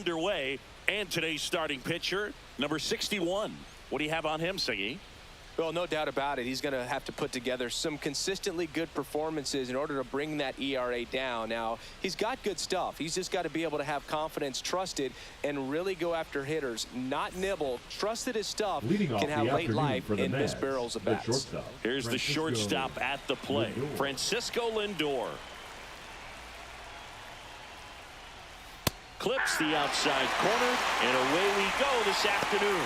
underway. And today's starting pitcher, number 61. What do you have on him, Siggy? Well, no doubt about it. He's going to have to put together some consistently good performances in order to bring that ERA down. Now, he's got good stuff. He's just got to be able to have confidence, trust it, and really go after hitters, not nibble. Trust that his stuff can have late life and miss barrels of bats. Here's the shortstop at the plate, Francisco Lindor. Clips the outside corner, and away we go this afternoon.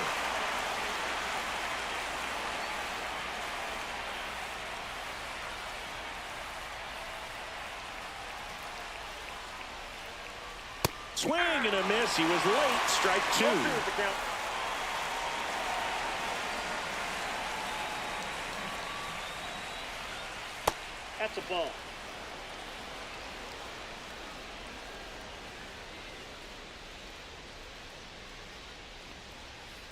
Swing and a miss. He was late. Strike two. That's a ball.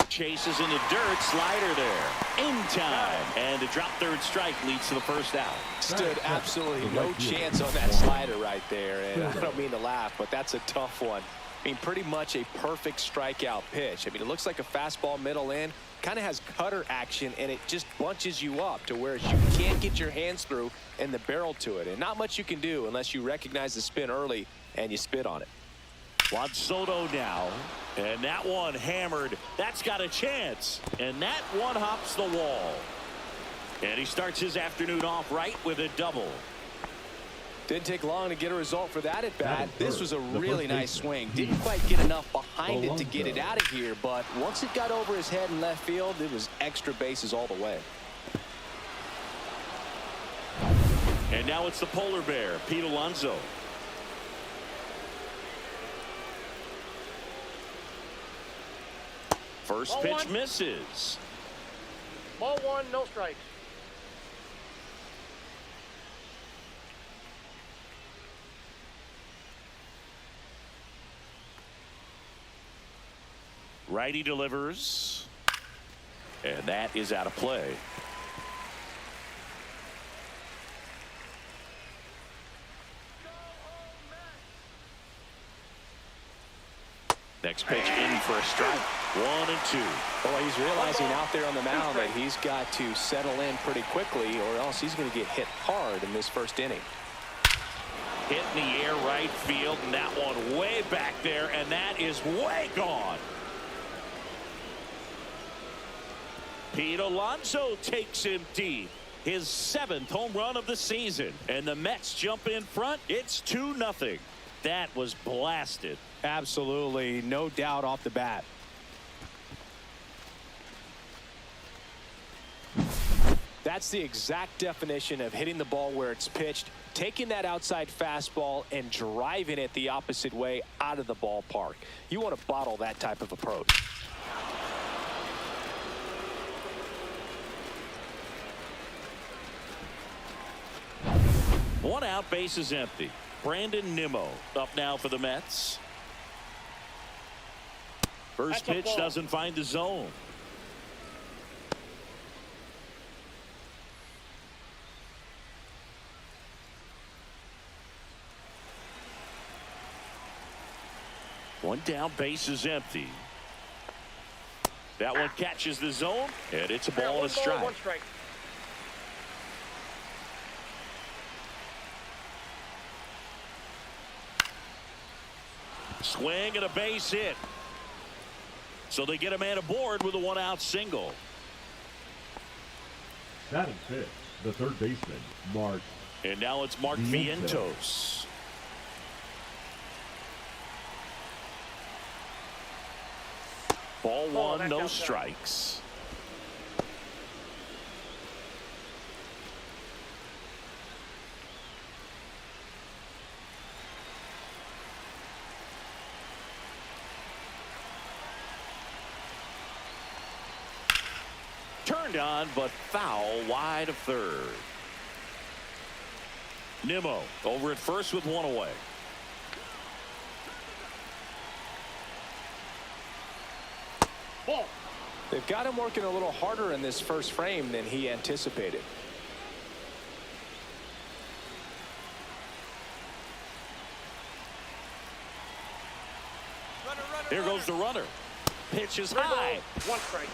Chases in the dirt. Slider there. In time. And a drop third strike leads to the first out. Stood absolutely no chance on that slider right there. And I don't mean to laugh, but that's a tough one. I mean, pretty much a perfect strikeout pitch. I mean, it looks like a fastball middle in. Kind of has cutter action, and it just bunches you up to where you can't get your hands through and the barrel to it. And not much you can do unless you recognize the spin early and you spit on it. Juan Soto now, and that one hammered. That's got a chance, and that one hops the wall. And he starts his afternoon off right with a double. Didn't take long to get a result for that at bat. This was a really nice swing. Didn't quite get enough behind it to get it out of here, but once it got over his head in left field, it was extra bases all the way. And now it's the polar bear, Pete Alonso. First pitch misses. Ball one, no strikes. Righty delivers. And that is out of play. Next pitch in for a strike. 1 and 2. Well, he's realizing out there on the mound that he's got to settle in pretty quickly, or else he's going to get hit hard in this first inning. Hit in the air right field, and that one way back there, and that is way gone. Pete Alonso takes him deep. His 7th home run of the season, and the Mets jump in front. It's 2-0. That was blasted. Absolutely, no doubt off the bat. That's the exact definition of hitting the ball where it's pitched, taking that outside fastball and driving it the opposite way out of the ballpark. You want to bottle that type of approach. One out, base is empty. Brandon Nimmo up now for the Mets. First pitch doesn't find the zone. One down, base is empty. That one catches the zone, and it's a ball and a strike. One strike. Swing and a base hit. So they get a man aboard with a 1-out single. Batting fifth, the third baseman, Mark. And now it's Mark Vientos. Ball one, no strikes. Turned on, but foul wide of third. Nimmo over at first with one away. Ball. They've got him working a little harder in this first frame than he anticipated. Runner, Here goes the runner. Pitch is high. One strike.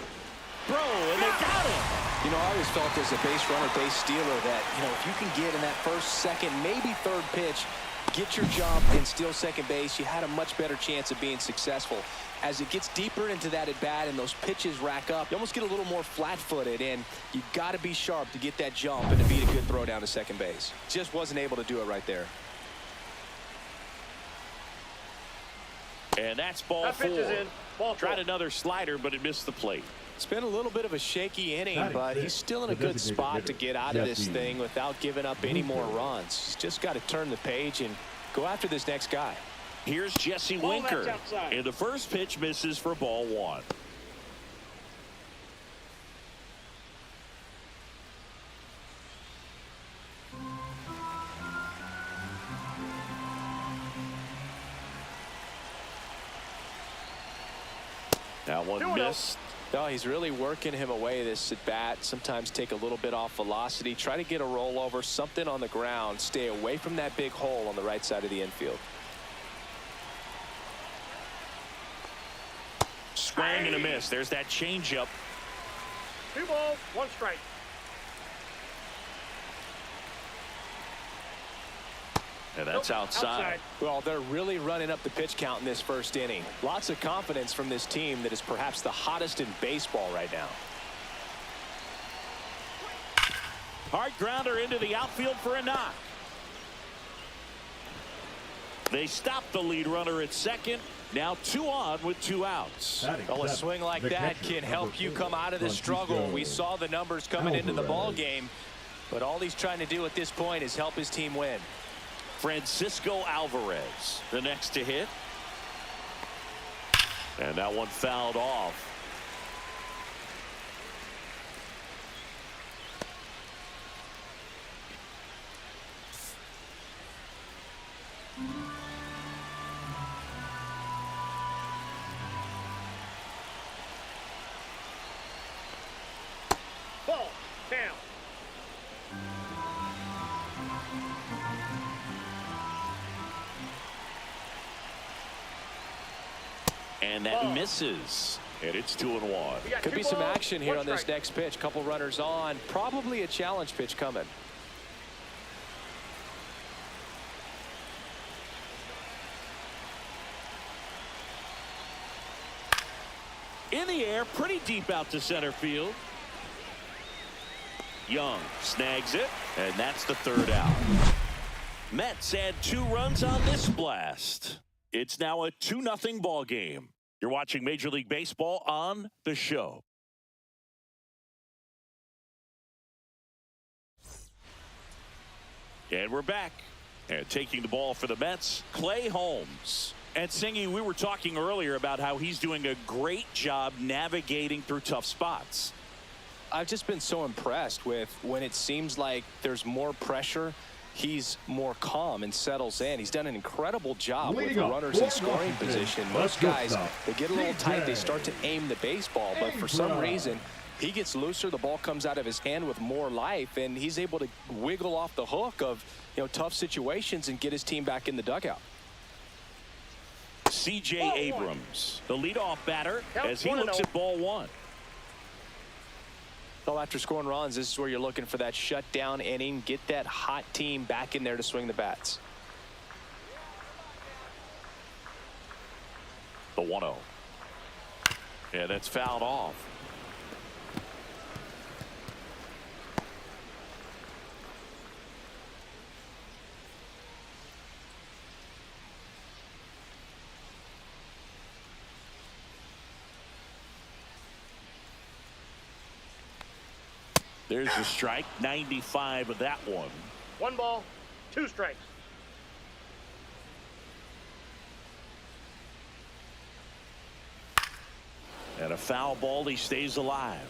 Throw, and they got him. You know, I always felt as a base runner, base stealer that, you know, if you can get in that first, second, maybe third pitch, get your jump and steal second base, you had a much better chance of being successful. As it gets deeper into that at bat and those pitches rack up, you almost get a little more flat-footed, and you got to be sharp to get that jump and to beat a good throw down to second base. Just wasn't able to do it right there. And that's ball That pitch four. is in. Ball Tried four. another slider, but it missed the plate. It's been a little bit of a shaky inning, Batting but he's sixth, still in a the good designated spot hitter, to get out of this Jesse thing without giving up any more runs. He's just got to turn the page and go after this next guy. Here's Jesse Ball, that's Winker. outside. And the first pitch misses for ball one. That one missed. No, he's really working him away this at bat. Sometimes take a little bit off velocity. Try to get a rollover, something on the ground. Stay away from that big hole on the right side of the infield. Swing and a miss. There's that changeup. 2 balls, 1 strike. And that's outside. Well, they're really running up the pitch count in this first inning. Lots of confidence from this team that is perhaps the hottest in baseball right now. Hard grounder into the outfield for a knock. They stop the lead runner at second. Now 2 on with 2 outs. Well, a swing like that can help you come out of the struggle. We saw the numbers coming into the ball game, but all he's trying to do at this point is help his team win. Francisco Alvarez, the next to hit. And that one fouled off. Ball, down. And that misses. And it's 2-1. We got Could 2 be some balls, action here 1 on this strike. next pitch. Couple runners on. Probably a challenge pitch coming. In the air, pretty deep out to center field. Young snags it, and that's the 3rd out. Mets add 2 runs on this blast. It's now a 2-0 ball game. You're watching Major League Baseball on The Show. And we're back. And taking the ball for the Mets, Clay Holmes. And Singy, we were talking earlier about how he's doing a great job navigating through tough spots. I've just been so impressed with when it seems like there's more pressure, he's more calm and settles in. He's done an incredible job with the runners in scoring position. Most guys, they get a little tight, they start to aim the baseball, but for some reason, he gets looser, the ball comes out of his hand with more life, and he's able to wiggle off the hook of, you know, tough situations and get his team back in the dugout. C.J. Abrams, the leadoff batter, Count as he 1-0. looks at ball one. Well, after scoring runs, this is where you're looking for that shutdown inning. Get that hot team back in there to swing the bats. The 1-0. Yeah, that's fouled off. There's a strike, 95 of that one. 1 ball, 2 strikes. And a foul ball, he stays alive.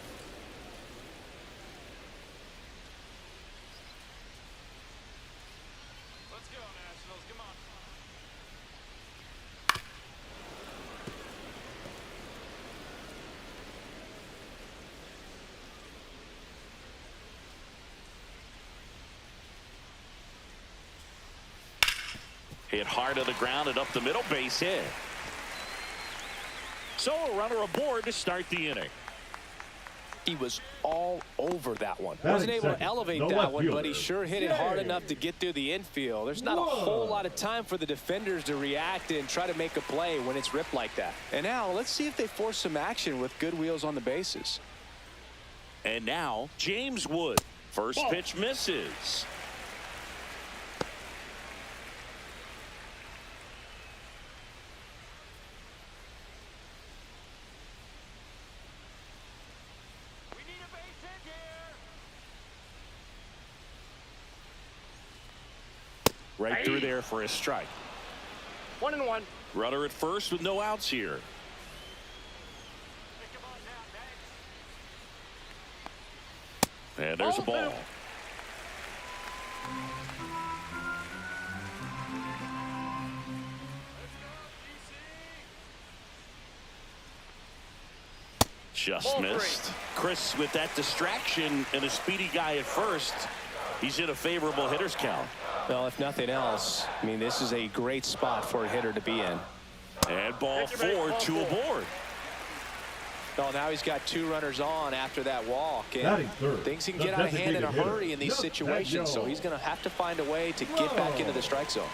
Let's go, Nationals. Come on. Hit hard to the ground and up the middle, base hit. So a runner aboard to start the inning. He was all over that one. Batting Wasn't able to second, elevate the that left one, but fielder. he sure hit it hard enough to get through the infield. There's not a whole lot of time for the defenders to react and try to make a play when it's ripped like that. And now let's see if they force some action with good wheels on the bases. And now James Wood. First pitch misses. We need a base hit here. Right through there for a strike. 1-1. Runner at first with no outs here. Pick him on now, next. And there's a Ball ball. two. Just Ball missed. three. Chris, with that distraction and a speedy guy at first, he's in a favorable hitter's count. Well, if nothing else, I mean, this is a great spot for a hitter to be in. And ball Take your base, four, ball two four. aboard. Well, now he's got two runners on after that walk, and Batting third, things can the get out of hand in a designated hurry hitter, in these Nota situations, so Importante. he's going to have to find a way to get back into the strike zone.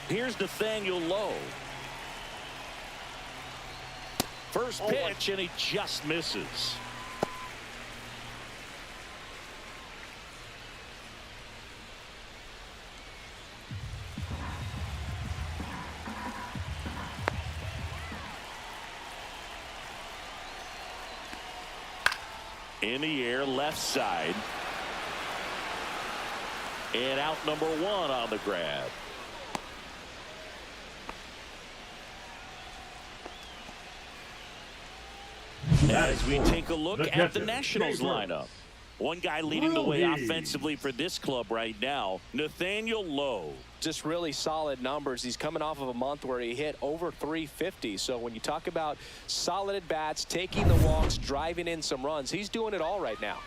Here's Nathaniel Lowe. First pitch, and he just misses. In the air, left side. And out number one on the grab. As we take a look The at the catcher, Nationals Gabriel. lineup. One guy leading the way Rudy. offensively for this club right now, Nathaniel Lowe. Just really solid numbers. He's coming off of a month where he hit over 350. So when you talk about solid at bats, taking the walks, driving in some runs, he's doing it all right now.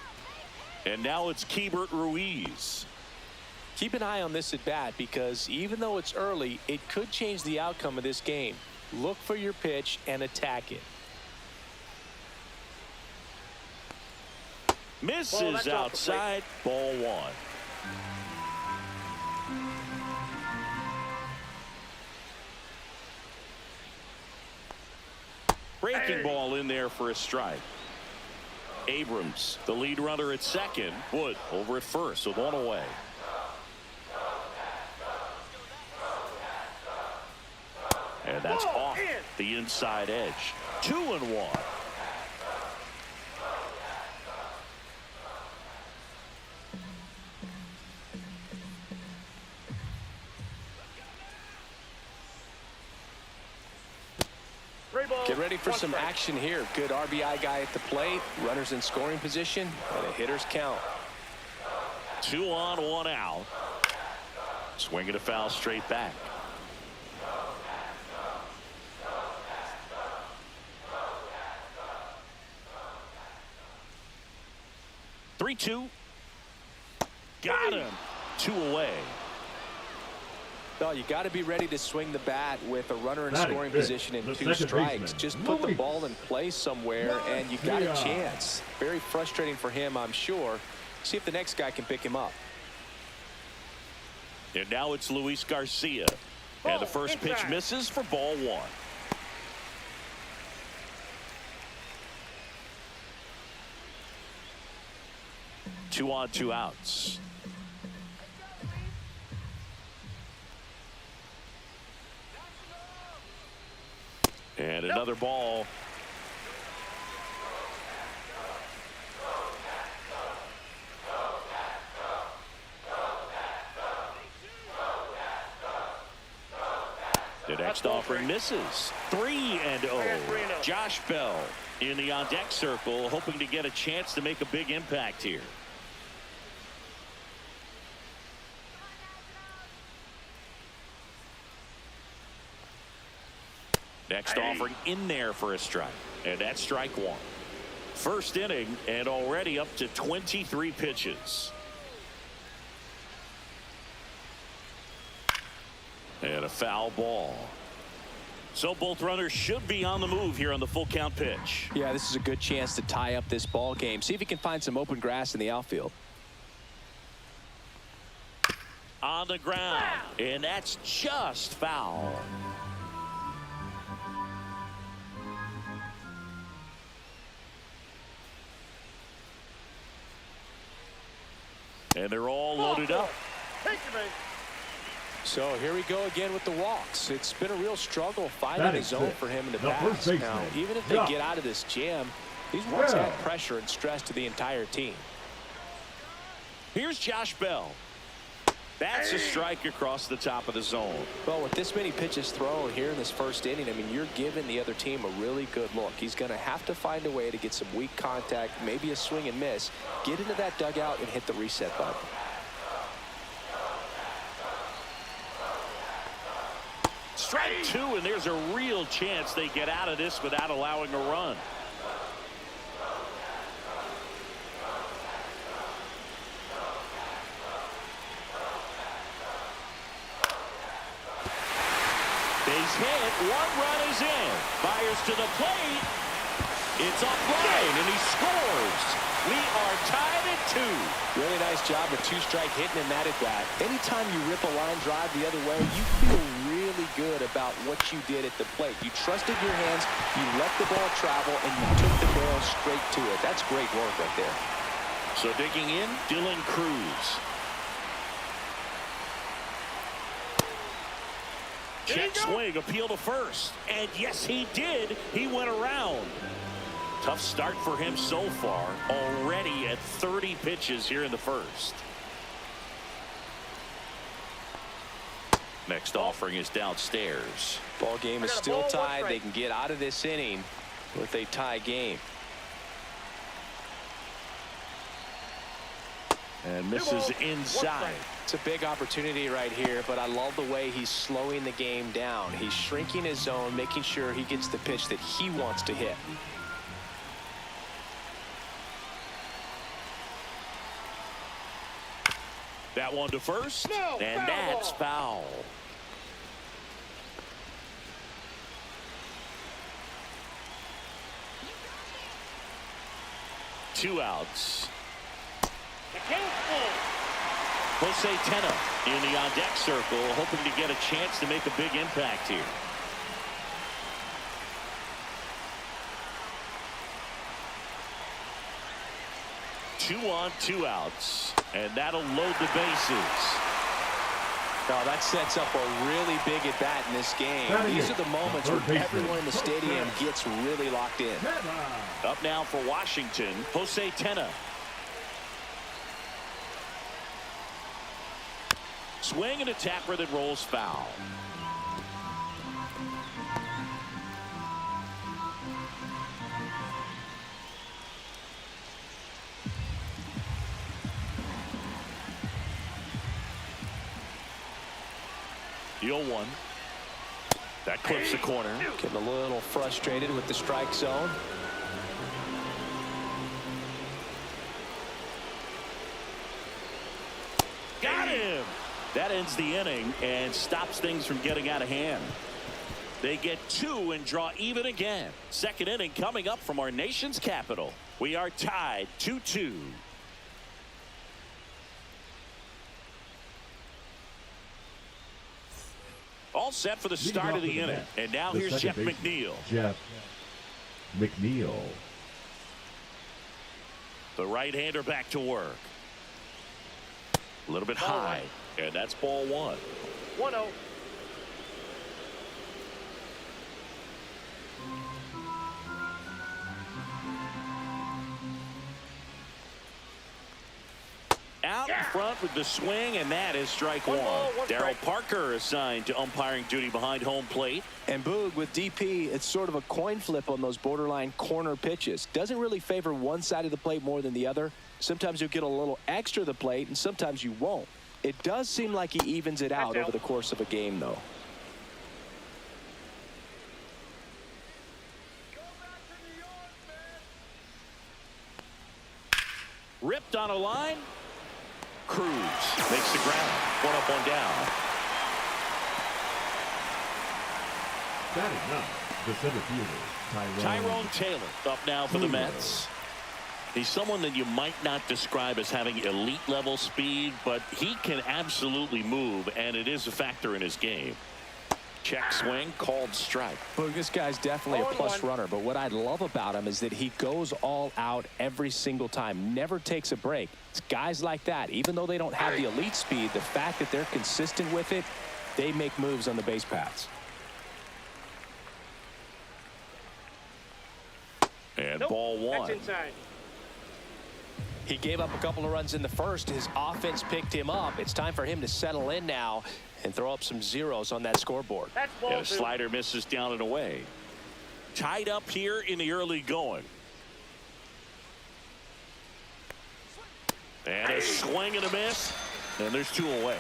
And now it's Keibert Ruiz. Keep an eye on this at bat, because even though it's early, it could change the outcome of this game. Look for your pitch and attack it. Misses that's off the plate. outside, ball one. Breaking ball in there for a strike. Abrams, the lead runner at second. Wood over at first with one away. And that's off the inside edge. 2-1. Get ready for some action here. Good RBI guy at the plate. Runners in scoring position and a hitter's count. 2 on, 1 out. Swinging a foul straight back. Three-two. Got him. 2 away. Well, you got to be ready to swing the bat with a runner in Batting scoring fifth, position and the 2 second strikes. baseman, Just put the Luis. ball in place somewhere, and you got a Garcia. chance. Very frustrating for him, I'm sure. See if the next guy can pick him up. And now it's Luis Garcia. And the first pitch inside. misses for ball one. Two on, 2 outs. And another ball. The next offering misses. 3-0. Josh Bell in the on-deck circle, hoping to get a chance to make a big impact here. Next offering in there for a strike. And that's strike one. First inning and already up to 23 pitches. And a foul ball. So both runners should be on the move here on the full count pitch. Yeah, this is a good chance to tie up this ball game. See if he can find some open grass in the outfield. On the ground, and that's just foul. And they're all loaded up. So here we go again with the walks. It's been a real struggle finding his zone for him in the past. Now, even if they get out of this jam, these walks add pressure and stress to the entire team. Here's Josh Bell. That's a strike across the top of the zone. Well, with this many pitches thrown here in this first inning, I mean, you're giving the other team a really good look. He's going to have to find a way to get some weak contact, maybe a swing and miss, get into that dugout and hit the reset button. Strike two, and there's a real chance they get out of this without allowing a run. Base hit, one run is in. Fires to the plate. It's offline, and he scores. We are tied at 2. Really nice job with two-strike hitting in that at bat. Anytime you rip a line drive the other way, you feel really good about what you did at the plate. You trusted your hands, you let the ball travel, and you took the barrel straight to it. That's great work right there. So digging in, Dylan Cruz. Check swing, appeal to first. And yes, he did. He went around. Tough start for him so far. Already at 30 pitches here in the first. Next offering is downstairs. Ball game is still tied. They can get out of this inning with a tie game. And misses inside. It's a big opportunity right here, but I love the way he's slowing the game down. He's shrinking his zone, making sure he gets the pitch that he wants to hit. That one to first, and that's foul. Two outs. Jose Tena in the on-deck circle, hoping to get a chance to make a big impact here. Two on, two outs, and that'll load the bases. Now that sets up a really big at bat in this game. These are the moments where everyone in the stadium gets really locked in. Up now for Washington, Jose Tena. Swing and a tapper that rolls foul. The 0-1. That clips the corner. Getting a little frustrated with the strike zone. Got him! That ends the inning and stops things from getting out of hand. They get two and draw even again. Second inning coming up from our nation's capital. We are tied 2-2. All set for the start of the inning. And now here's Jeff McNeil. Jeff McNeil. The right-hander back to work. A little bit high. And that's ball one. 1-0. Out in front with the swing, and that is strike one. Darryl Parker assigned to umpiring duty behind home plate. And Boog, with DP, it's sort of a coin flip on those borderline corner pitches. Doesn't really favor one side of the plate more than the other. Sometimes you'll get a little extra the plate, and sometimes you won't. It does seem like he evens it out over the course of a game, though. Ripped on a line. Cruz makes the ground. One up, one down. Batting up, the center fielder, Tyrone Taylor up now for the Mets. He's someone that you might not describe as having elite level speed, but he can absolutely move, and it is a factor in his game. Check swing, called strike. Well, this guy's definitely a plus runner, but what I love about him is that he goes all out every single time, never takes a break. It's guys like that, even though they don't have the elite speed, the fact that they're consistent with it, they make moves on the base paths. And ball one. That's inside. He gave up a couple of runs in the first. His offense picked him up. It's time for him to settle in now and throw up some zeros on that scoreboard. That's ball And a two. slider misses down and away. Tied up here in the early going. And a swing and a miss. And there's 2 away.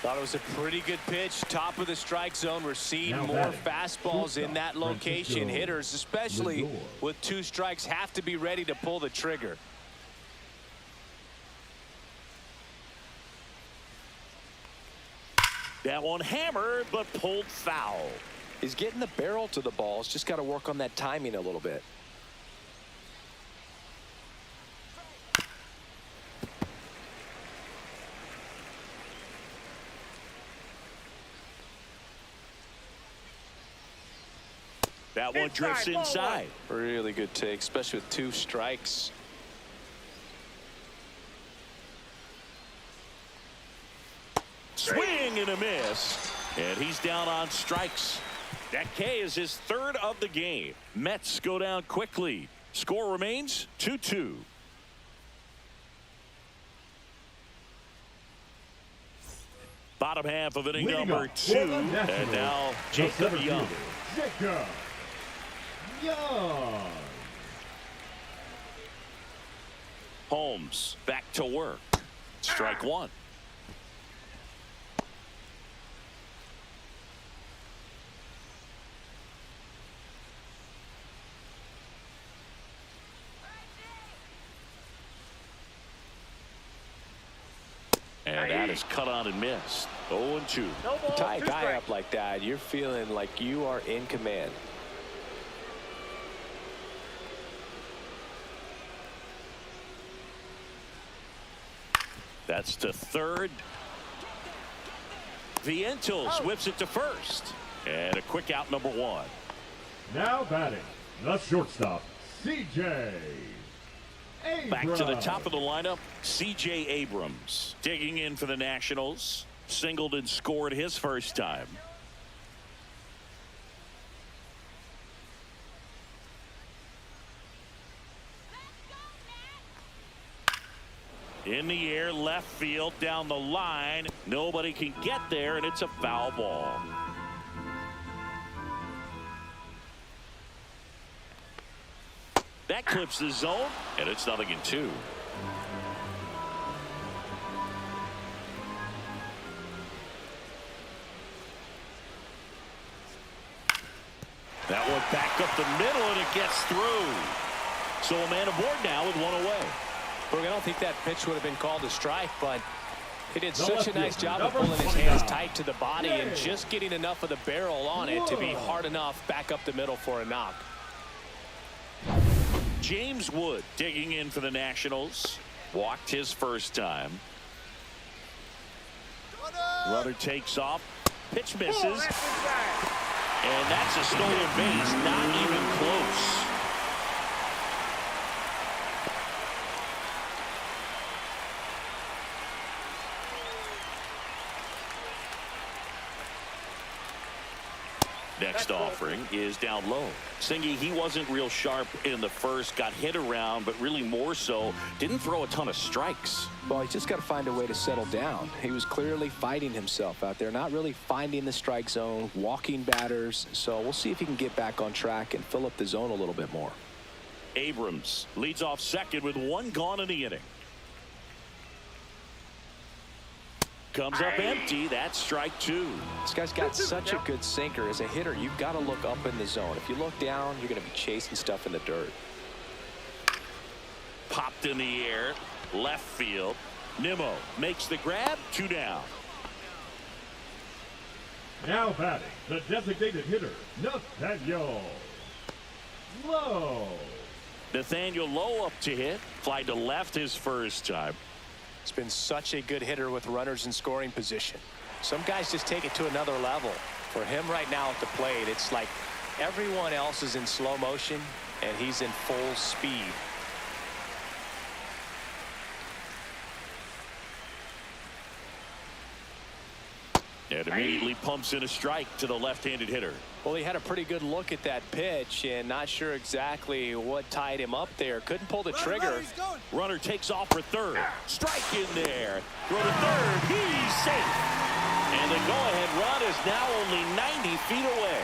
Thought it was a pretty good pitch. Top of the strike zone. We're seeing Now more batting, fastballs in that location. Francisco Hitters, especially Lindor. with 2 strikes, have to be ready to pull the trigger. That one hammered, but pulled foul. He's getting the barrel to the ball. He's just got to work on that timing a little bit. That one drifts Inside, ball inside. Really good take, especially with 2 strikes. Swing and a miss. And he's down on strikes. That K is his 3rd of the game. Mets go down quickly. Score remains 2-2. Bottom half of inning Leading number up 2. for the And Nationals, now the Jacob center Young. fielder, Jacob Young. Holmes back to work. Strike 1. And that is cut on and missed. 0-2. No ball, Tie a 2 guy strikes. up like that, you're feeling like you are in command. That's to third. Vientos whips it to first. And a quick out, number 1. Now batting, the shortstop, C.J. Abrams. Back to the top of the lineup, C.J. Abrams. Digging in for the Nationals. Singled and scored his first time. In the air, left field, down the line. Nobody can get there, and it's a foul ball. That clips the zone, and it's 0-2. That one back up the middle, and it gets through. So a man aboard now with 1 away. Look, I don't think that pitch would have been called a strike, but he did such a left nice fielder, job of number pulling his 29. hands tight to the body and just getting enough of the barrel on it to be hard enough back up the middle for a knock. James Wood digging in for the Nationals. Walked his first time. Runner takes off. Pitch misses. Oh, that's inside. And that's a stolen base. Not even close. Next offering is down low. Singy, he wasn't real sharp in the first, got hit around, but really more so, didn't throw a ton of strikes. Well, he's just got to find a way to settle down. He was clearly fighting himself out there, not really finding the strike zone, walking batters. So we'll see if he can get back on track and fill up the zone a little bit more. Abrams leads off second with 1 gone in the inning. Comes up empty. That's strike 2. This guy's got such a good sinker. As a hitter, you've got to look up in the zone. If you look down, you're going to be chasing stuff in the dirt. Popped in the air. Left field. Nimmo makes the grab. 2 down. Now batting, the designated hitter, Nathaniel Lowe. Nathaniel Lowe up to hit. Fly to left his first time. It's been such a good hitter with runners in scoring position. Some guys just take it to another level. For him right now at the plate, it's like everyone else is in slow motion and he's in full speed. And immediately pumps in a strike to the left-handed hitter. Well, he had a pretty good look at that pitch and not sure exactly what tied him up there. Couldn't pull the trigger. Runner takes off for third. Strike in there. Throw to third. He's safe. And the go-ahead run is now only 90 feet away.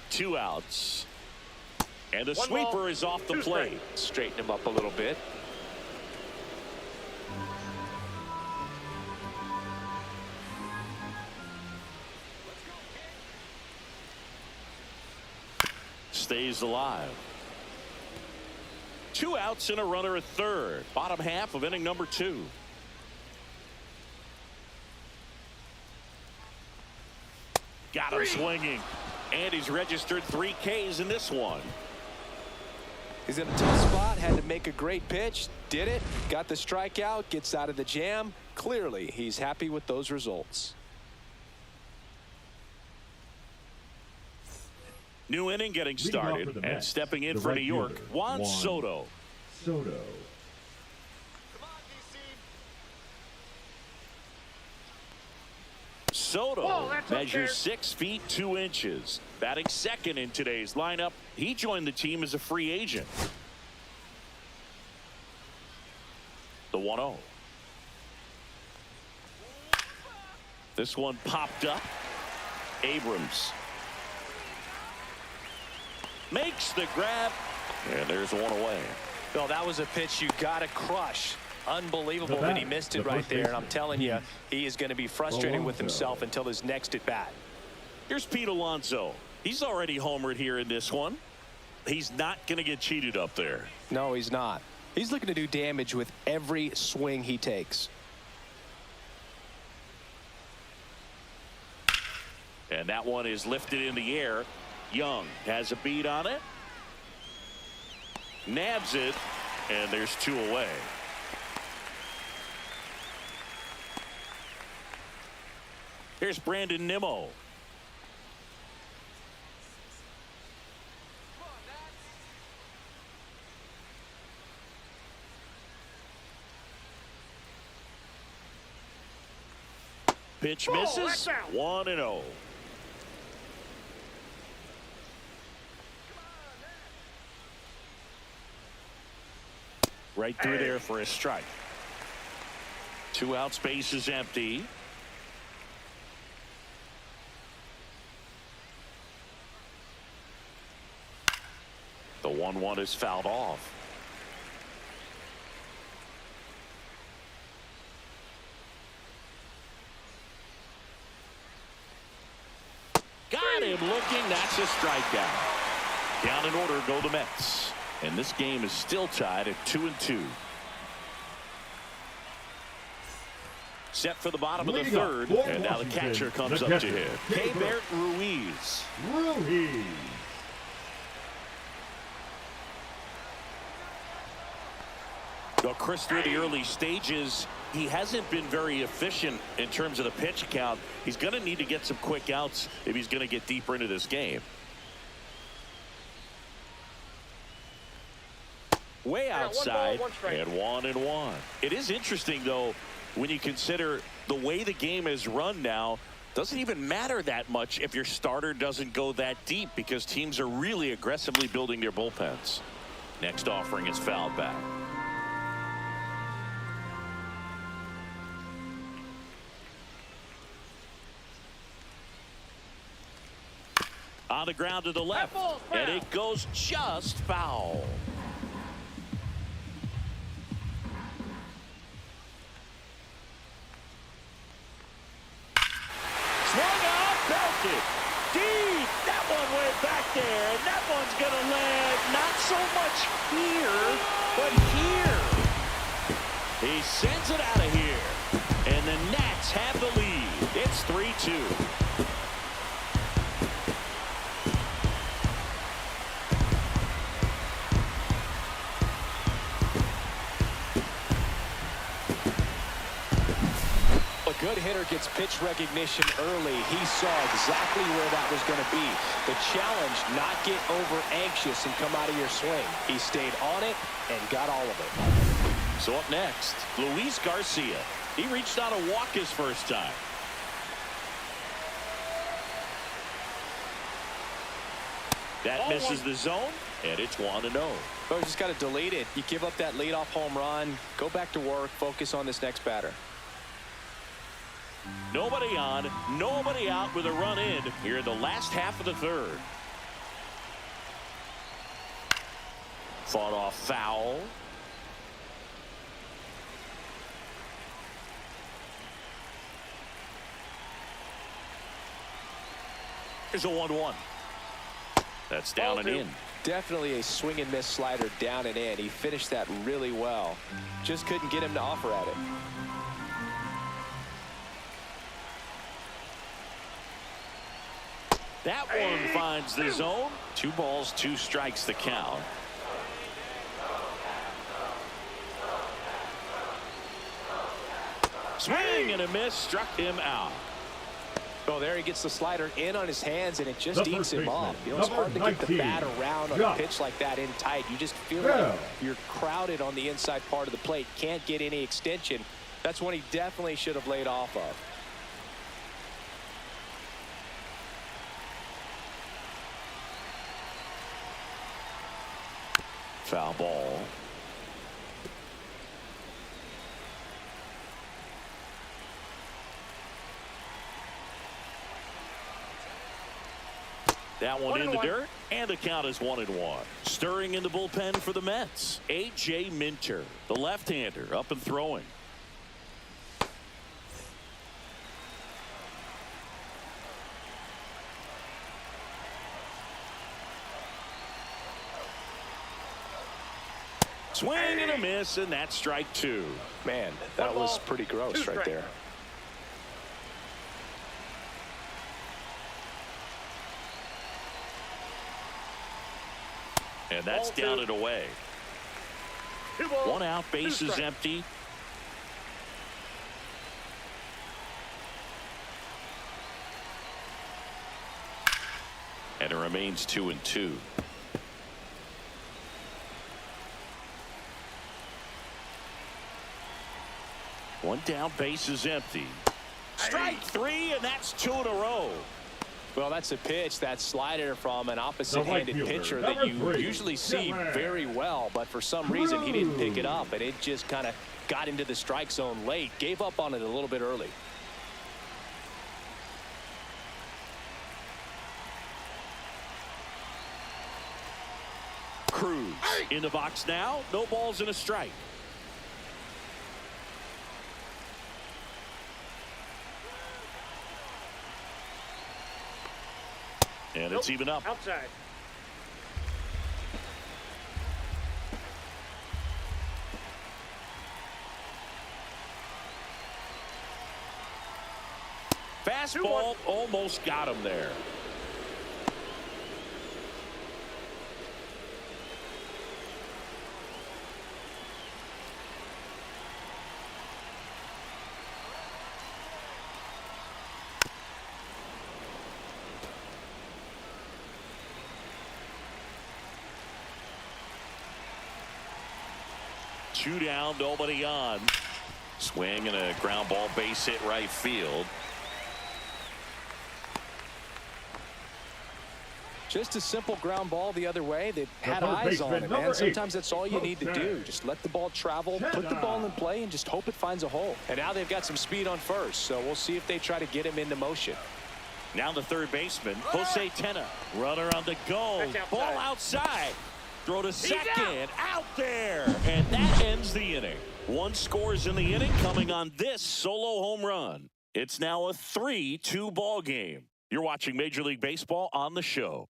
Two outs. And the sweeper is off the plate. Straighten him up a little bit. Stays alive. Two outs and a runner at third. Bottom half of inning number 2. Got him swinging. And he's registered 3 Ks in this one. He's in a tough spot, had to make a great pitch, did it, got the strikeout, gets out of the jam. Clearly, he's happy with those results. New inning getting started, and stepping in for New York, Juan Soto. Soto measures 6 feet 2 inches. Batting second in today's lineup. He joined the team as a free agent. The 1-0. This one popped up. Abrams makes the grab, and there's one away. Bill, that was a pitch you got to crush. Unbelievable that he missed it right there, and I'm telling you, he is going to be frustrated with himself until his next at bat. Here's Pete Alonso. He's already homered here in this one. He's not going to get cheated up there. No, he's not. He's looking to do damage with every swing he takes. And that one is lifted in the air. Young has a beat on it. Nabs it, and there's 2 away. Here's Brandon Nimmo. Pitch misses. 1-0. Right through there for a strike. 2 outs, base is empty. The 1-1 is fouled off. Got him looking. That's a strikeout. Down in order go the Mets. And this game is still tied at 2-2. Set for the bottom of the third. And now the catcher comes up to hit. Keibert Ruiz. Well, Chris, through the early stages, he hasn't been very efficient in terms of the pitch count. He's going to need to get some quick outs if he's going to get deeper into this game. Way outside, and 1-1. It is interesting, though, when you consider the way the game is run now. Doesn't even matter that much if your starter doesn't go that deep, because teams are really aggressively building their bullpens. Next offering is fouled back. On the ground to the left, and it goes just foul. going to land not so much here, but here. He sends it out of here. And the Nats have the lead. It's 3-2. Good hitter gets pitch recognition early. He saw exactly where that was going to be. The challenge, not get over anxious and come out of your swing. He stayed on it and got all of it. So up next, Luis Garcia. He reached out a walk his first time. That misses the zone, and it's 1-0. Well, you just got to delete it. You give up that leadoff home run, go back to work, focus on this next batter. Nobody on, nobody out with a run in here in the last half of the third. Fought off foul. Here's a 1-1. That's down and in. Definitely a swing and miss slider down and in. He finished that really well. Just couldn't get him to offer at it. That one finds the zone. 2 balls, 2 strikes the count. Swing and a miss, struck him out. Oh, there he gets the slider in on his hands, and it just eats him off. You know, it's hard to get the bat around on a pitch like that in tight. You just feel like you're crowded on the inside part of the plate. Can't get any extension. That's one he definitely should have laid off of. Foul ball. That one in the dirt, and the count is 1-1. Stirring in the bullpen for the Mets, A.J. Minter, the left-hander, up and throwing. Swing and a miss, and that's strike 2. Man, that was pretty gross right there. And that's down and away. 1 out, base is empty. And it remains 2-2. One down, base is empty. Strike 3, and that's 2 in a row. Well, that's a pitch, that slider from an opposite-handed pitcher that you usually see very well, but for some reason he didn't pick it up, and it just kind of got into the strike zone late. Gave up on it a little bit early. Cruz in the box now. No balls and a strike. And it's even up. Outside. Fastball almost got him there. Two down, nobody on. Swing and a ground ball, base hit right field. Just a simple ground ball the other way that had eyes on it, man. Sometimes that's all you need to do. Just let the ball travel, put the ball in play, and just hope it finds a hole. And now they've got some speed on first, so we'll see if they try to get him into motion. Now the third baseman, Jose Tena. Runner on the go. Ball outside. Throw to second. Out there. And that ends the inning. 1 scores in the inning coming on this solo home run. It's now a 3-2 ball game. You're watching Major League Baseball on the show.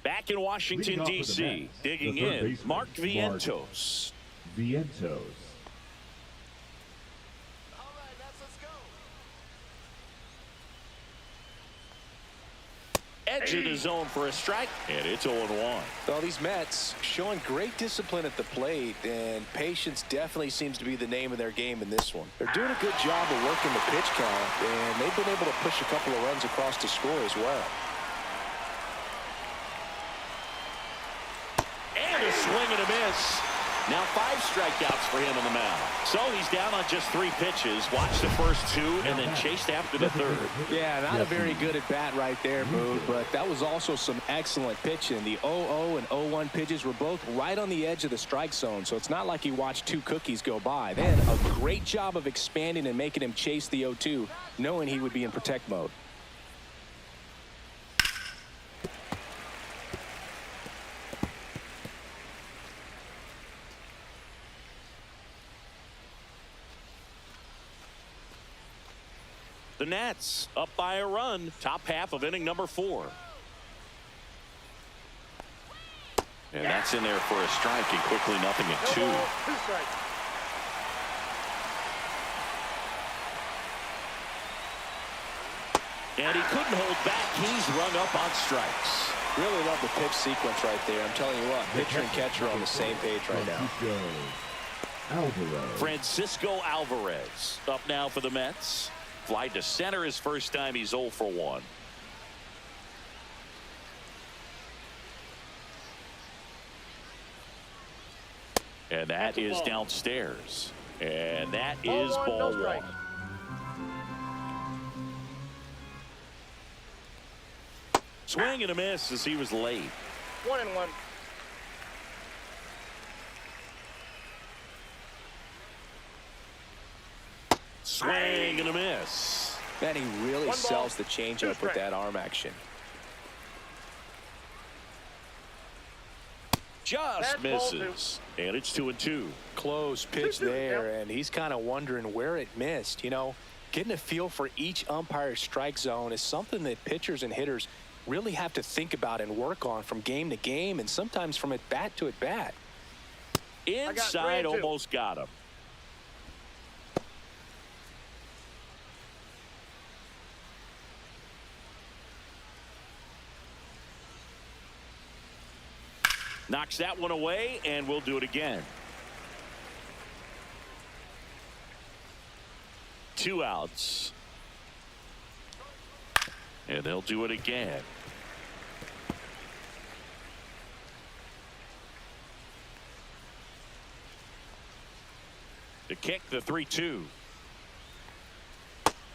Back in Washington, D.C., digging in, Mark Vientos. Edge of the zone for a strike, and it's 0-1. Well, these Mets showing great discipline at the plate, and patience definitely seems to be the name of their game in this one. They're doing a good job of working the pitch count, and they've been able to push a couple of runs across to score as well. And a swing and a miss. Now 5 strikeouts for him on the mound. So he's down on just 3 pitches. Watch the first 2 and then chased after the third. Yeah, not a very good at bat right there, Mood, but that was also some excellent pitching. The 0-0 and 0-1 pitches were both right on the edge of the strike zone, so it's not like he watched 2 cookies go by. Then a great job of expanding and making him chase the 0-2, knowing he would be in protect mode. The Nats up by a run, top half of inning number 4. And that's in there for a strike, and quickly nothing at 2. And he couldn't hold back. He's rung up on strikes. Really love the pitch sequence right there. I'm telling you what, pitcher and catcher are on the same page right now. Francisco Alvarez up now for the Mets. Fly to center his first time. He's 0 for 1. And that is downstairs. And that is ball 1. Swing and a miss as he was late. 1-1. Swing and a miss. Man, he really sells the changeup with that arm action. Just misses. And it's 2-2. Close pitch there, and he's kind of wondering where it missed. You know, getting a feel for each umpire's strike zone is something that pitchers and hitters really have to think about and work on from game to game, and sometimes from at bat to at bat. Inside, almost got him. Knocks that one away, and we'll do it again. 2 outs. And they'll do it again. To kick the 3-2.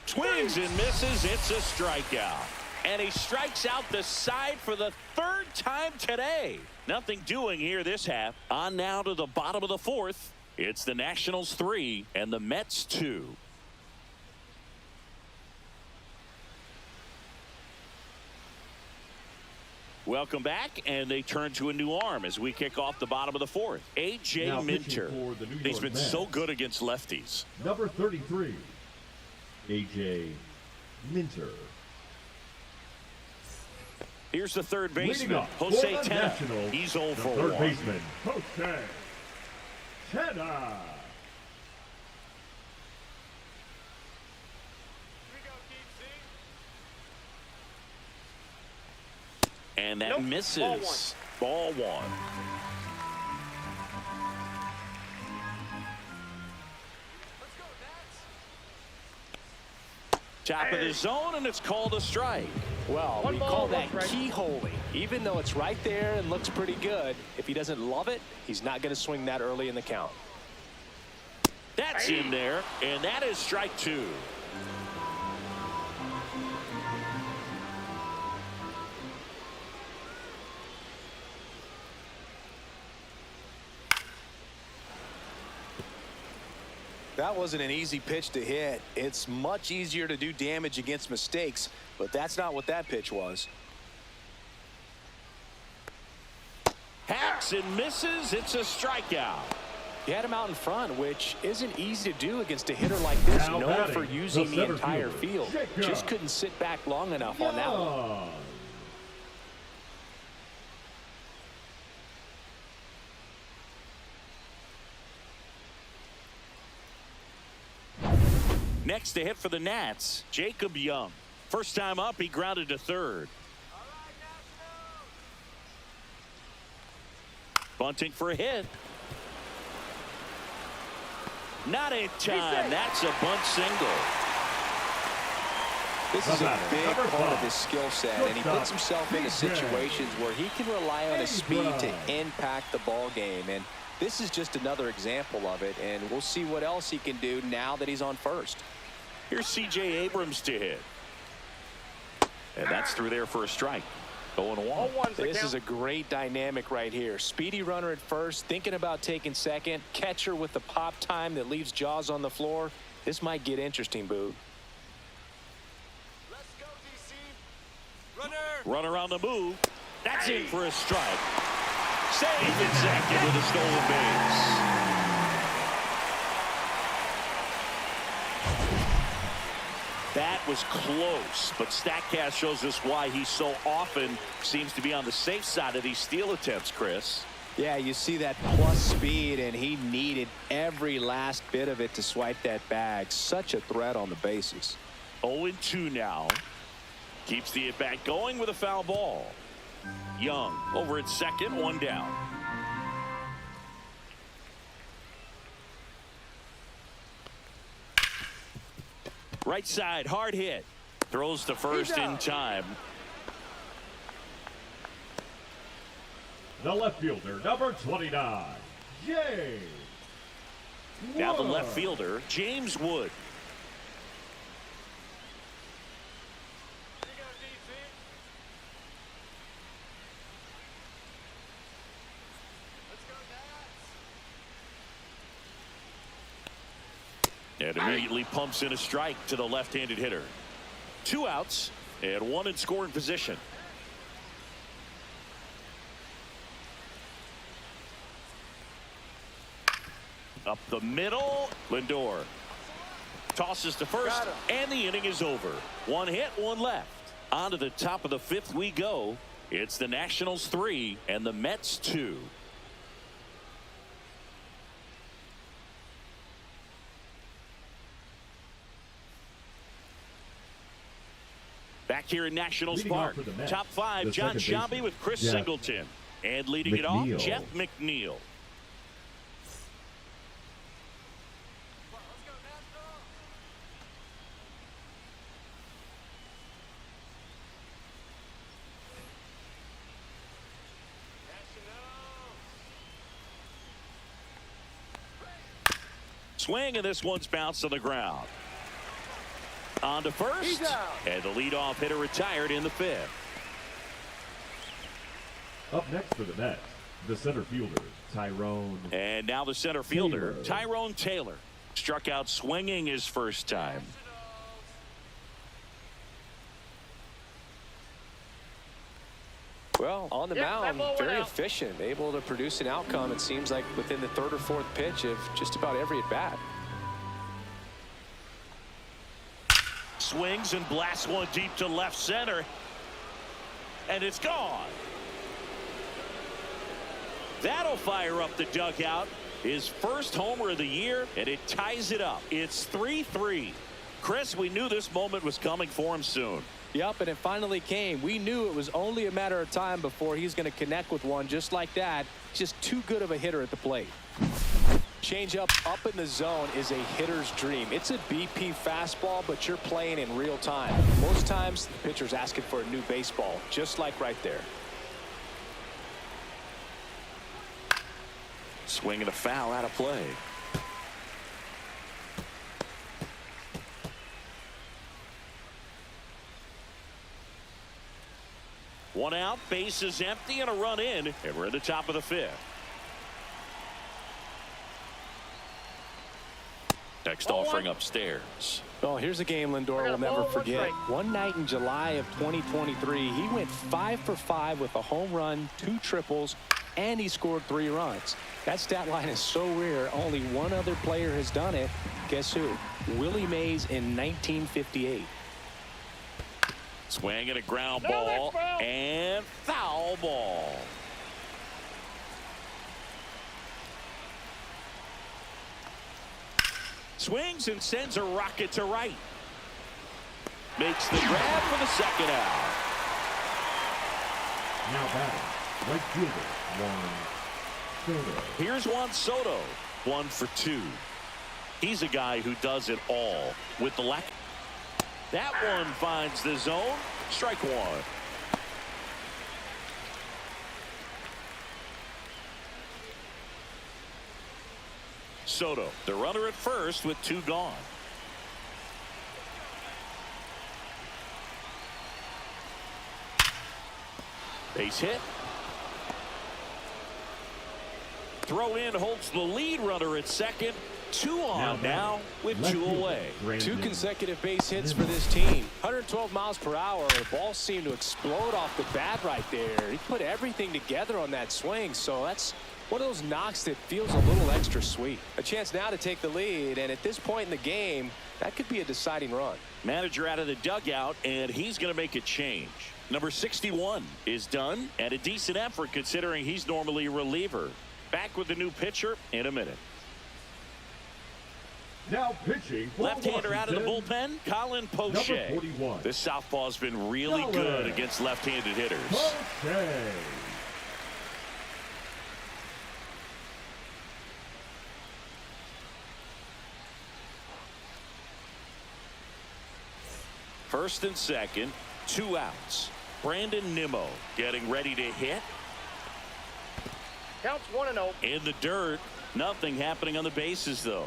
Swings and misses. It's a strikeout. And he strikes out the side for the 3rd time today. Nothing doing here this half. On now to the bottom of the 4th. It's the Nationals 3 and the Mets 2. Welcome back, and they turn to a new arm as we kick off the bottom of the 4th. A.J. Minter. He's been so good against lefties. Number 33, A.J. Minter. Here's the third baseman, Jose Tena. He's 0 for 1. Third baseman, Jose Tena. And that misses. Ball 1. Top of the zone, and it's called a strike. Well, we call that keyholing. Even though it's right there and looks pretty good, if he doesn't love it, he's not going to swing that early in the count. That's in there, and that is strike 2. That wasn't an easy pitch to hit. It's much easier to do damage against mistakes, but that's not what that pitch was. Hacks and misses. It's a strikeout. He had him out in front, which isn't easy to do against a hitter like this, known for using the entire field. Just couldn't sit back long enough on that one. Next to hit for the Nats, Jacob Young. First time up, he grounded to third. Bunting for a hit. Not in time. That's a bunt single. This is a big part of his skill set, and he puts himself into situations where he can rely on his speed to impact the ball game. And this is just another example of it, and we'll see what else he can do now that he's on first. Here's C.J. Abrams to hit. And that's through there for a strike. 0-1. This is a great dynamic right here. Speedy runner at first, thinking about taking second. Catcher with the pop time that leaves Jaws on the floor. This might get interesting, Boo. Let's go, DC. Runner on the move. That's in for a strike. Saved in second with a stolen base. That was close, but StatCast shows us why he so often seems to be on the safe side of these steal attempts, Chris. Yeah, you see that plus speed, and he needed every last bit of it to swipe that bag. Such a threat on the bases. 0-2 now. Keeps the at-bat going with a foul ball. Young over at second, one down. Right side, hard hit. Throws to first in time. The left fielder, number 29, James Now the Wood. left fielder, James Wood. Here you go, DC. Let's go, Nats. And immediately pumps in a strike to the left-handed hitter. 2 outs and 1 in scoring position. Up the middle, Lindor tosses to first, and the inning is over. 1 hit, 1 left. On to the top of the 5th we go. It's the Nationals 3 and the Mets 2. Back here in Nationals Leading Park, off for the Mets, top 5, the John second Sciambi baseman, with Chris Jeff Singleton. And leading it off, McNeil. Jeff McNeil. Let's go, Nats. Swing, and this one's bounced on the ground. On to first, He's out. and the leadoff hitter retired in the 5th. Up next for the Mets, the center fielder, Tyrone. And now the center fielder, Tyrone Taylor. Struck out swinging his first time. Well, on the Yeah, that mound, ball went very out. efficient, able to produce an outcome, it seems like, within the 3rd or 4th pitch of just about every at-bat. Swings and blasts one deep to left center. And it's gone. That'll fire up the dugout. His first homer of the year, and it ties it up. It's 3-3. Chris, we knew this moment was coming for him soon. Yep, and it finally came. We knew it was only a matter of time before he's going to connect with one just like that. Just too good of a hitter at the plate. Changeup up in the zone is a hitter's dream. It's a BP fastball, but you're playing in real time. Most times, the pitcher's asking for a new baseball, just like right there. Swing and a foul out of play. One out, base is empty, and a run in, and we're at the top of the 5th. Next offering upstairs. Well, here's a game Lindor will never forget. One night in July of 2023, he went 5 for 5 with a home run, 2 triples, and he scored 3 runs. That stat line is so rare, only one other player has done it. Guess who? Willie Mays in 1958. Swing and a ground ball, and foul ball. Swings and sends a rocket to right. Makes the grab for the second out. Now batting, right fielder, Juan Soto. Here's Juan Soto, 1 for 2. He's a guy who does it all with the lack. That one finds the zone. Strike one. Soto, the runner at first with 2 gone. Base hit. Throw in holds the lead runner at second. 2 on now with 2 away. 2 consecutive base hits for this team. 112 miles per hour. The ball seemed to explode off the bat right there. He put everything together on that swing, so that's one of those knocks that feels a little extra sweet. A chance now to take the lead, and at this point in the game, that could be a deciding run. Manager out of the dugout, and he's going to make a change. Number 61 is done, and a decent effort considering he's normally a reliever. Back with the new pitcher in a minute. Now pitching for Left-hander out of the bullpen, Colin Poche. Number 41. This southpaw's been really good against left-handed hitters. Poche. First and second, 2 outs. Brandon Nimmo getting ready to hit. Counts 1-0. In the dirt, nothing happening on the bases though.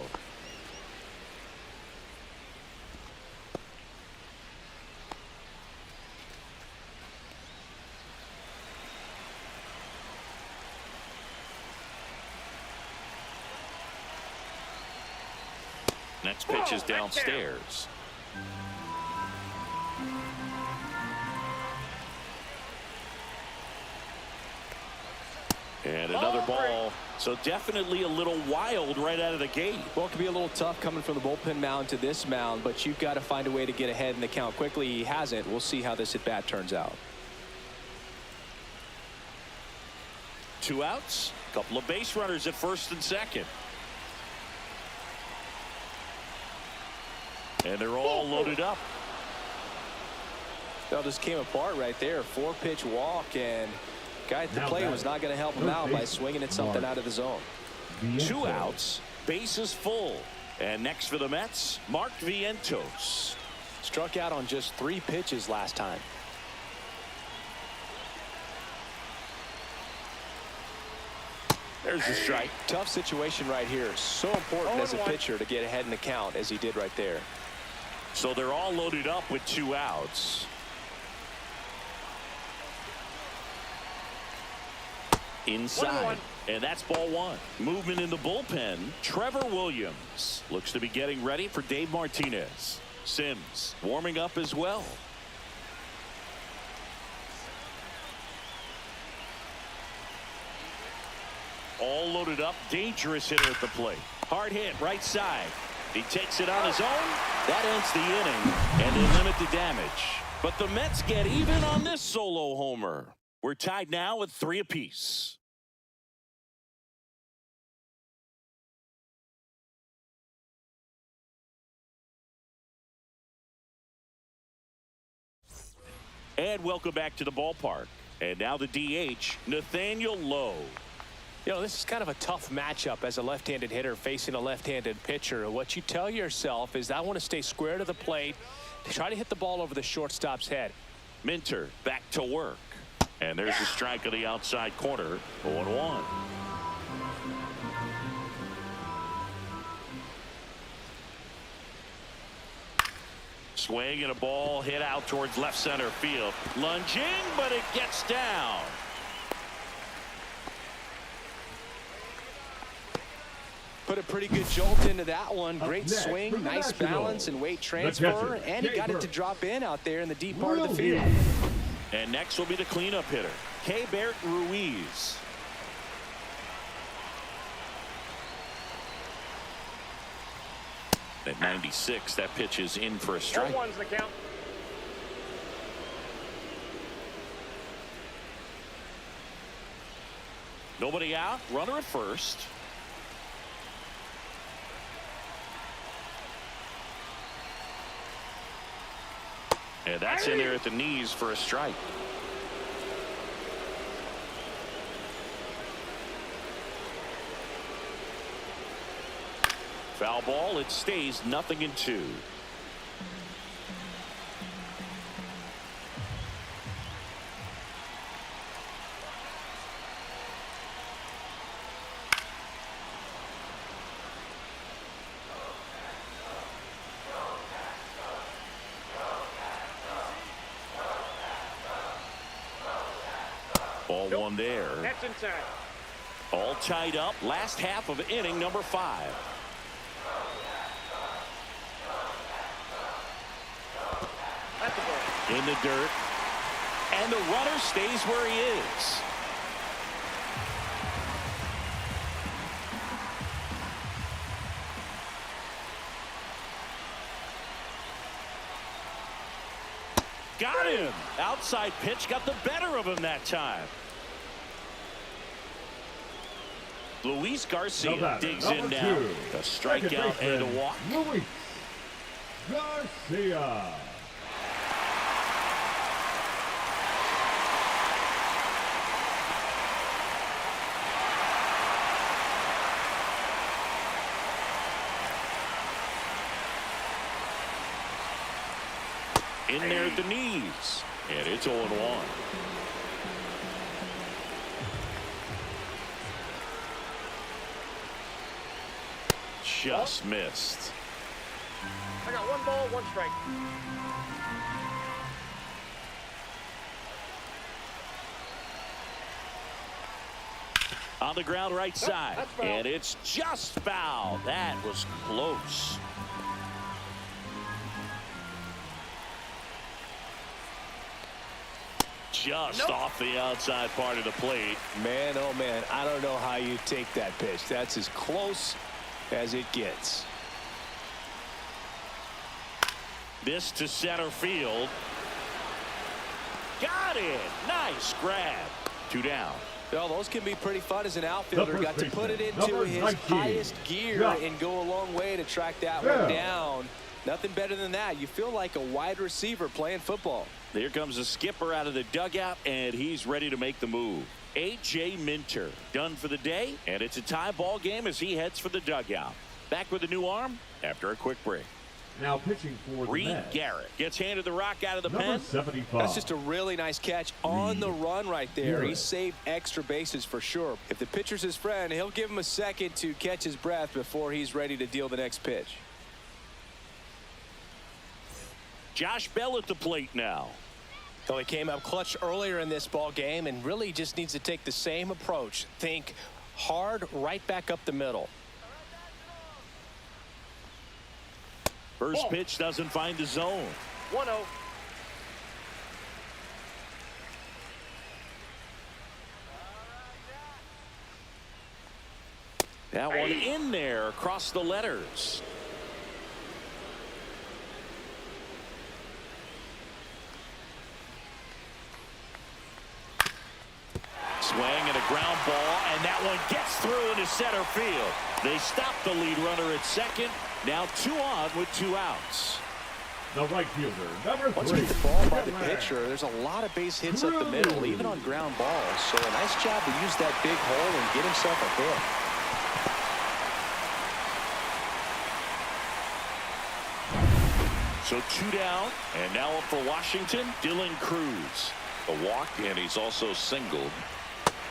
Next pitch is downstairs. And another ball. So definitely a little wild right out of the gate. Well, it could be a little tough coming from the bullpen mound to this mound, but you've got to find a way to get ahead in the count quickly. He hasn't. We'll see how this at bat turns out. 2 outs. Couple of base runners at first and second. And they're all loaded up. That just came apart right there. 4-pitch walk, and guy at the plate was not going to help him out by swinging at something out of the zone. 2 outs, bases full. And next for the Mets, Mark Vientos. Struck out on just 3 pitches last time. There's the strike. Tough situation right here. So important as a pitcher to get ahead in the count as he did right there. So they're all loaded up with 2 outs. Inside. And that's ball 1. Movement in the bullpen. Trevor Williams looks to be getting ready for Dave Martinez. Sims warming up as well. All loaded up. Dangerous hitter at the plate. Hard hit right side. He takes it on his own. That ends the inning, and they limit the damage. But the Mets get even on this solo homer. We're tied now with 3 apiece. And welcome back to the ballpark. And now the DH, Nathaniel Lowe. You know, this is kind of a tough matchup as a left-handed hitter facing a left-handed pitcher. What you tell yourself is I want to stay square to the plate, try to hit the ball over the shortstop's head. Minter back to work. And there's a strike on the outside corner. 0-1. Swing and a ball hit out towards left center field. Lunging, but it gets down. Put a pretty good jolt into that one. Great swing, nice balance and weight transfer, and he got it to drop in out there in the deep part of the field. And next will be the cleanup hitter, Keibert Ruiz. At 96, that pitch is in for a strike. 1-1's the count. Nobody out, runner at first. And that's in there at the knees for a strike. Foul ball. It stays 0-2. Ball one there. That's inside. All tied up. Last half of inning number 5. That's the ball. In the dirt. And the runner stays where he is. Got him. Outside pitch got the better of him that time. Luis Garcia digs in now. A strikeout and a walk. Luis Garcia. In there at the knees. And it's 0-1. Just missed. I got 1 ball, 1 strike. On the ground right side. That's foul. And it's just foul. That was close. Just off the outside part of the plate. Man, oh man, I don't know how you take that pitch. That's as close as it gets. This to center field. Got it. Nice grab. 2 down. Well, those can be pretty fun as an outfielder. Got to put it into Number his 19. highest gear Yeah. and go a long way to track that Yeah. one down. Nothing better than that. You feel like a wide receiver playing football. Here comes the skipper out of the dugout, and he's ready to make the move. A.J. Minter done for the day, and it's a tie ball game as he heads for the dugout. Back with a new arm after a quick break. Now pitching for the Reed Mets. Garrett gets handed the rock out of the Number pen. 75. That's just a really nice catch on the run right there. He Garrett. saved extra bases for sure. If the pitcher's his friend, he'll give him a second to catch his breath before he's ready to deal the next pitch. Josh Bell at the plate now. So he came up clutch earlier in this ball game and really just needs to take the same approach. Think hard right back up the middle. First pitch doesn't find the zone. 1-0. That one in there across the letters. Swing and a ground ball, and that one gets through into center field. They stop the lead runner at second. Now 2 on with 2 outs. The right fielder, number 3. Once you get the ball by the Goodman. pitcher, there's a lot of base hits up the middle, even on ground balls. So a nice job to use that big hole and get himself a hit. So 2 down, and now up for Washington, Dylan Cruz. A walk, and he's also singled.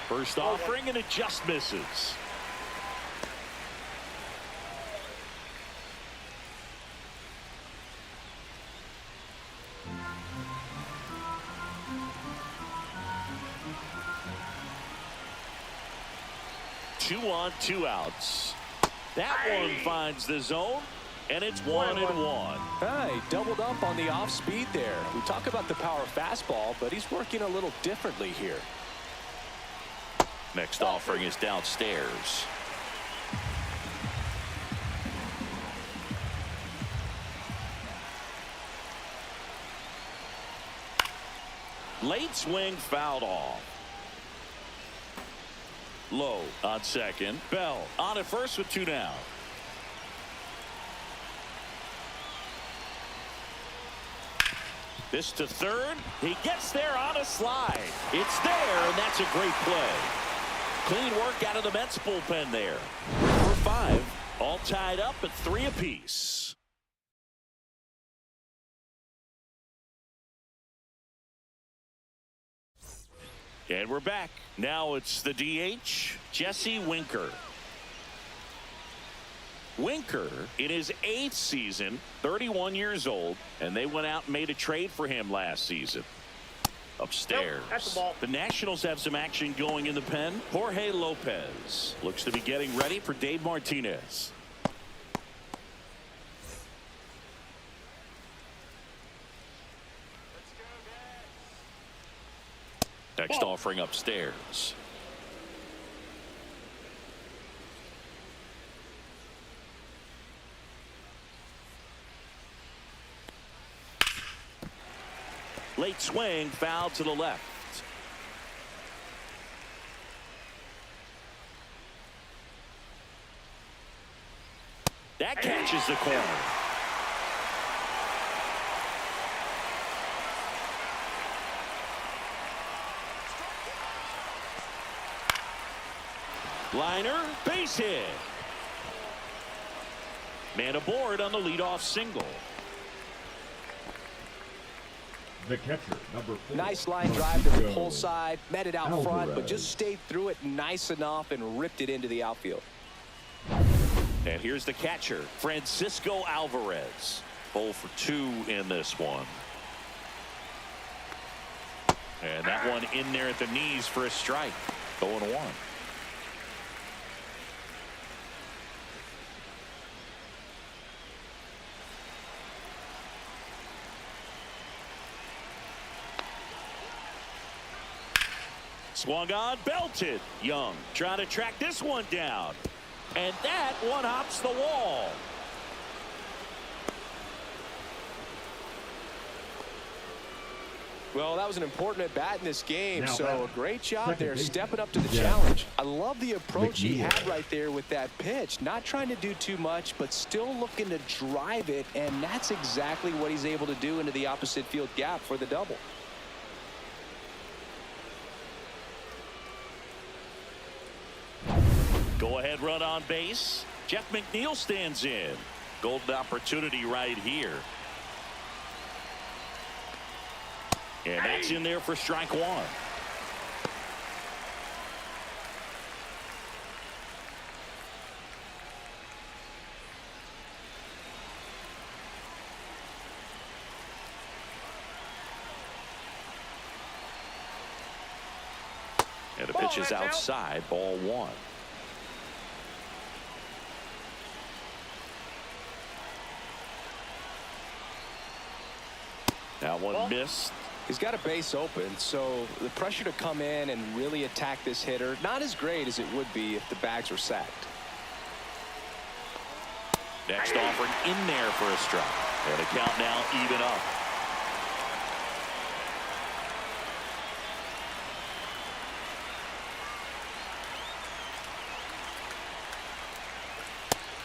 First offering, and it just misses. Two on, 2 outs. That one finds the zone, and it's 1-1. He doubled up on the off speed there. We talk about the power fastball, but he's working a little differently here. Next offering is downstairs. Late swing fouled off. Low on second. Bell on at first with 2 down. This to third. He gets there on a slide. It's there, and that's a great play. Clean work out of the Mets bullpen there. For 5, all tied up at 3 apiece. And we're back. Now it's the DH, Jesse Winker. Winker, in his 8th season, 31 years old, and they went out and made a trade for him last season. Upstairs. Nope, that's the ball. The Nationals have some action going in the pen. Jorge Lopez looks to be getting ready for Dave Martinez. Next offering upstairs. Late swing, foul to the left. That catches the corner. Liner, base hit. Man aboard on the leadoff single. The catcher, number 4. Nice line drive to the pull side, met it out front, but just stayed through it nice enough and ripped it into the outfield. And here's the catcher, Francisco Alvarez. 0 for 2 in this one. And that one in there at the knees for a strike. 0-1. Swung on, belted. Young trying to track this one down. And that one hops the wall. Well, that was an important at bat in this game, so a great job there stepping up to the Yeah. challenge. I love the approach he had right there with that pitch. Not trying to do too much, but still looking to drive it, and that's exactly what he's able to do into the opposite field gap for the double. Go ahead run on base. Jeff McNeil stands in. Golden opportunity right here. And that's in there for strike 1. And the pitch is outside, ball 1. That one missed. He's got a base open, so the pressure to come in and really attack this hitter, not as great as it would be if the bags were sacked. Next offering in there for a strike. And a count now even up.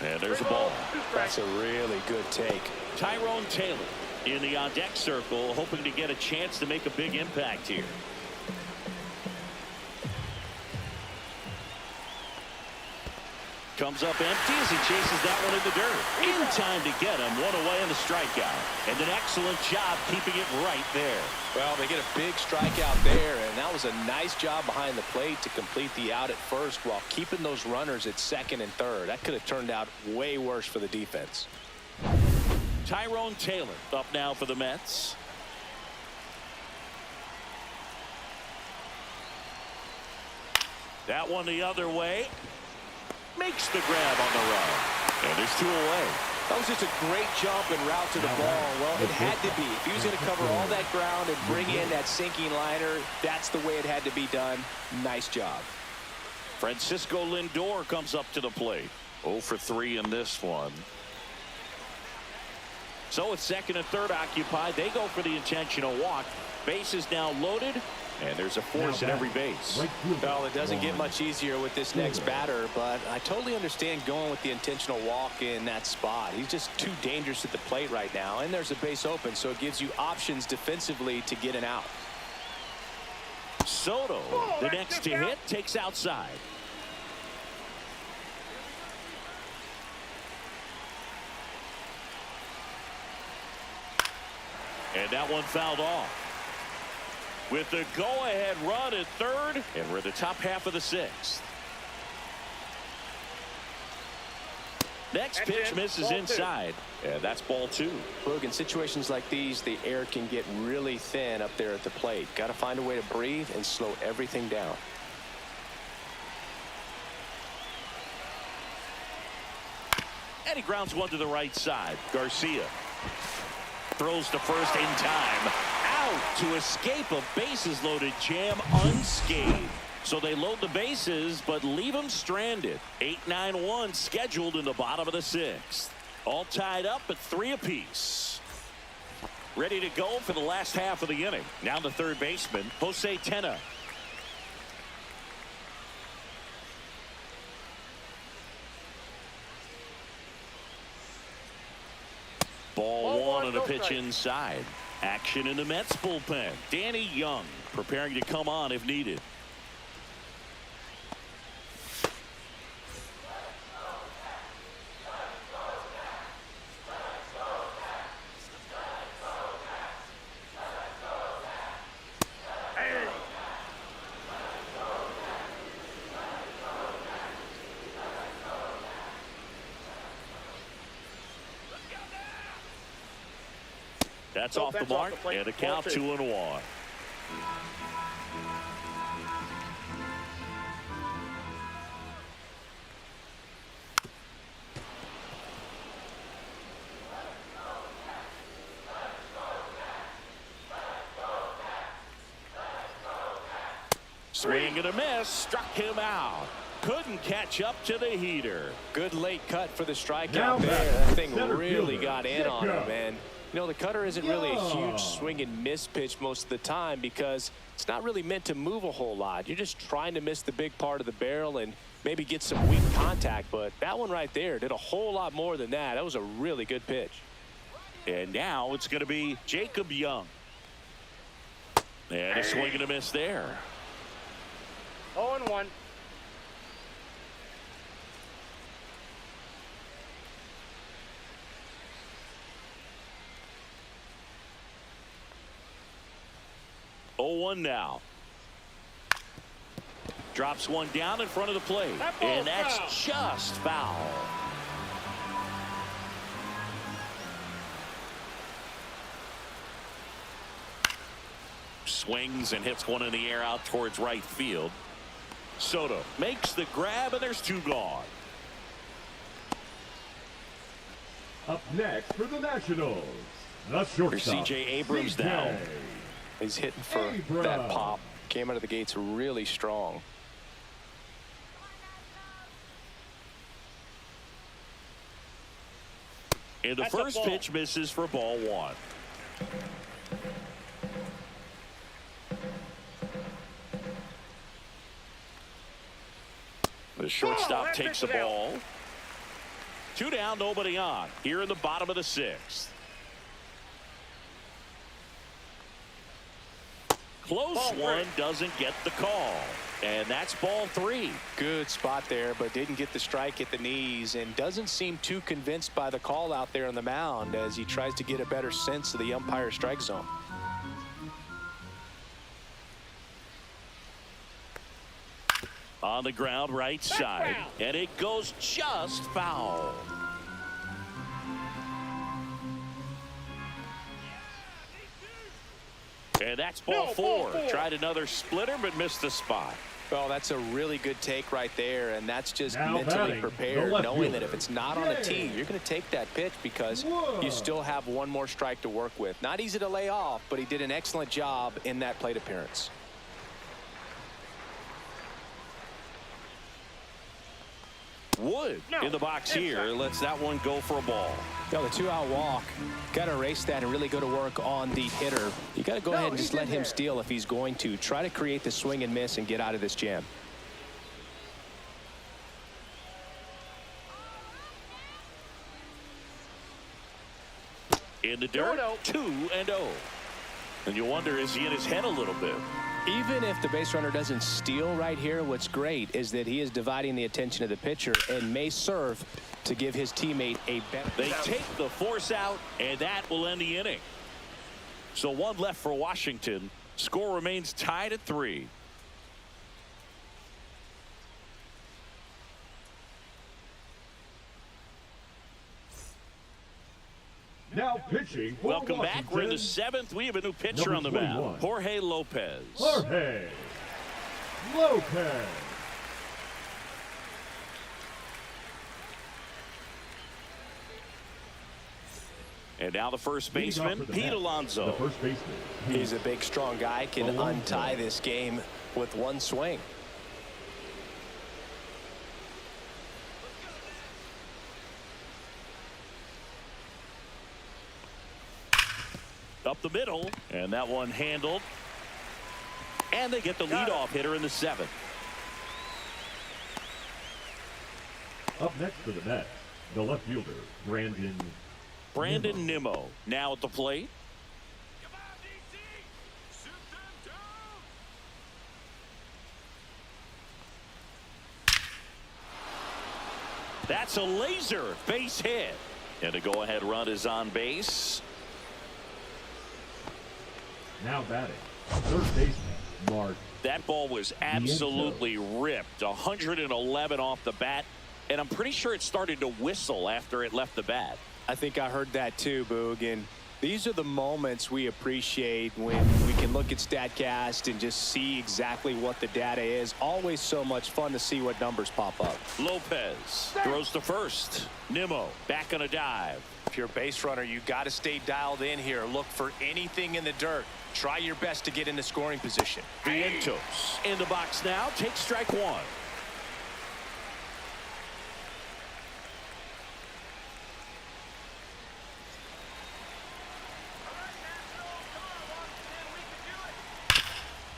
And there's a ball. That's a really good take. Tyrone Taylor in the on-deck circle, hoping to get a chance to make a big impact here. Comes up empty as he chases that one in the dirt. In time to get him. One away on the strikeout. And an excellent job keeping it right there. Well, they get a big strikeout there, and that was a nice job behind the plate to complete the out at first while keeping those runners at second and third. That could have turned out way worse for the defense. Tyrone Taylor up now for the Mets. That one the other way. Makes the grab on the run. And there's 2 away. That was just a great jump and route to the ball. Well, it had to be. If he was going to cover all that ground and bring in that sinking liner, that's the way it had to be done. Nice job. Francisco Lindor comes up to the plate. 0 for 3 in this one. So with second and third occupied, they go for the intentional walk. Base is now loaded. And there's a force at every base. Well, it doesn't get much easier with this next batter, but I totally understand going with the intentional walk in that spot. He's just too dangerous at the plate right now, and there's a base open, so it gives you options defensively to get an out. Soto, the next to hit, takes outside. And that one fouled off. With the go-ahead run at third, and we're in the top half of the sixth. Next pitch misses inside, and that's ball two. Look, in situations like these, the air can get really thin up there at the plate. Got to find a way to breathe and slow everything down. And he grounds one to the right side. Garcia throws to first in time. Out to escape a bases loaded jam unscathed. So they load the bases but leave them stranded. 8-9-1 scheduled in the bottom of the sixth. All tied up at 3 apiece. Ready to go for the last half of the inning. Now the third baseman, Jose Tena. Ball one and a pitch inside. Action in the Mets bullpen. Danny Young preparing to come on if needed. That's off the mark, and a count 2-1. Swing and a miss, struck him out. Couldn't catch up to the heater. Good late cut for the strikeout there. That thing really got in on him, and you know, the cutter isn't really a huge swing and miss pitch most of the time because it's not really meant to move a whole lot. You're just trying to miss the big part of the barrel and maybe get some weak contact. But that one right there did a whole lot more than that. That was a really good pitch. And now it's going to be Jacob Young. And a swing and a miss there. 0-1. Now drops one down in front of the plate, and that's just foul. Swings and hits one in the air out towards right field. Soto makes the grab, and there's 2 gone. Up next for the Nationals, the shortstop, C.J. Abrams now. He's hitting for that pop. Came out of the gates really strong. And the first pitch misses for ball 1. The shortstop takes the ball. 2 down, nobody on. Here in the bottom of the 6th. Close one, doesn't get the call. And that's ball 3. Good spot there, but didn't get the strike at the knees and doesn't seem too convinced by the call out there on the mound as he tries to get a better sense of the umpire's strike zone. On the ground, right side, and it goes just foul. And that's ball 4. Tried another splitter, but missed the spot. Well, that's a really good take right there, and that's just mentally prepared, knowing that if it's not on the tee, you're going to take that pitch because you still have one more strike to work with. Not easy to lay off, but he did an excellent job in that plate appearance. Wood in the box here. Lets that one go for a ball. The 2-out walk. Got to erase that and really go to work on the hitter. You got to go ahead and just let him steal if he's going to. Try to create the swing and miss and get out of this jam. In the dirt, 2-0. And you wonder, is he in his head a little bit? Even if the base runner doesn't steal right here, what's great is that he is dividing the attention of the pitcher and may serve to give his teammate a better. They take the force out, and that will end the inning. So one left for Washington. Score remains tied at 3. Now pitching for Welcome Washington. back. We're in the 7th. We have a new pitcher on the mound. Jorge Lopez. Jorge Lopez. And now the first baseman, Pete Alonso. The first baseman. He's a big, strong guy. Can untie this game with one swing. Up the middle, and that one handled. And they get the leadoff hitter in the 7th. Up next for the Mets, the left fielder, Brandon Nimmo now at the plate. Come on, DC! Shoot them down! That's a laser base hit. And a go-ahead run is on base. Now batting, third baseman, Mark. That ball was absolutely ripped. 111 off the bat. And I'm pretty sure it started to whistle after it left the bat. I think I heard that too, Boog. And these are the moments we appreciate when we can look at StatCast and just see exactly what the data is. Always so much fun to see what numbers pop up. Lopez throws to first. Nimmo back on a dive. If you're a base runner, you got to stay dialed in here. Look for anything in the dirt. Try your best to get into scoring position. Vientos in the box now. Takes strike 1.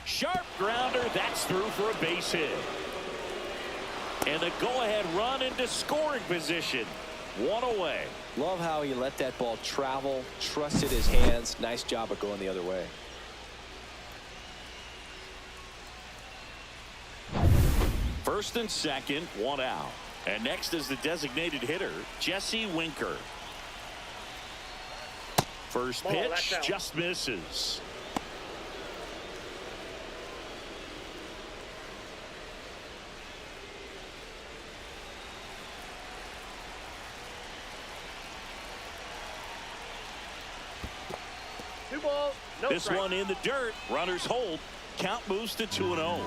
Sharp grounder. That's through for a base hit. And a go-ahead run into scoring position. 1 away. Love how he let that ball travel, trusted his hands. Nice job of going the other way. First and second, 1 out. And next is the designated hitter, Jesse Winker. First pitch just misses. This one in the dirt. Runners hold. Count moves to 2-0.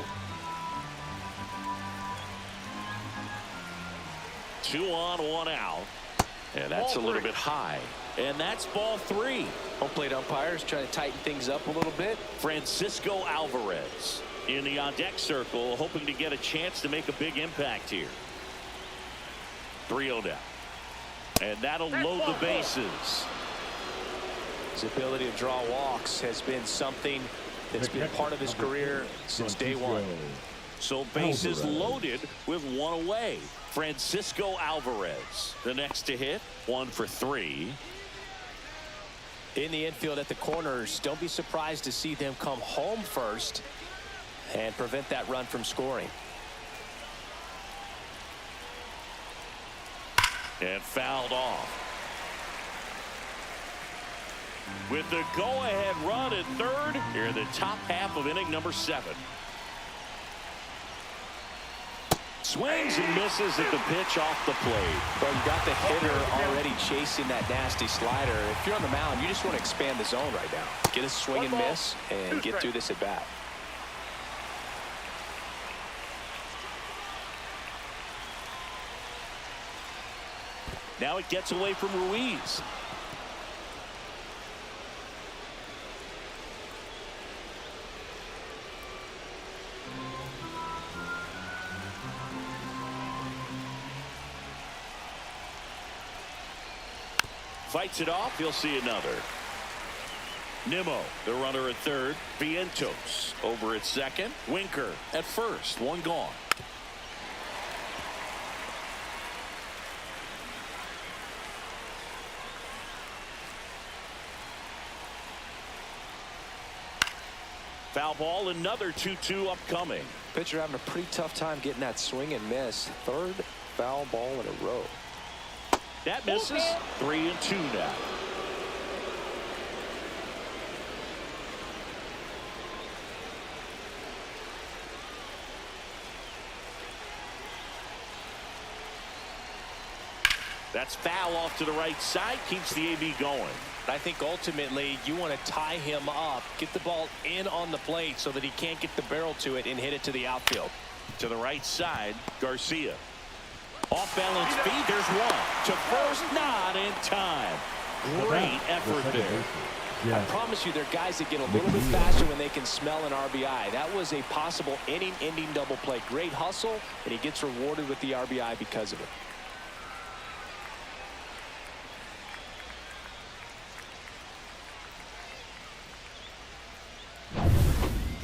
2 on, 1 out. And that's a little bit high. And that's ball 3. Home plate umpires trying to tighten things up a little bit. Francisco Alvarez in the on-deck circle, hoping to get a chance to make a big impact here. 3-0 down. And that'll load the bases. His ability to draw walks has been something that's been part of his career since day one. So bases loaded with 1 away. Francisco Alvarez, the next to hit, 1 for 3. In the infield at the corners, don't be surprised to see them come home first and prevent that run from scoring. And fouled off. With the go-ahead run at third, here in the top half of inning number 7. Swings and misses at the pitch off the plate. Well, you got the hitter already chasing that nasty slider. If you're on the mound, you just want to expand the zone right now. Get a swing and miss and get through this at bat. Now it gets away from Ruiz. fights it off. He'll see another. Nimmo, the runner at third. Vientos over at second. Winker at first. One gone. Foul ball, another 2-2 upcoming. Pitcher having a pretty tough time getting that swing and miss. Third foul ball in a row. That misses. 3-2 now. That's foul off to the right side. Keeps the AB going. I think ultimately you want to tie him up, get the ball in on the plate so that he can't get the barrel to it and hit it to the outfield. To the right side, Garcia. Off balance feed. There's one. To first, not in time. Great effort there. I promise you, there are guys that get a little bit faster when they can smell an RBI. That was a possible inning-ending double play. Great hustle, and he gets rewarded with the RBI because of it.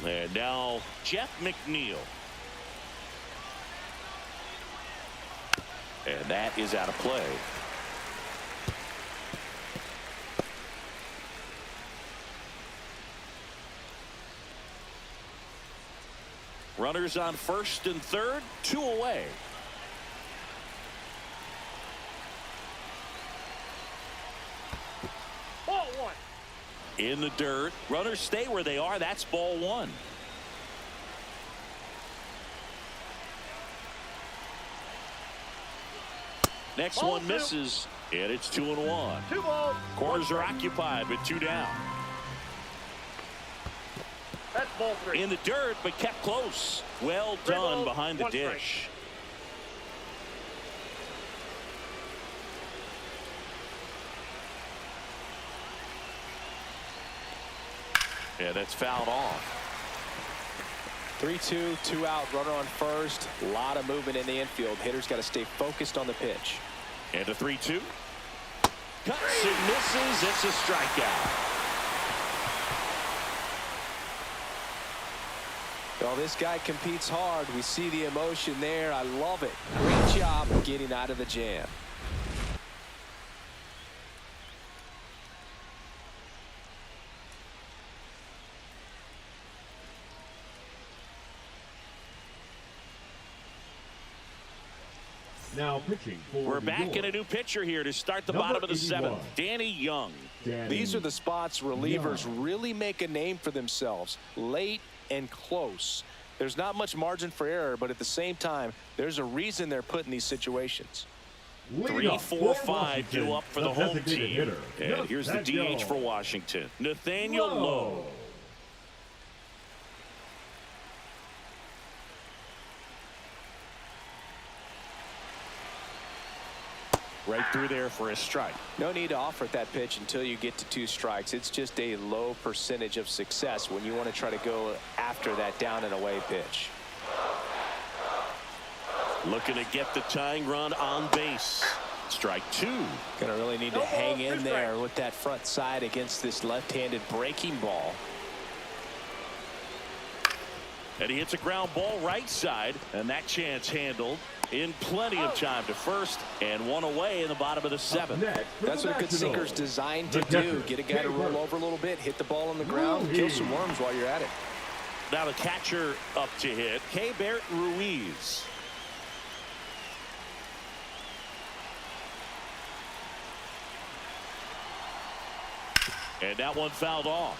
And now Jeff McNeil. And that is out of play. Runners on first and third, 2 away. Ball one. In the dirt. Runners stay where they are. That's ball one. Next Ball one two. misses, and it's 2-1. 2 balls. Corners are occupied with 2 down. That's ball 3. In the dirt, but kept close. Well 3 done balls, behind the 1 strike. dish. Yeah, that's fouled off. 3-2, 2 out, runner on first. A lot of movement in the infield. Hitter's got to stay focused on the pitch. And a 3-2. Cuts and misses. It's a strikeout. Well, this guy competes hard. We see the emotion there. I love it. Great job getting out of the jam. Now pitching for We're New back York. in a new pitcher here to start the Number bottom of the 81. 7th. Danny Young. These are the spots relievers really make a name for themselves. Late and close. There's not much margin for error, but at the same time, there's a reason they're put in these situations. 3, 4, 5 due up for the home team. Hitter. And here's the DH for Washington, Nathaniel Lowe. Right through there for a strike. No need to offer at that pitch until you get to 2 strikes. It's just a low percentage of success when you want to try to go after that down and away pitch. Looking to get the tying run on base. Strike 2. Gonna really need to hang in there with that front side against this left-handed breaking ball. And he hits a ground ball right side, and that chance handled in plenty of time to first, and 1 away in the bottom of the 7th. That's what a good sinker's designed to do. Get a guy to roll over a little bit, hit the ball on the ground, kill some worms while you're at it. Now the catcher up to hit, Keibert Ruiz. And that one fouled off.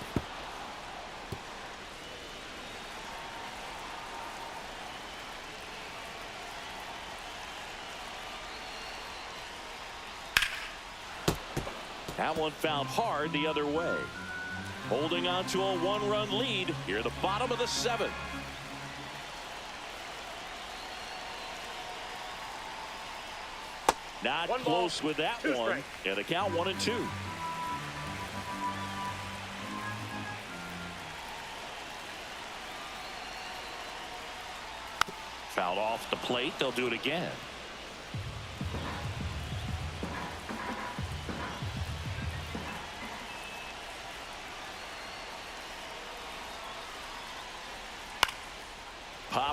That one found hard the other way. Holding on to a 1-run lead here at the bottom of the 7th. Not close with that one. And the count 1-2. Fouled off the plate. They'll do it again.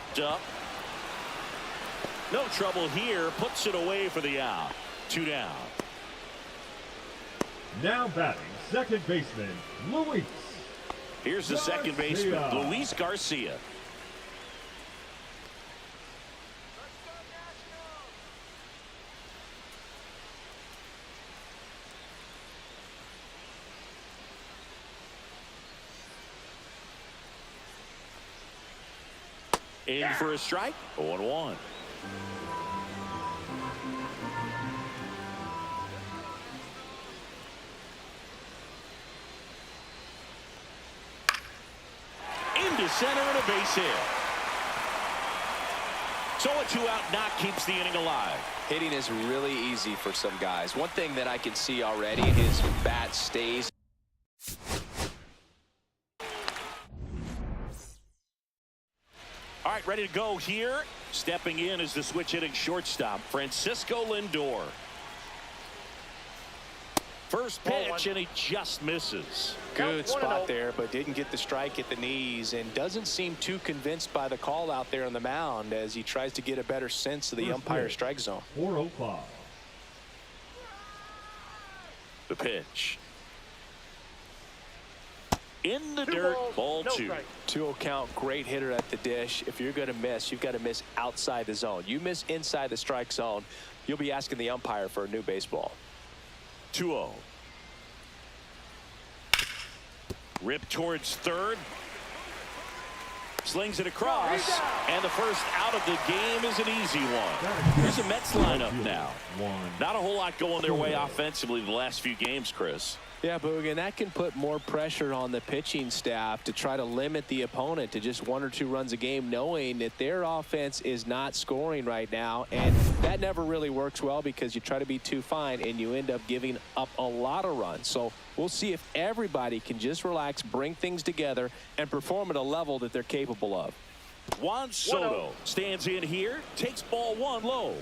popped up. No trouble here. Puts it away for the out. 2 down. Now batting, second baseman, Luis. Here's the second baseman, Luis Garcia. In for a strike. 0-1. Into center and a base hit. So a 2-out knock keeps the inning alive. Hitting is really easy for some guys. One thing that I can see already, his bat stays. All right, ready to go here. Stepping in is the switch hitting shortstop, Francisco Lindor. First pitch, and he just misses. Good spot there, but didn't get the strike at the knees and doesn't seem too convinced by the call out there on the mound as he tries to get a better sense of the umpire strike zone. 405. The pitch. In the dirt, ball 2. 2-0 count, great hitter at the dish. If you're going to miss, you've got to miss outside the zone. You miss inside the strike zone, you'll be asking the umpire for a new baseball. 2-0. Rip towards third. Slings it across. And the first out of the game is an easy one. Here's the Mets lineup now. Not a whole lot going their way offensively the last few games, Chris. Yeah, Boog, and that can put more pressure on the pitching staff to try to limit the opponent to just 1 or 2 runs a game, knowing that their offense is not scoring right now. And that never really works well because you try to be too fine and you end up giving up a lot of runs. So we'll see if everybody can just relax, bring things together, and perform at a level that they're capable of. Juan Soto stands in here, takes ball 1 low.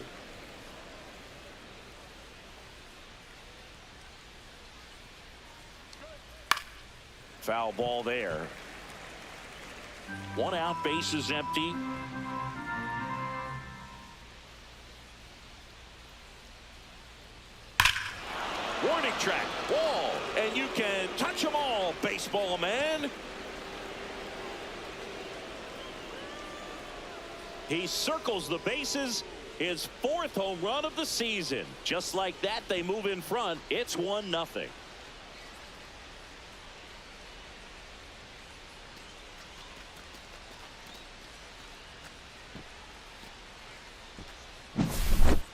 Foul ball there. 1 out, base is empty. Warning track, ball, and you can touch them all, baseball man. He circles the bases, his 4th home run of the season. Just like that, they move in front. It's 1-0.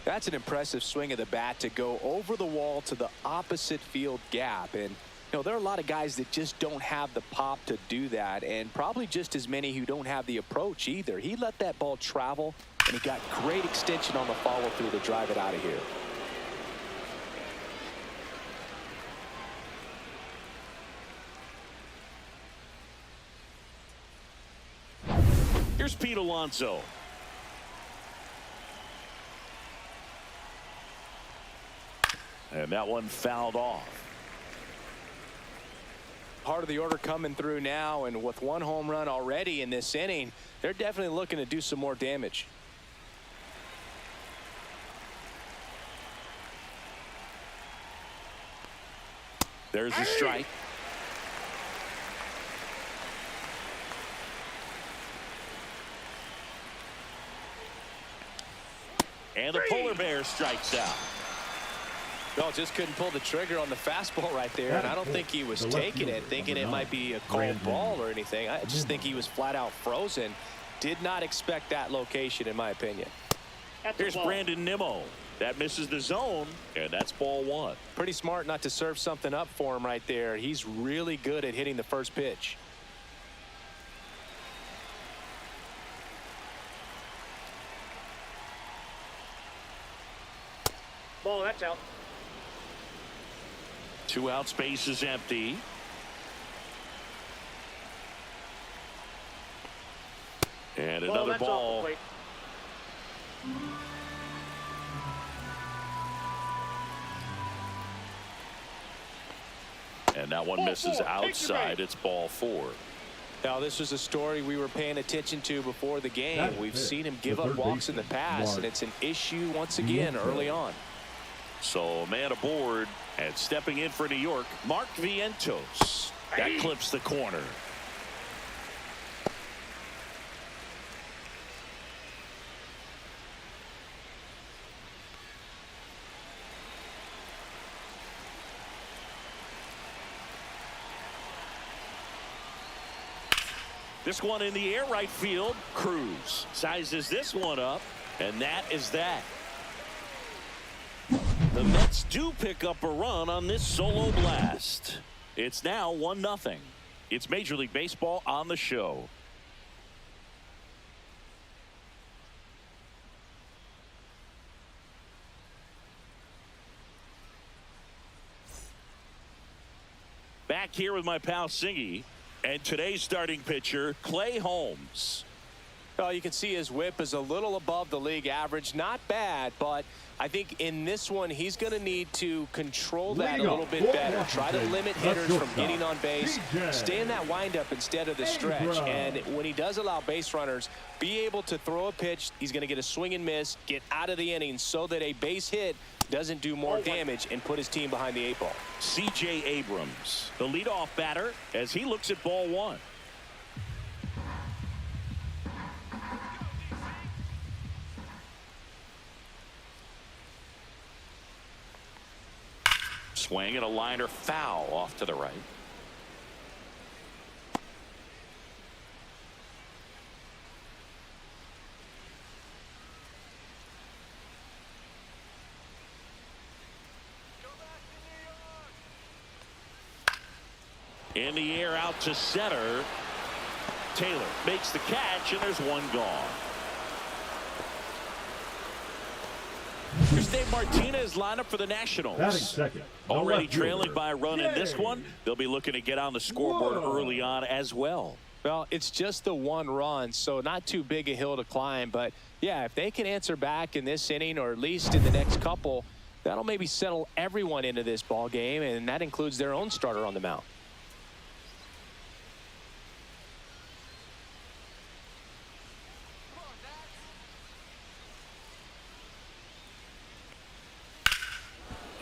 That's an impressive swing of the bat to go over the wall to the opposite field gap. And, you know, there are a lot of guys that just don't have the pop to do that, and probably just as many who don't have the approach either. He let that ball travel, and he got great extension on the follow-through to drive it out of here. Here's Pete Alonso. And that one fouled off. Part of the order coming through now, and with 1 home run already in this inning, they're definitely looking to do some more damage. There's a strike. And the polar bear strikes out. No, just couldn't pull the trigger on the fastball right there, and I don't think he was taking it, thinking it might be a cold ball or anything. I just think he was flat out frozen. Did not expect that location, in my opinion. Here's Brandon Nimmo. That misses the zone, and that's ball 1. Pretty smart not to serve something up for him right there. He's really good at hitting the first pitch. Ball, that's out. 2 outs, base is empty. And another ball. And that one misses outside. It's ball 4. Now, this was a story we were paying attention to before the game. We've seen him give up walks in the past, and it's an issue once again early on. So, man aboard, and stepping in for New York, Mark Vientos. That clips the corner. This one in the air right field. Cruz sizes this one up, and that is that. The Mets do pick up a run on this solo blast. It's now 1-0. It's Major League Baseball on the show. Back here with my pal Singy. And today's starting pitcher, Clay Holmes. Well, you can see his whip is a little above the league average. Not bad, but I think in this one, he's going to need to control that a little bit better. Try to limit hitters from getting on base. Stay in that windup instead of the stretch. And when he does allow base runners, be able to throw a pitch. He's going to get a swing and miss, get out of the inning so that a base hit doesn't do more damage and put his team behind the 8 ball. C.J. Abrams, the leadoff batter, as he looks at ball 1. Swing and a liner foul off to the right. In the air out to center. Taylor makes the catch, and there's one gone. Here's Dave Martinez lineup for the Nationals. Second, already trailing by a run in this one. They'll be looking to get on the scoreboard early on as well. Well, it's just the 1 run, so not too big a hill to climb. But, yeah, if they can answer back in this inning or at least in the next couple, that'll maybe settle everyone into this ball game, and that includes their own starter on the mound.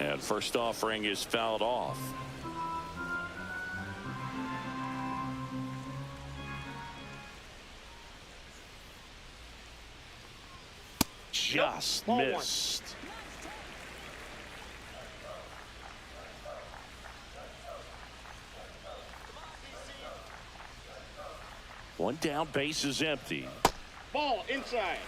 And first offering is fouled off. Just missed. One down, base is empty. Ball inside.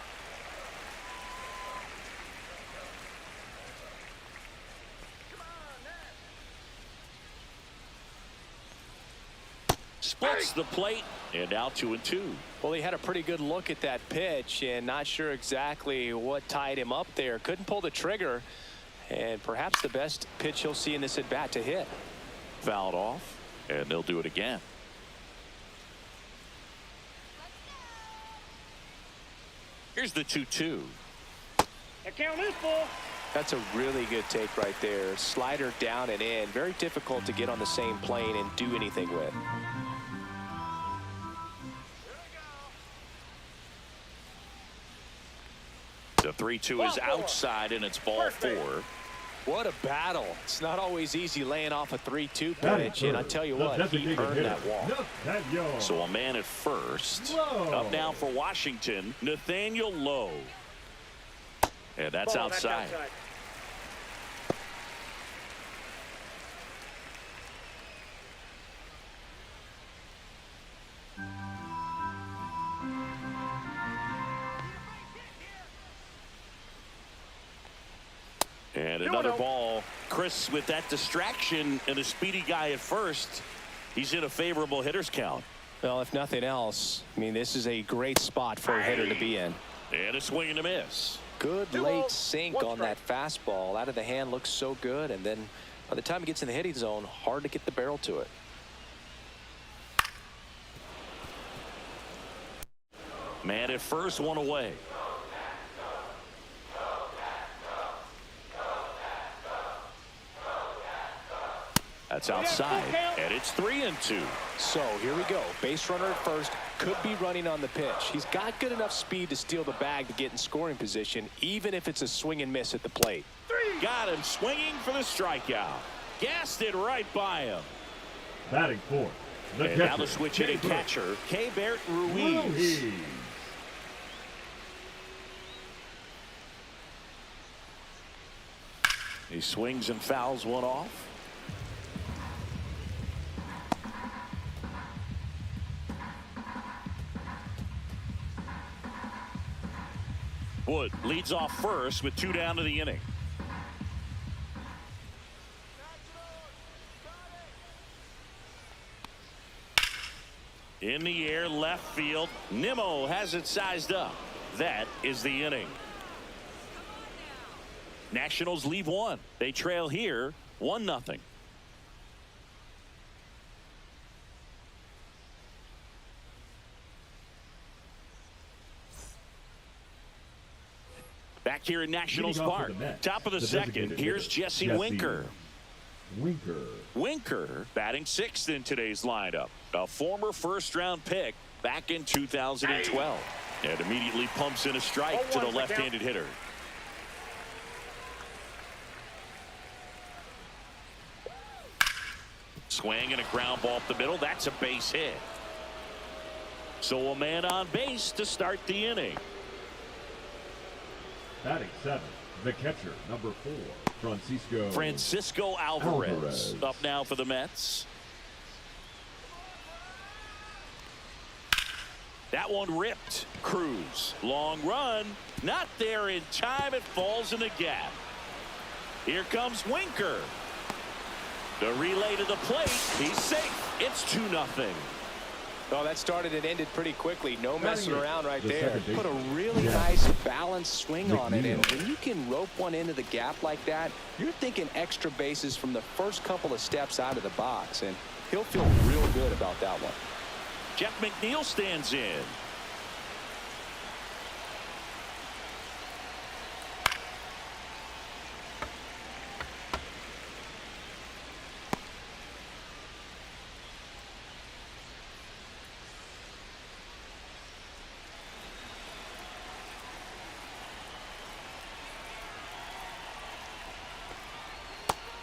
Splits the plate, and now 2-2. Well, he had a pretty good look at that pitch and not sure exactly what tied him up there. Couldn't pull the trigger, and perhaps the best pitch he'll see in this at bat to hit. Fouled off, and they'll do it again. Here's the 2-2. The count is full. That's a really good take right there. Slider down and in. Very difficult to get on the same plane and do anything with. The 3-2 is outside, and it's ball 4. What a battle. It's not always easy laying off a 3-2 pitch, and I tell you what, he earned that walk. So a man at first. Up now for Washington, Nathaniel Lowe. And that's outside. And another ball. Chris, with that distraction and a speedy guy at first, he's in a favorable hitter's count. Well, if nothing else, I mean, this is a great spot for a hitter to be in. And a swing and a miss. Good late sink on that fastball. Out of the hand looks so good, and then by the time he gets in the hitting zone, hard to get the barrel to it. Man at first, one away. That's outside, and it's 3-2. So here we go. Base runner at first, could be running on the pitch. He's got good enough speed to steal the bag to get in scoring position, even if it's a swing and miss at the plate. Got him swinging for the strikeout. Gassed it right by him. Batting fourth, the And catcher. now the switch hitting catcher, Keibert Ruiz. He swings and fouls one off. Wood leads off first with 2 down to the inning. In the air, left field. Nimmo has it sized up. That is the inning. Nationals leave 1. They trail here 1-0. Back here in Nationals Park. Top of the second. Here's Jesse Winker. Winker batting 6th in today's lineup. A former first-round pick back in 2012. And immediately pumps in a strike to the left-handed hitter. Swing and a ground ball up the middle. That's a base hit. So a man on base to start the inning. Batting 7th, the catcher, number 4, Francisco Alvarez. Up now for the Mets. That one ripped. Cruz. Long run. Not there in time. It falls in the gap. Here comes Winker. The relay to the plate. He's safe. It's 2-0. Oh, that started and ended pretty quickly. No messing around right there. Put a really nice balanced swing on it. And when you can rope one into the gap like that, you're thinking extra bases from the first couple of steps out of the box. And he'll feel real good about that one. Jeff McNeil stands in.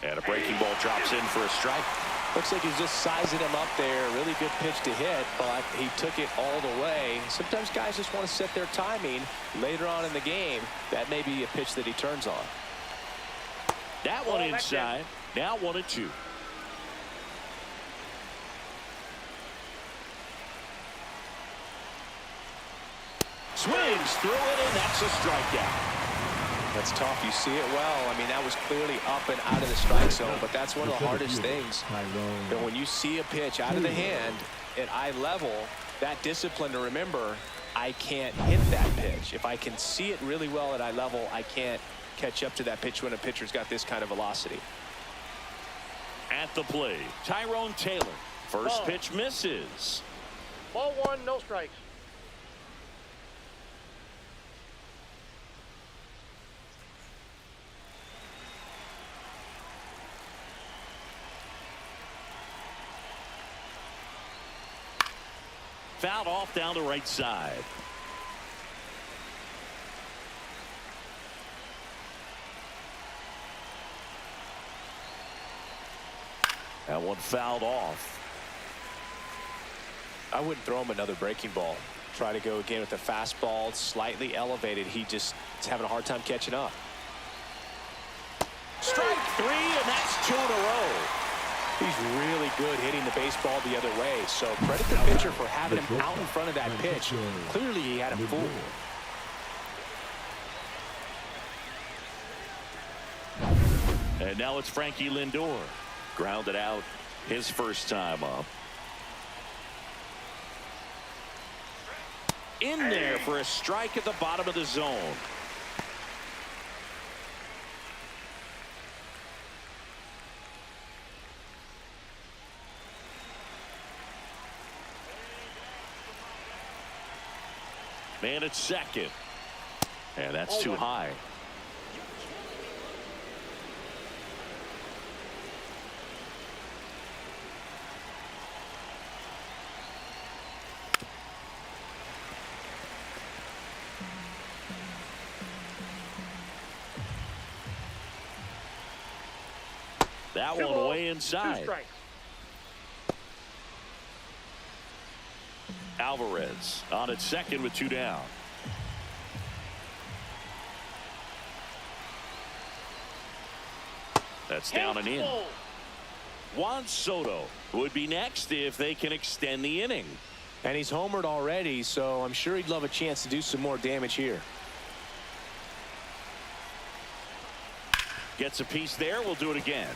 And a breaking ball drops in for a strike. Looks like he's just sizing him up there. Really good pitch to hit, but he took it all the way. Sometimes guys just want to set their timing later on in the game. That may be a pitch that he turns on. That one inside. Now 1-2. Swings through it, and that's a strikeout. That's tough. You see it well. I mean, that was clearly up and out of the strike zone, but that's one of the hardest things. And when you see a pitch out of the hand at eye level, that discipline to remember, I can't hit that pitch. If I can see it really well at eye level, I can't catch up to that pitch when a pitcher's got this kind of velocity. At the plate, Tyrone Taylor. First pitch misses. Ball 1, no strikes. Fouled off down the right side. That one fouled off. I wouldn't throw him another breaking ball. Try to go again with the fastball, slightly elevated. He just is having a hard time catching up. Strike 3, and that's 2 in a row. He's really good hitting the baseball the other way. So credit the pitcher for having him out in front of that pitch. Clearly he had him fooled. And now it's Frankie Lindor. Grounded out his first time up. In there for a strike at the bottom of the zone. Man at second. And that's too high. That Two one balls, way 2 inside. strikes. Alvarez on at second with 2 down. That's down and in. Full. Juan Soto would be next if they can extend the inning. And he's homered already, so I'm sure he'd love a chance to do some more damage here. Gets a piece there. We'll do it again.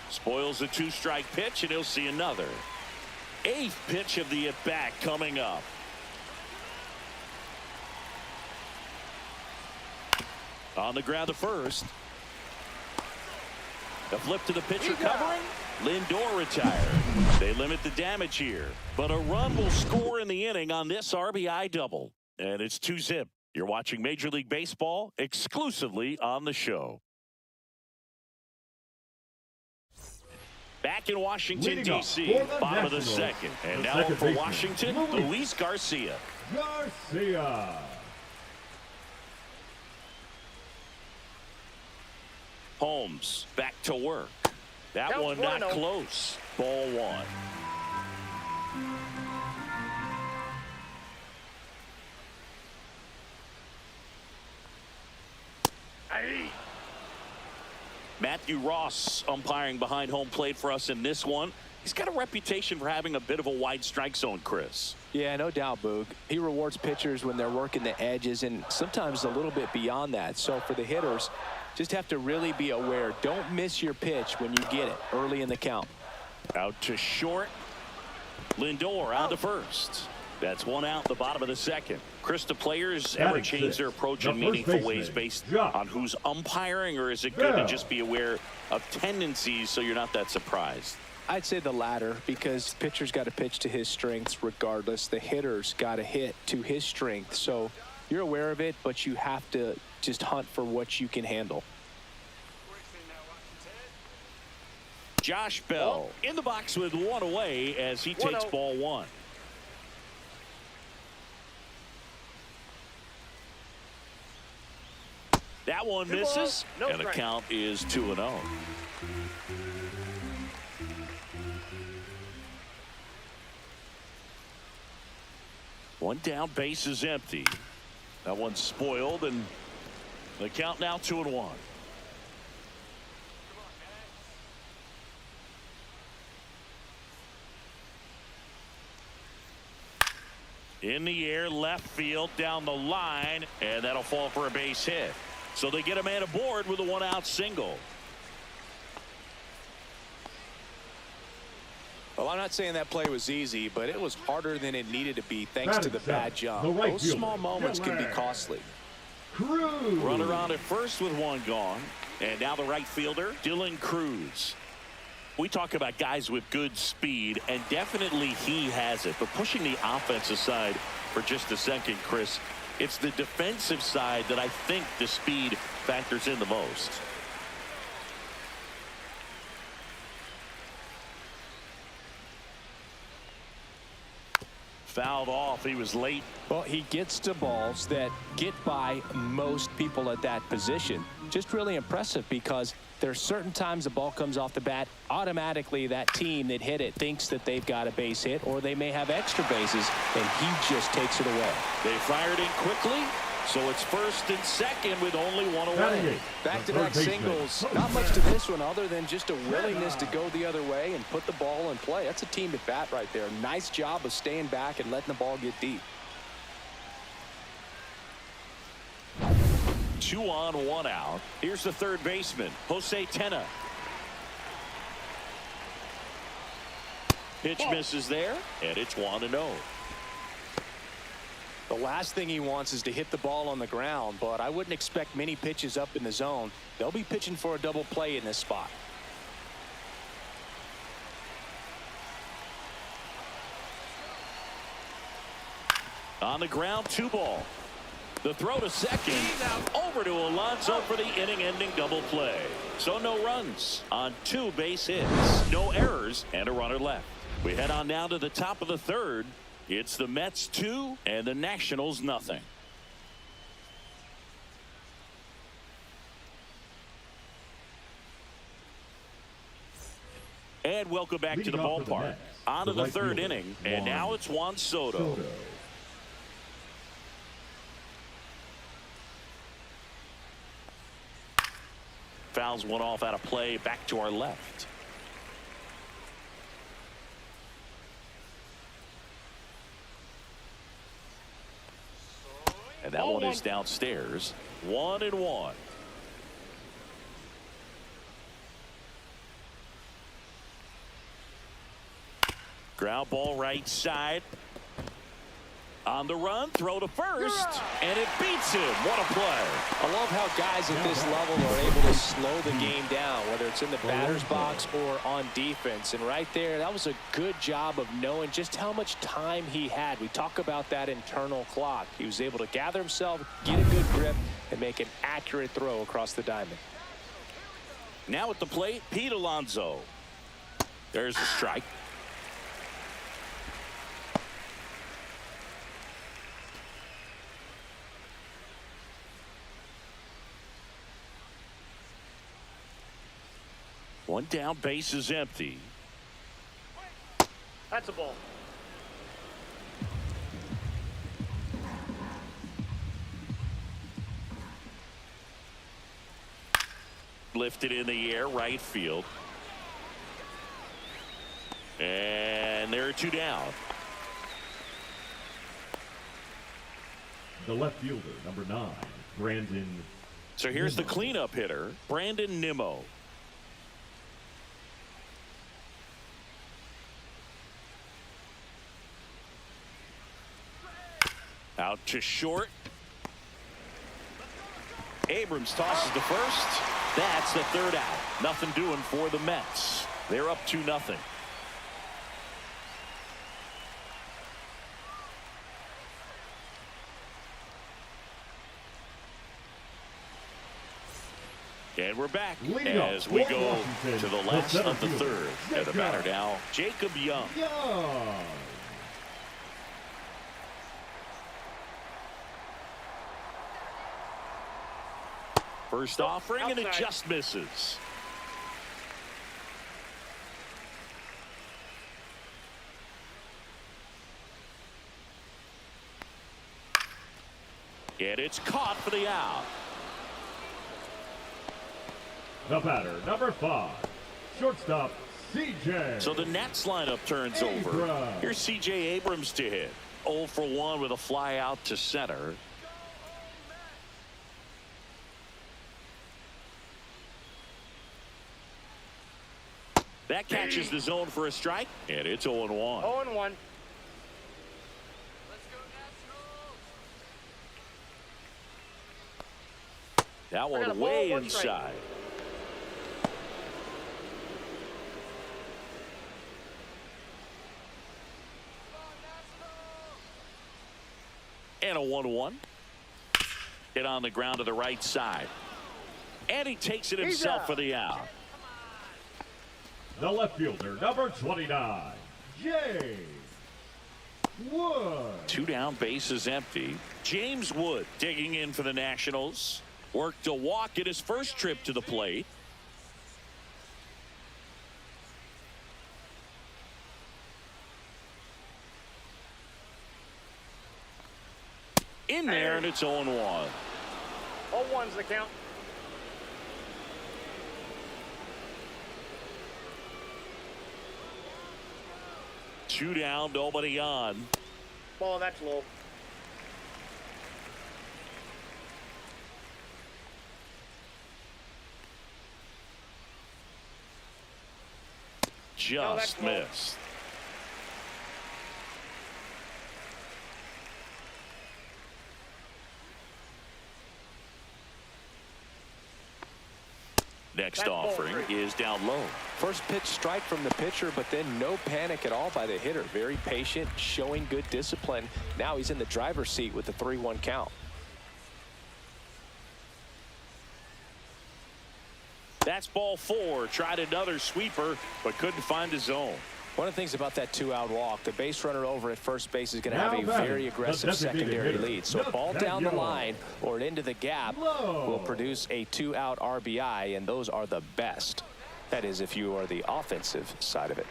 Spoils a 2-strike pitch, and he'll see another. 8th pitch of the at-bat coming up. On the ground to first. The flip to the pitcher covering. Lindor retired. They limit the damage here, but a run will score in the inning on this RBI double. And it's 2-zip. You're watching Major League Baseball exclusively on the show. Back in Washington, D.C., bottom of the second. And now for Washington, Luis Garcia. Garcia. Holmes back to work. That Count one not 1-0. close. Ball 1. Aye. Matthew Ross umpiring behind home plate for us in this one. He's got a reputation for having a bit of a wide strike zone, Chris. Yeah, no doubt, Boog. He rewards pitchers when they're working the edges and sometimes a little bit beyond that. So for the hitters, just have to really be aware. Don't miss your pitch when you get it early in the count. Out to short. Lindor on to first. That's 1 out, the bottom of the second. Chris, the players ever change their approach in meaningful ways based on who's umpiring, or is it good to just be aware of tendencies so you're not that surprised? I'd say the latter, because pitcher's got to pitch to his strengths regardless. The hitter's got to hit to his strength. So you're aware of it, but you have to just hunt for what you can handle. Josh Bell in the box with 1 away as he takes ball 1. That one misses, and the count is 2-0. One down, base is empty. That one's spoiled, and the count now 2-1. In the air, left field, down the line, and that'll fall for a base hit. So they get a man aboard with a 1-out single. Well, I'm not saying that play was easy, but it was harder than it needed to be thanks to the bad jump. Those small moments can be costly. Runner on at first with 1 gone. And now the right fielder, Dylan Cruz. We talk about guys with good speed, and definitely he has it. But pushing the offense aside for just a second, Chris, it's the defensive side that I think the speed factors in the most. Fouled off. He was late. Well, he gets to balls that get by most people at that position. Just really impressive, because there's certain times the ball comes off the bat, automatically that team that hit it thinks that they've got a base hit, or they may have extra bases, and he just takes it away. They fired in quickly, so it's first and second with only 1 away. Back-to-back singles. Not much to this one other than just a willingness to go the other way and put the ball in play. That's a team at bat right there. Nice job of staying back and letting the ball get deep. 2 on, 1 out. Here's the third baseman, Jose Tena. Pitch misses there, and it's 1-0. The last thing he wants is to hit the ball on the ground, but I wouldn't expect many pitches up in the zone. They'll be pitching for a double play in this spot. On the ground, 2 ball. The throw to second, over to Alonso for the inning-ending double play. So no runs on 2 base hits, no errors, and a runner left. We head on now to the top of the third. It's the Mets 2 and the Nationals nothing. And welcome back to the ballpark. On to the third inning, and now it's Juan Soto. Fouls one off out of play, back to our left. And that one is downstairs. 1-1. Ground ball right side. On the run, throw to first, and it beats him. What a play. I love how guys at this level are able to slow the game down, whether it's in the batter's box or on defense. And right there, that was a good job of knowing just how much time he had. We talk about that internal clock. He was able to gather himself, get a good grip, and make an accurate throw across the diamond. Now at the plate, Pete Alonso. There's the strike. One down, base is empty. That's a ball. Lifted in the air, right field. And there are two down. The left fielder, number 9, Brandon. So here's the cleanup hitter, Brandon Nimmo. Out to short. Abrams tosses to first. That's the third out. Nothing doing for the Mets. They're up 2-0. And we're back as we go to the last of the third. And the batter now, Jacob Young. First offering, and it just misses. And it's caught for the out. The batter, number 5, shortstop, CJ. So the Nats lineup turns over. Here's CJ Abrams to hit. 0 for 1 with a fly out to center. That catches the zone for a strike, and it's 0-1. 0-1. That one way inside. And a 1-1. Hit on the ground to the right side. And he takes it himself for the out. The left fielder, number 29, James Wood. Two down, base is empty. James Wood digging in for the Nationals. Worked a walk in his first trip to the plate. In there, and it's 0-1. 0-1's the count. Two down, nobody on. Ball, that's low. Just missed. Next offering is down low. First pitch strike from the pitcher, but then no panic at all by the hitter. Very patient, showing good discipline. Now he's in the driver's seat with the 3-1 count. That's ball 4. Tried another sweeper, but couldn't find his zone. One of the things about that 2-out walk, the base runner over at first base is going to have a very aggressive secondary lead. So a ball down the line or into the gap will produce a 2-out RBI, and those are the best. That is, if you are the offensive side of it.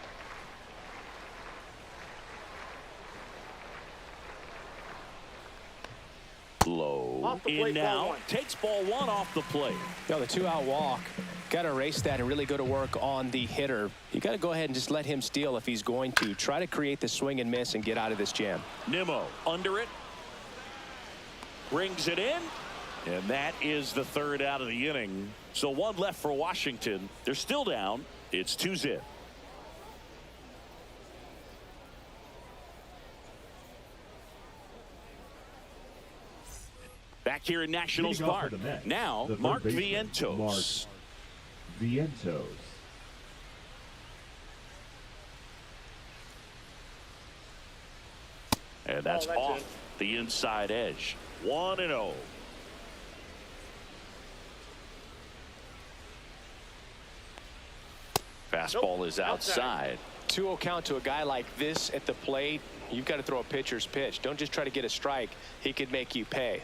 Low the in plate, ball now. one. Takes ball one off the plate. You know, the two-out walk, got to erase that and really go to work on the hitter. You got to go ahead and just let him steal if he's going to. Try to create the swing and miss and get out of this jam. Nimmo under it. Brings it in. And that is the third out of the inning. So one left for Washington. They're still down. It's 2-0. Back here in Nationals Park. Now, Mark Vientos. Vientos. And that's that's off it. the inside edge. 1-0. Fastball is outside. 2-0 count to a guy like this at the plate. You've got to throw a pitcher's pitch. Don't just try to get a strike. He could make you pay.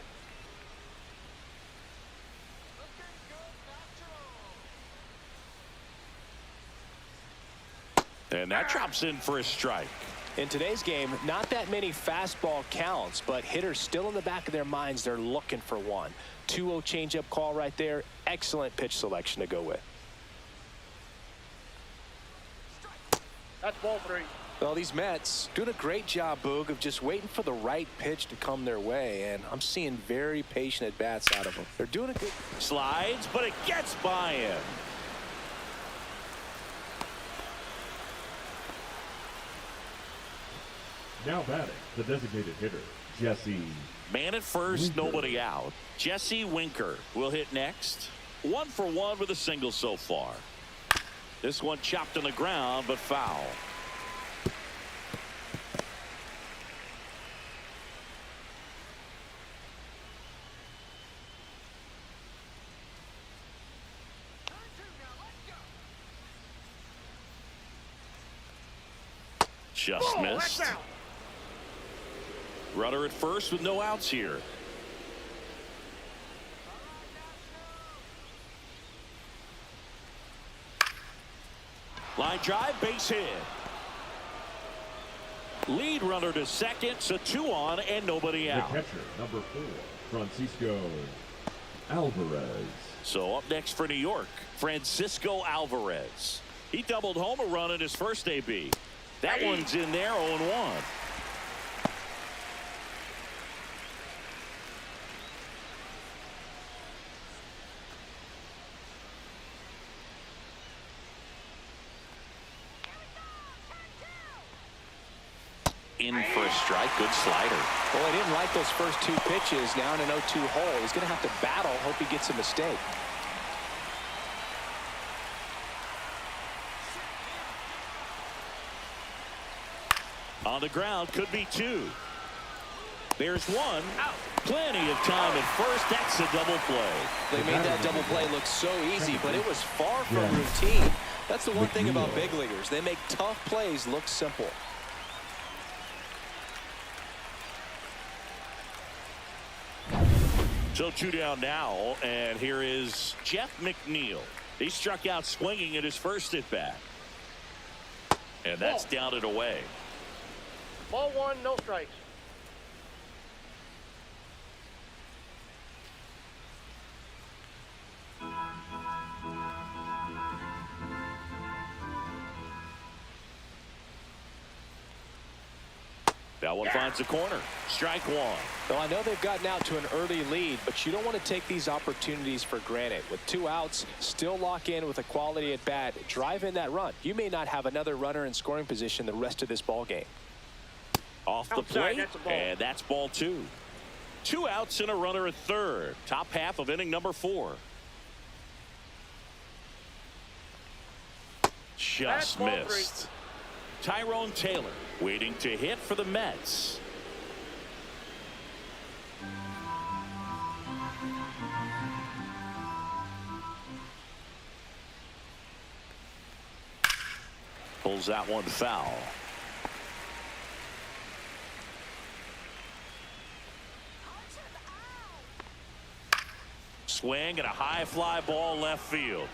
And that drops in for a strike. In today's game, not that many fastball counts, but hitters still in the back of their minds, they're looking for one. 2-0 changeup call right there. Excellent pitch selection to go with. That's ball 3. Well, these Mets doing a great job, Boog, of just waiting for the right pitch to come their way, and I'm seeing very patient at-bats out of them. They're doing a good... Slides, but it gets by him. Now batting, the designated hitter, Jesse. Man at first, Winker. nobody out. Jesse Winker will hit next. 1 for 1 with a single so far. This one chopped on the ground, but foul. Just missed. That's out. Runner at first with no outs here. Line drive, base hit. Lead runner to second, so 2 on and nobody The out. catcher, number 4, Francisco Alvarez. So up next for New York, Francisco Alvarez. He doubled home a run in his first AB. That one's in there, 0-1. In for a strike. Good slider. Well, he didn't like those first 2 pitches. Now in an 0-2 hole. He's going to have to battle. Hope he gets a mistake. On the ground, could be 2. There's 1. Plenty of time at first. That's a double play. They made that double play look so easy, but it was far from routine. That's the one thing about big leaguers. They make tough plays look simple. So 2 down now, and here is Jeff McNeil. He struck out swinging at his first at bat. And that's down and away. Ball 1, no strikes. That one finds the corner. Strike 1. Well, I know they've gotten out to an early lead, but you don't want to take these opportunities for granted. With 2 outs, still lock in with a quality at bat. Drive in that run. You may not have another runner in scoring position the rest of this ball game. Off the Outside, plate, that's a ball. and that's ball 2. 2 outs and a runner at third. Top half of inning number 4. Just ball missed. Tyrone Taylor waiting to hit for the Mets. Pulls that one foul. Swing and a high fly ball left field.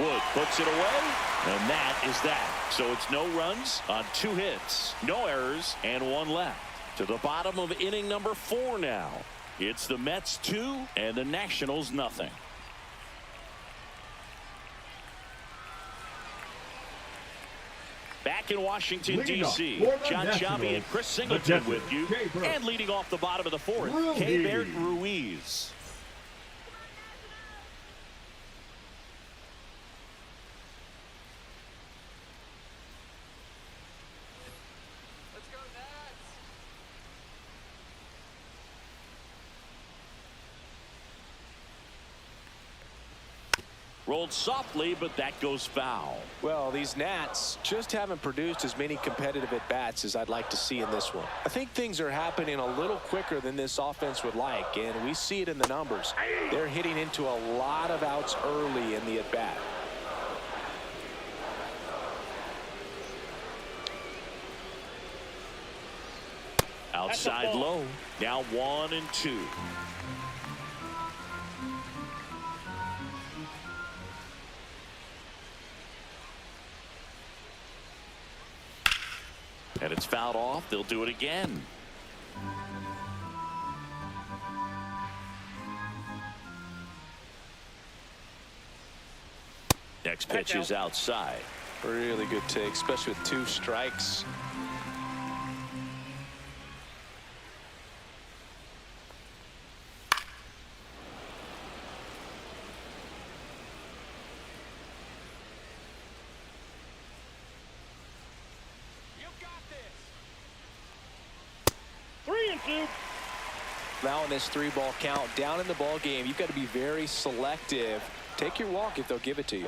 Wood puts it away, and that is that. So it's no runs on 2 hits, no errors, and 1 left. To the bottom of inning number 4 now. It's the Mets 2 and the Nationals nothing. Back in Washington, D.C., John Shabby and Chris Singleton with you. And leading off the bottom of the 4th, Keibert Ruiz. Rolled softly, but that goes foul. Well, these Nats just haven't produced as many competitive at-bats as I'd like to see in this one. I think things are happening a little quicker than this offense would like, and we see it in the numbers. They're hitting into a lot of outs early in the at-bat. Outside low, now 1-2. And it's fouled off. They'll do it again. Next pitch is outside. Really good take, especially with 2 strikes. Now in this 3-ball count, down in the ball game, you've got to be very selective. Take your walk if they'll give it to you.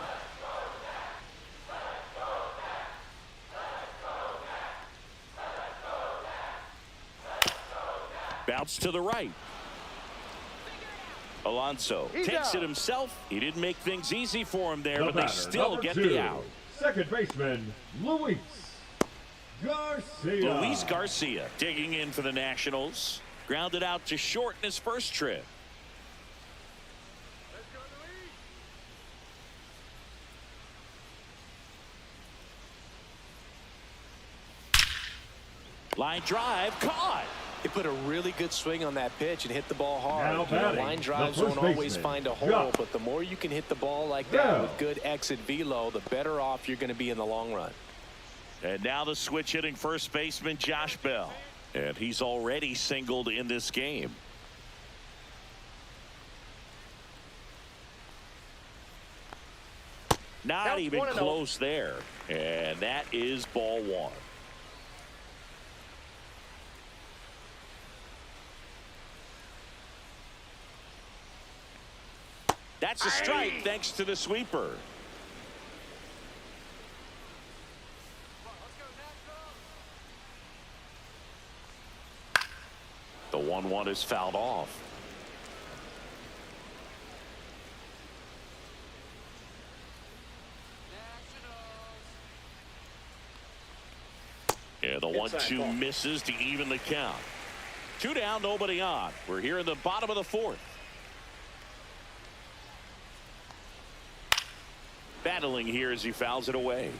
Bounce to the right. Alonso takes it himself. He didn't make things easy for him there, but they still get the out. Second baseman, Luis Garcia. Luis Garcia digging in for the Nationals. Grounded out to short in his first trip. Line drive caught. He put a really good swing on that pitch and hit the ball hard. You know, line drives don't always find a hole, but the more you can hit the ball like that with good exit velo, the better off you're going to be in the long run. And now the switch hitting first baseman Josh Bell. And he's already singled in this game. Not even close there. And that is ball 1. That's a strike thanks to the sweeper. The 1-1 is fouled off. Yeah, the 1-2 misses to even the count. 2 down, nobody on. We're here in the bottom of the 4th. Battling here as he fouls it away.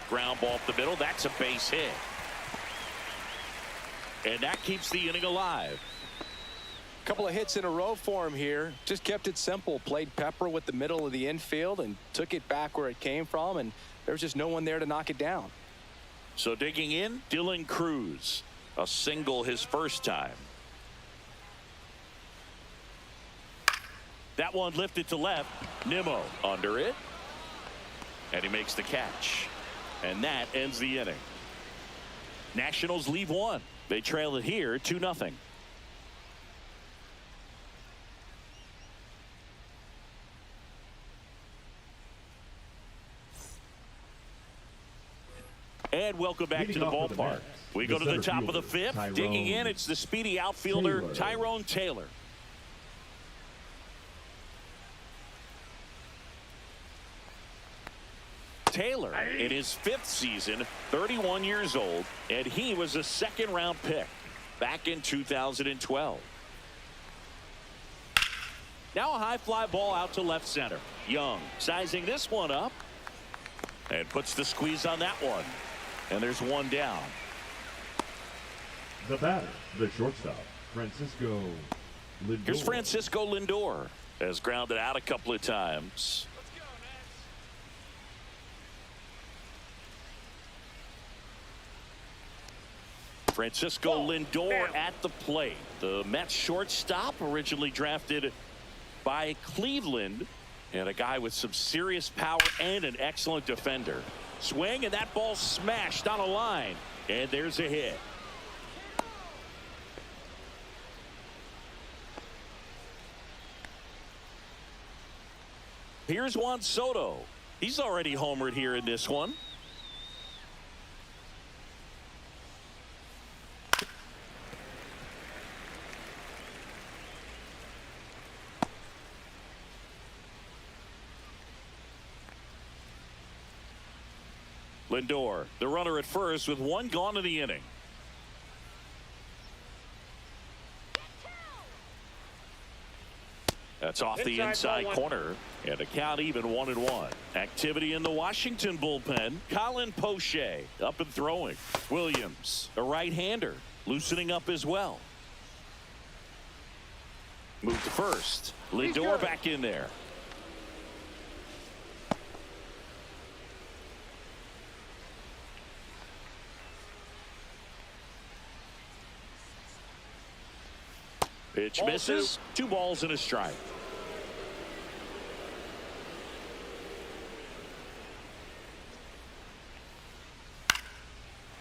Ground ball up the middle. That's a base hit. And that keeps the inning alive. Couple of hits in a row for him here. Just kept it simple. Played pepper with the middle of the infield and took it back where it came from. And there's just no one there to knock it down. So digging in, Dylan Cruz. A single his first time. That one lifted to left. Nimmo under it. And he makes the catch. And that ends the inning. Nationals leave 1. They trail it here 2-0. And welcome back to the ballpark. We go to the top of the 5th. Digging in, it's the speedy outfielder Tyrone Taylor. Taylor in his 5th season, 31 years old, and he was a 2nd-round pick back in 2012. Now a high fly ball out to left center. Young sizing this one up and puts the squeeze on that one. And there's one down. The batter, the shortstop, Francisco Lindor. Here's Francisco Lindor. Has grounded out a couple of times. Let's go, Mets. Francisco Lindor at the plate. The Mets shortstop, originally drafted by Cleveland, and a guy with some serious power and an excellent defender. Swing, and that ball smashed on a line, and there's a hit. Here's Juan Soto. He's already homered here in this one. Lindor, the runner at first with one gone in the inning. That's off the inside corner, and a count even 1-1. Activity in the Washington bullpen. Colin Poche up and throwing. Williams, a right-hander, loosening up as well. Move to first. Lindor back in there. Pitch misses. 2 balls and a strike.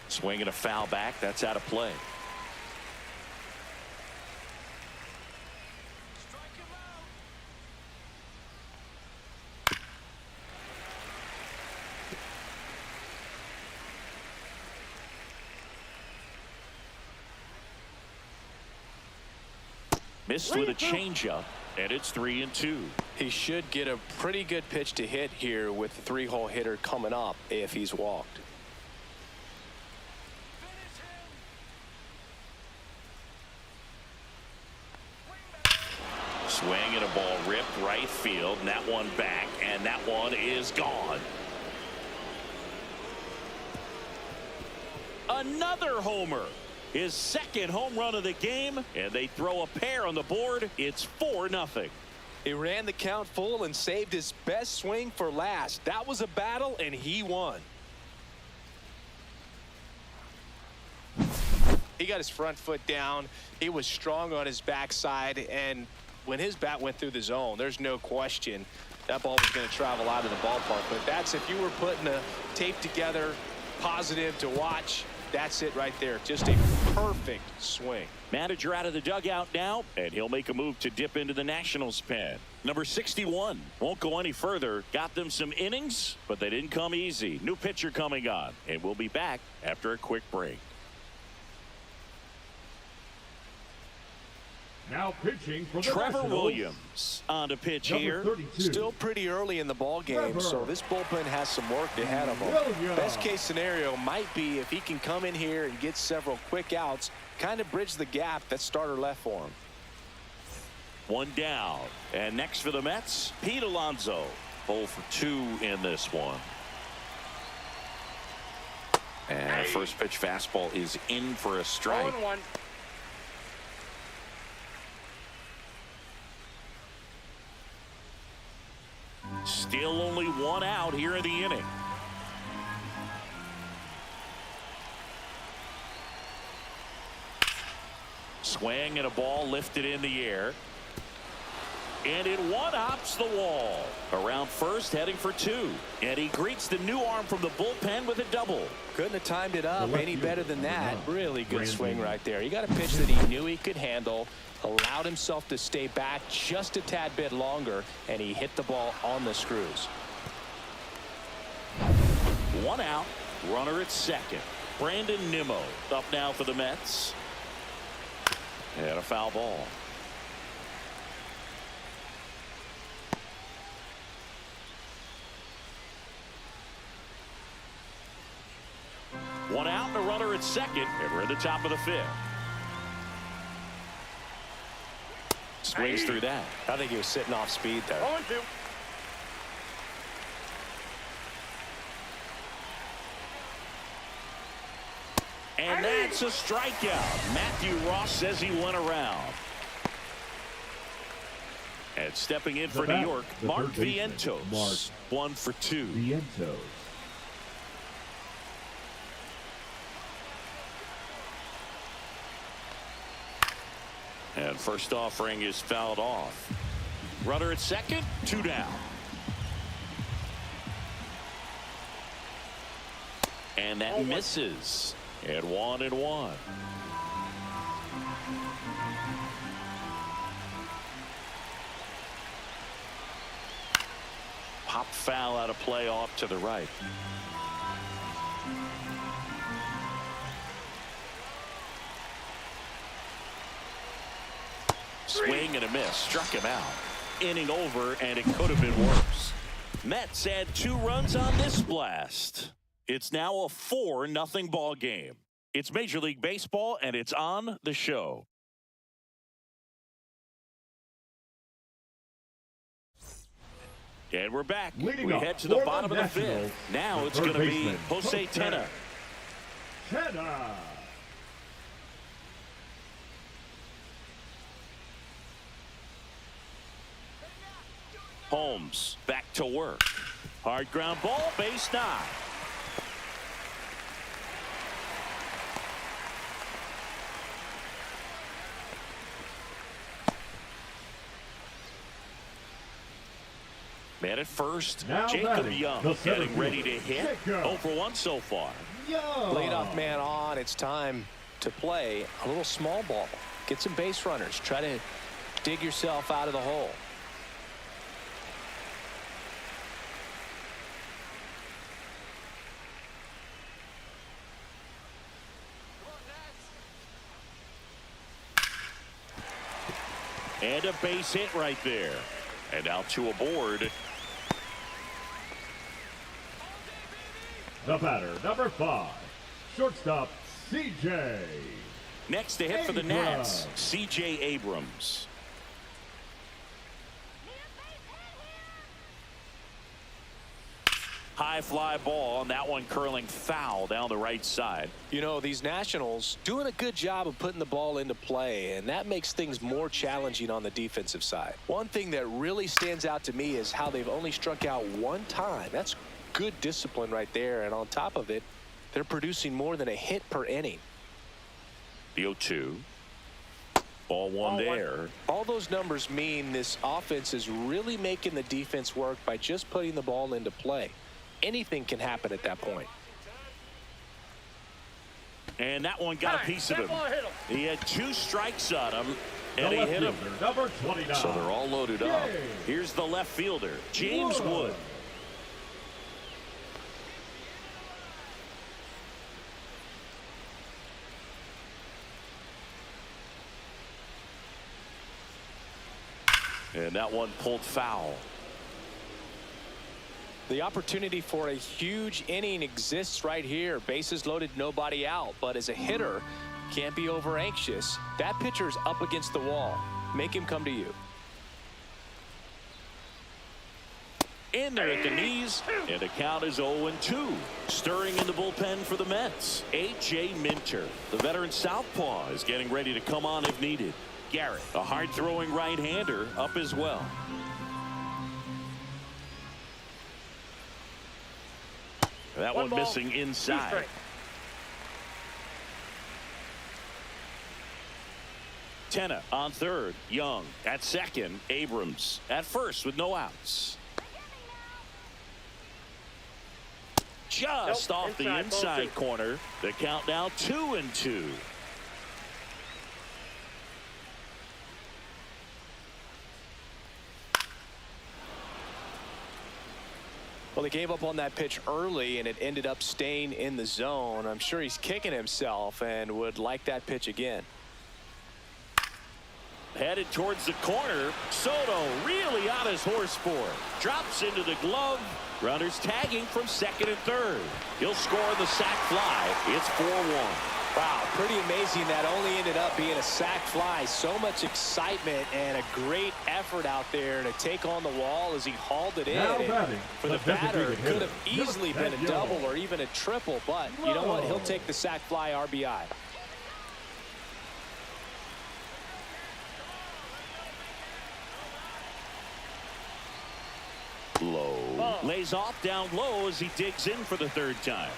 Swing and a foul back. That's out of play. Strike him out. Missed with a changeup, and it's 3-2. He should get a pretty good pitch to hit here with the 3-hole hitter coming up if he's walked. Swing and a ball ripped right field, and that one back, and that one is gone. Another homer. His 2nd home run of the game, and they throw a pair on the board. It's 4-0. He ran the count full and saved his best swing for last. That was a battle, and he won. He got his front foot down. He was strong on his backside, and when his bat went through the zone, there's no question that ball was going to travel out of the ballpark. But that's, if you were putting a tape together, positive to watch, that's it right there. Just a perfect swing. Manager out of the dugout now, and he'll make a move to dip into the Nationals pen. Number 61 won't go any further. Got them some innings, but they didn't come easy. New pitcher coming on, and we'll be back after a quick break. Now pitching for the Trevor Nationals, Williams on to pitch number here. 32. Still pretty early in the ball game, Trevor. so this bullpen has some work ahead of him. Williams. Best case scenario might be if he can come in here and get several quick outs, kind of bridge the gap that starter left for him. One down, and next for the Mets, Pete Alonso. 0 for 2 in this one. And first pitch fastball is in for a strike. 0-1. Still only 1 out here in the inning. Swing and a ball lifted in the air. And it one-hops the wall. Around first, heading for 2. And he greets the new arm from the bullpen with a double. Couldn't have timed it up any better than that. Really good Brandon. swing right there. He got a pitch that he knew he could handle, allowed himself to stay back just a tad bit longer, and he hit the ball on the screws. 1 out, runner at second. Brandon Nimmo up now for the Mets. And a foul ball. One out and a runner at second, and we're at the top of the fifth. Swings through that. I think he was sitting off speed there. 0-2. And that's a strikeout. Matthew Ross says he went around. And stepping in for New York, Mark Vientos. 1 for 2. Vientos. And first offering is fouled off. Runner at second, 2 down. And that misses. And 1-1. Pop foul out of play off to the right. Swing and a miss. Struck him out. Inning over, and it could have been worse. Mets had 2 runs on this blast. It's now a 4-0 ball game. It's Major League Baseball, and it's on the show. And we're back. Leading we up head to the for bottom the of the Nationals, fifth. Now the it's going to be baseman, Jose Tena. Tena. Holmes back to work. Hard ground ball, base 9. Man at first, Now Jacob batting, Young the center getting ready to fielder, hit. Jacob 0 for 1 so far. Young. Leadoff man on. It's time to play a little small ball. Get some base runners. Try to dig yourself out of the hole. And a base hit right there. And now 2 aboard. The batter, number 5, shortstop, CJ. Next to hit for the Nats, CJ Abrams. High fly ball, and that one curling foul down the right side. You know, these Nationals doing a good job of putting the ball into play, and that makes things more challenging on the defensive side. One thing that really stands out to me is how they've only struck out 1 time. That's good discipline right there, and on top of it, they're producing more than a hit per inning. The 0-2. Ball 1 there. All those numbers mean this offense is really making the defense work by just putting the ball into play. Anything can happen at that point. And that one got a piece of him. He had 2 strikes on him, and he hit him. Number 29. So they're all loaded up. Here's the left fielder, James Wood. And that one pulled foul. The opportunity for a huge inning exists right here. Bases loaded, nobody out. But as a hitter, can't be over anxious. That pitcher's up against the wall. Make him come to you. In there at the knees, and the count is 0-2. Stirring in the bullpen for the Mets, A.J. Minter. The veteran southpaw is getting ready to come on if needed. Garrett, a hard-throwing right-hander, up as well. That one missing inside. Tena on third. Young at second. Abrams at first with no outs. Just off the inside corner. The count now 2-2. Well, they gave up on that pitch early, and it ended up staying in the zone. I'm sure he's kicking himself and would like that pitch again. headed towards the corner. Soto really on his horse for it. Drops into the glove. Runners tagging from second and third. He'll score on the sac fly. It's 4-1. Wow, pretty amazing that only ended up being a sac fly. So much excitement and a great effort out there to take on the wall as he hauled it in. And for the batter, it could have easily been a double or even a triple, but you know what? He'll take the sac fly RBI. Low. Lays off down low as he digs in for the third time.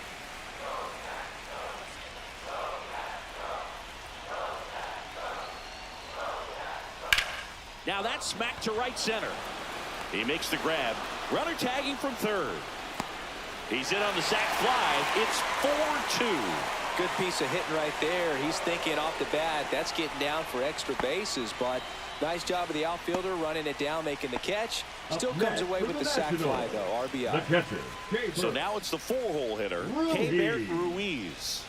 Now that's smacked to right center. He makes the grab. Runner tagging from third. He's in on the sac fly. It's 4-2. Good piece of hitting right there. He's thinking off the bat, that's getting down for extra bases, but nice job of the outfielder running it down, making the catch. Still comes away with the sac fly, though. RBI. The catcher. So now it's the 4-hole hitter, Keibert Ruiz.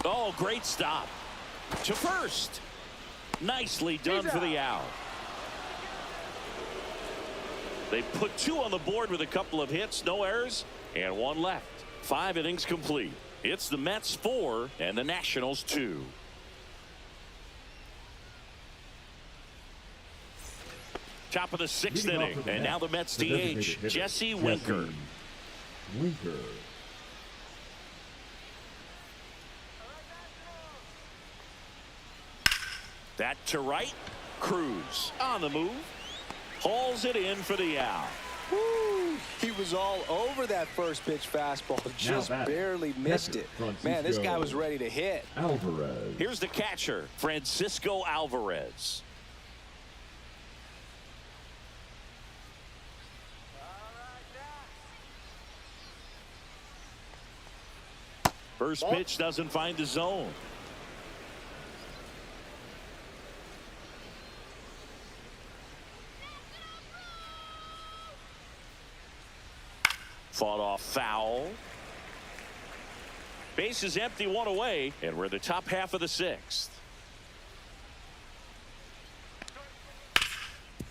Oh, great stop. To first. Nicely done for the out. They put 2 on the board with a couple of hits, no errors, and 1 left. 5 innings complete. It's the Mets 4 and the Nationals 2. Top of the 6th inning, and now the Mets DH, Jesse Winker. That to right. Cruz on the move. Hauls it in for the out. Woo! He was all over that first pitch fastball. Just barely missed it. Man, this guy was ready to hit. Alvarez. Here's the catcher, Francisco Alvarez. First pitch doesn't find the zone. Fought off foul. Base is empty, 1 away, and we're in the top half of the 6th.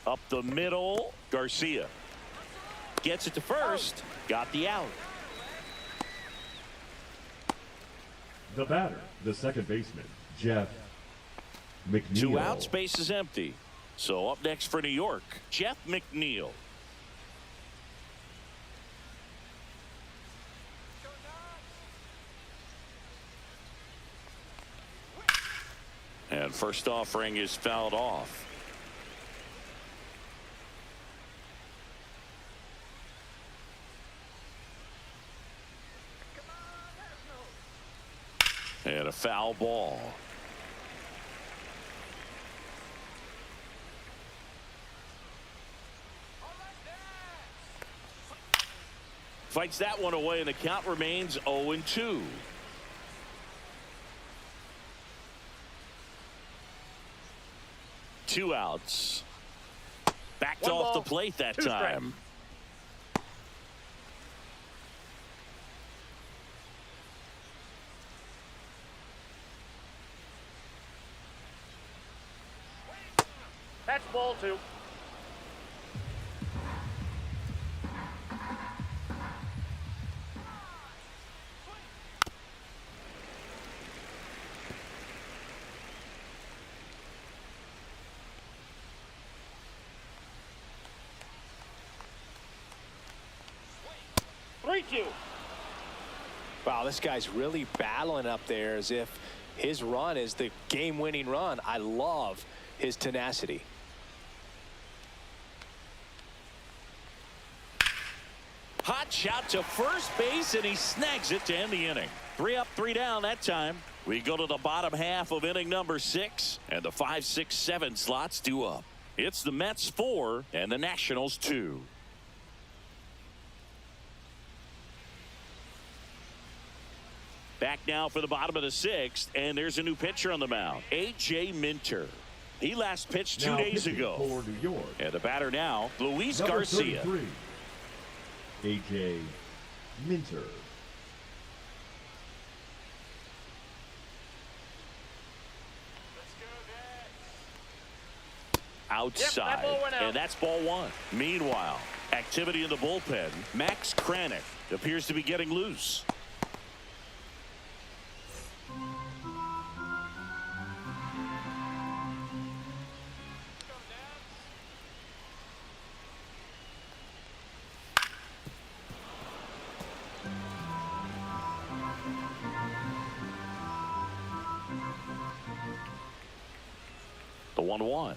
Up the middle, Garcia gets it to first, got the out. The batter, the second baseman, Jeff McNeil. 2 outs, base is empty. So up next for New York, Jeff McNeil. And first offering is fouled off. And a foul ball. Fights that one away, and the count remains 0-2. Two outs. Backed off the plate that time. That's ball 2. Wow, this guy's really battling up there as if his run is the game-winning run. I love his tenacity. Hot shot to first base, and he snags it to end the inning. 3 up, 3 down that time. We go to the bottom half of inning number 6, and the 5, 6, 7 slots due up. It's the Mets 4 and the Nationals 2. Back now for the bottom of the 6th, and there's a new pitcher on the mound, A.J. Minter. He last pitched 2 days ago. For New York. And the batter now, Luis Number Garcia. 33, A.J. Minter. outside. that ball went out. And that's ball one. Meanwhile, activity in the bullpen. Max Kranick appears to be getting loose. The 1-1.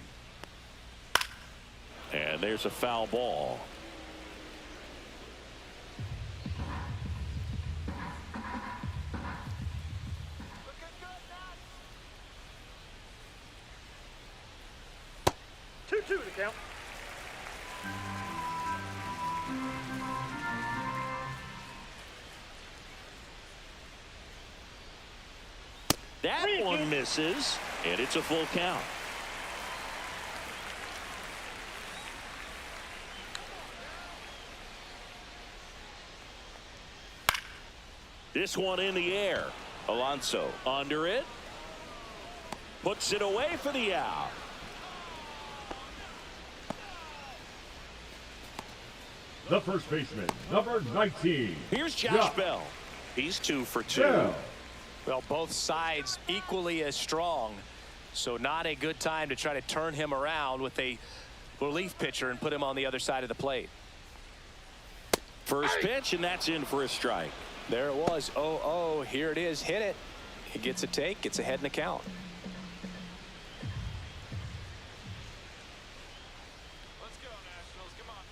And there's a foul ball. Two to count. That one misses, and it's a full count. This one in the air. Alonso under it. Puts it away for the out. The first baseman, number 19. Here's Josh Bell. He's 2 for 2. Bell. Well, both sides equally as strong, so not a good time to try to turn him around with a relief pitcher and put him on the other side of the plate. First pitch, and that's in for a strike. There it was. 0-0. Here it is. Hit it. He gets a take. Gets ahead in the count. Let's go, Nationals. Come on.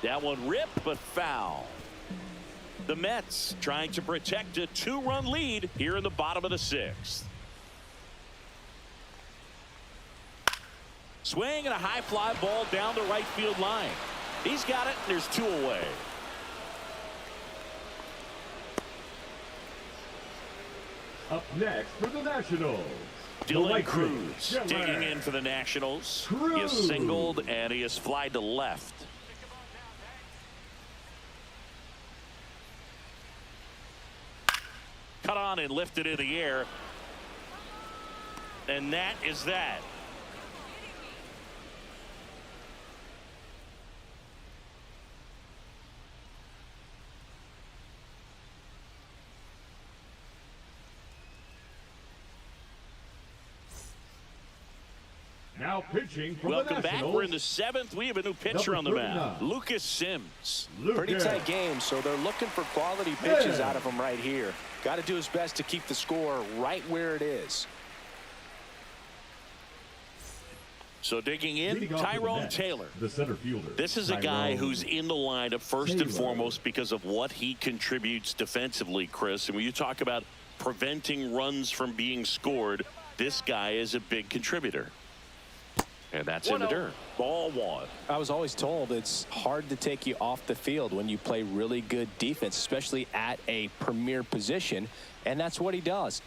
That one ripped, but foul. The Mets trying to protect a 2-run lead here in the bottom of the 6th. Swing and a high fly ball down the right field line. He's got it, and there's 2 away. Up next for the Nationals. Dylan Cruz digging in for the Nationals. He has singled and he has flied to left. Cut on and lifted in the air. And that is that. Now pitching from Welcome the back. Nationals. We're in the 7th. We have a new pitcher on the Number mound. 39. Lucas Sims. Pretty tight game, so they're looking for quality pitches out of him right here. Got to do his best to keep the score right where it is. So digging in, Leading off with the Tyrone Mets, Taylor. The center fielder. This is a guy Tyrone who's in the lineup first and Taylor. foremost because of what he contributes defensively, Chris. And when you talk about preventing runs from being scored, this guy is a big contributor. And that's in the dirt. Ball 1. I was always told it's hard to take you off the field when you play really good defense, especially at a premier position, and that's what he does.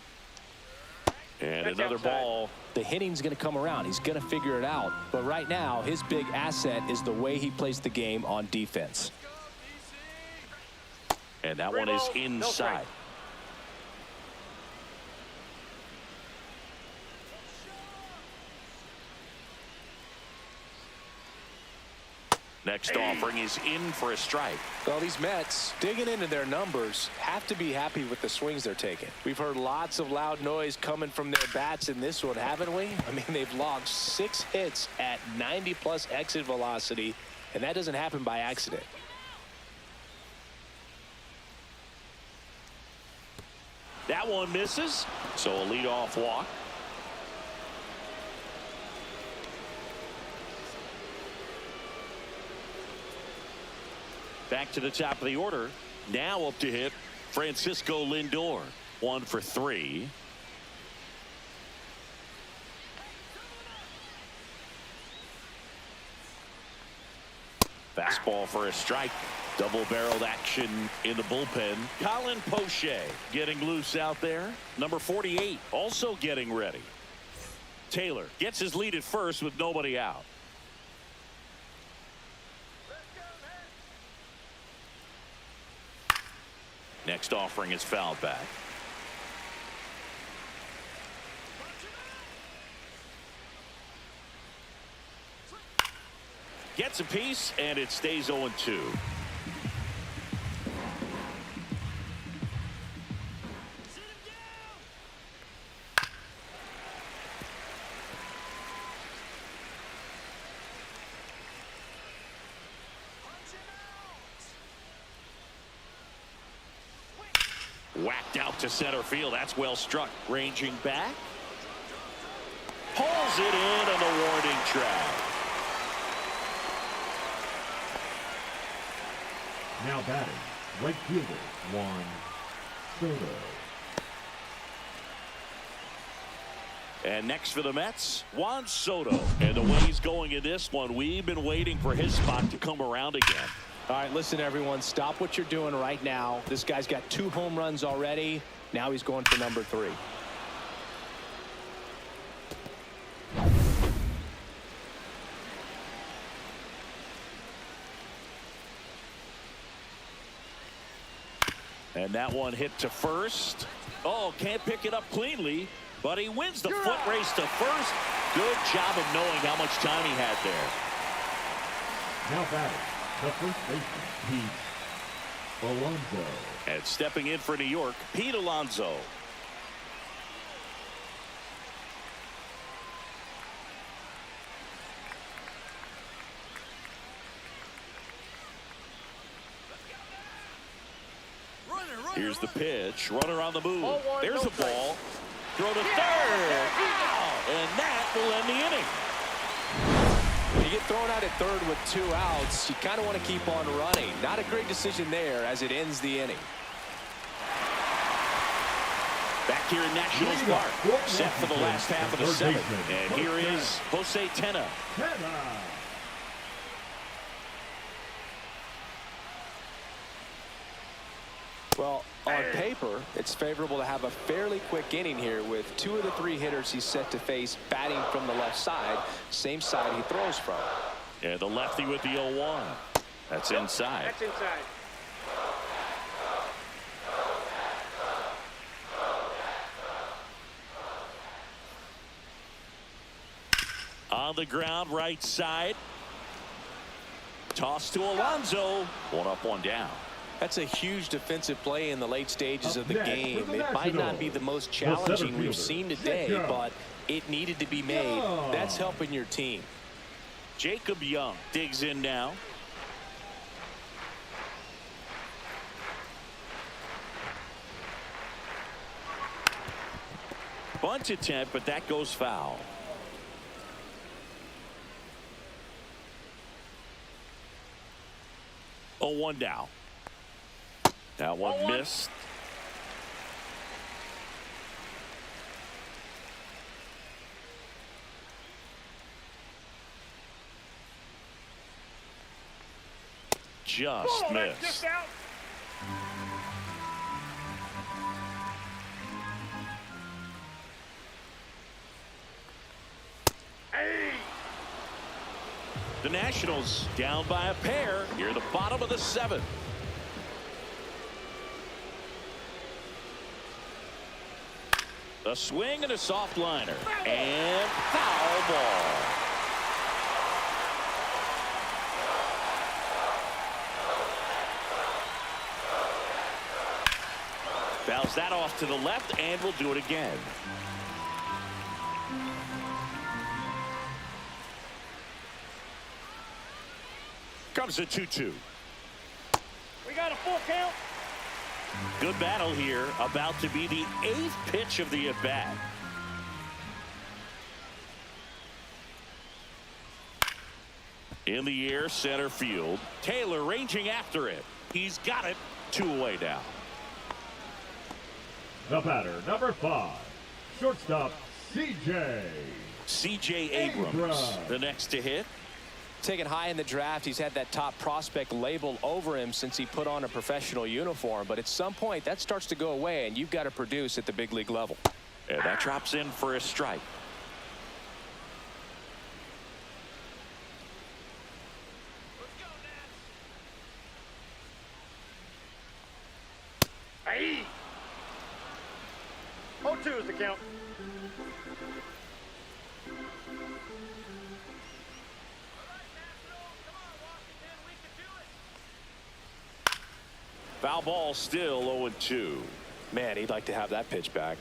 And That's another outside. ball. The hitting's going to come around. He's going to figure it out. But right now, his big asset is the way he plays the game on defense. And that 3 one is balls, no inside. strikes. Next offering is in for a strike. Well, these Mets, digging into their numbers, have to be happy with the swings they're taking. We've heard lots of loud noise coming from their bats in this one, haven't we? I mean, they've logged 6 hits at 90-plus exit velocity, and that doesn't happen by accident. That one misses. So a leadoff walk. Back to the top of the order. Now up to hit Francisco Lindor. 1 for 3. Fastball for a strike. Double-barreled action in the bullpen. Colin Poche getting loose out there. Number 48 also getting ready. Taylor gets his lead at first with nobody out. Next offering is fouled back. Gets a piece, and it stays 0-2. Whacked out to center field. That's well struck. Ranging back. Pulls it in on the warning track. Now batting, right fielder, Juan Soto. And next for the Mets, Juan Soto. And the way he's going in this one, we've been waiting for his spot to come around again. All right, listen, everyone. Stop what you're doing right now. This guy's got 2 home runs already. Now he's going for number 3. And that one hit to first. Oh, can't pick it up cleanly, but he wins the foot race to first. Good job of knowing how much time he had there. Now batting, the first baseman, Pete Alonso. And stepping in for New York, Pete Alonso. Here's the pitch. Runner on the move. There's a ball. Throw to third. And that will end the inning. When you get thrown out at third with 2 outs, you kind of want to keep on running. Not a great decision there as it ends the inning. Back here in Nationals Park. Set for the last half of the 7th. And here is Jose Tena. Well, on paper, it's favorable to have a fairly quick inning here with 2 of the 3 hitters he's set to face batting from the left side, same side he throws from. And the lefty with the 0-1. That's inside. That's inside. On the ground, right side. Toss to Alonso. 1 up, 1 down. That's a huge defensive play in the late stages of the next game. for the It might not be the most challenging we've fielder, seen today, Jacob but it needed to be made. Young. That's helping your team. Jacob Young digs in now. Bunt attempt, but that goes foul. Oh, 1 down. That one missed. Just missed. Just out. The Nationals down by a pair near the bottom of the 7th. A swing and a soft liner. And foul ball. Fouls that off to the left, and we'll do it again. Comes a 2-2. We got a full count. Good battle here. About to be the 8th pitch of the at-bat. In the air, center field. Taylor ranging after it. He's got it. 2 away now. The batter, number 5, shortstop, C.J. Abrams, the next to hit. Taken high in the draft, he's had that top prospect label over him since he put on a professional uniform. But at some point, that starts to go away, and you've got to produce at the big league level. And that drops in for a strike. Hey. 0-2 is the count. Foul ball, still 0-2. Man, he'd like to have that pitch back.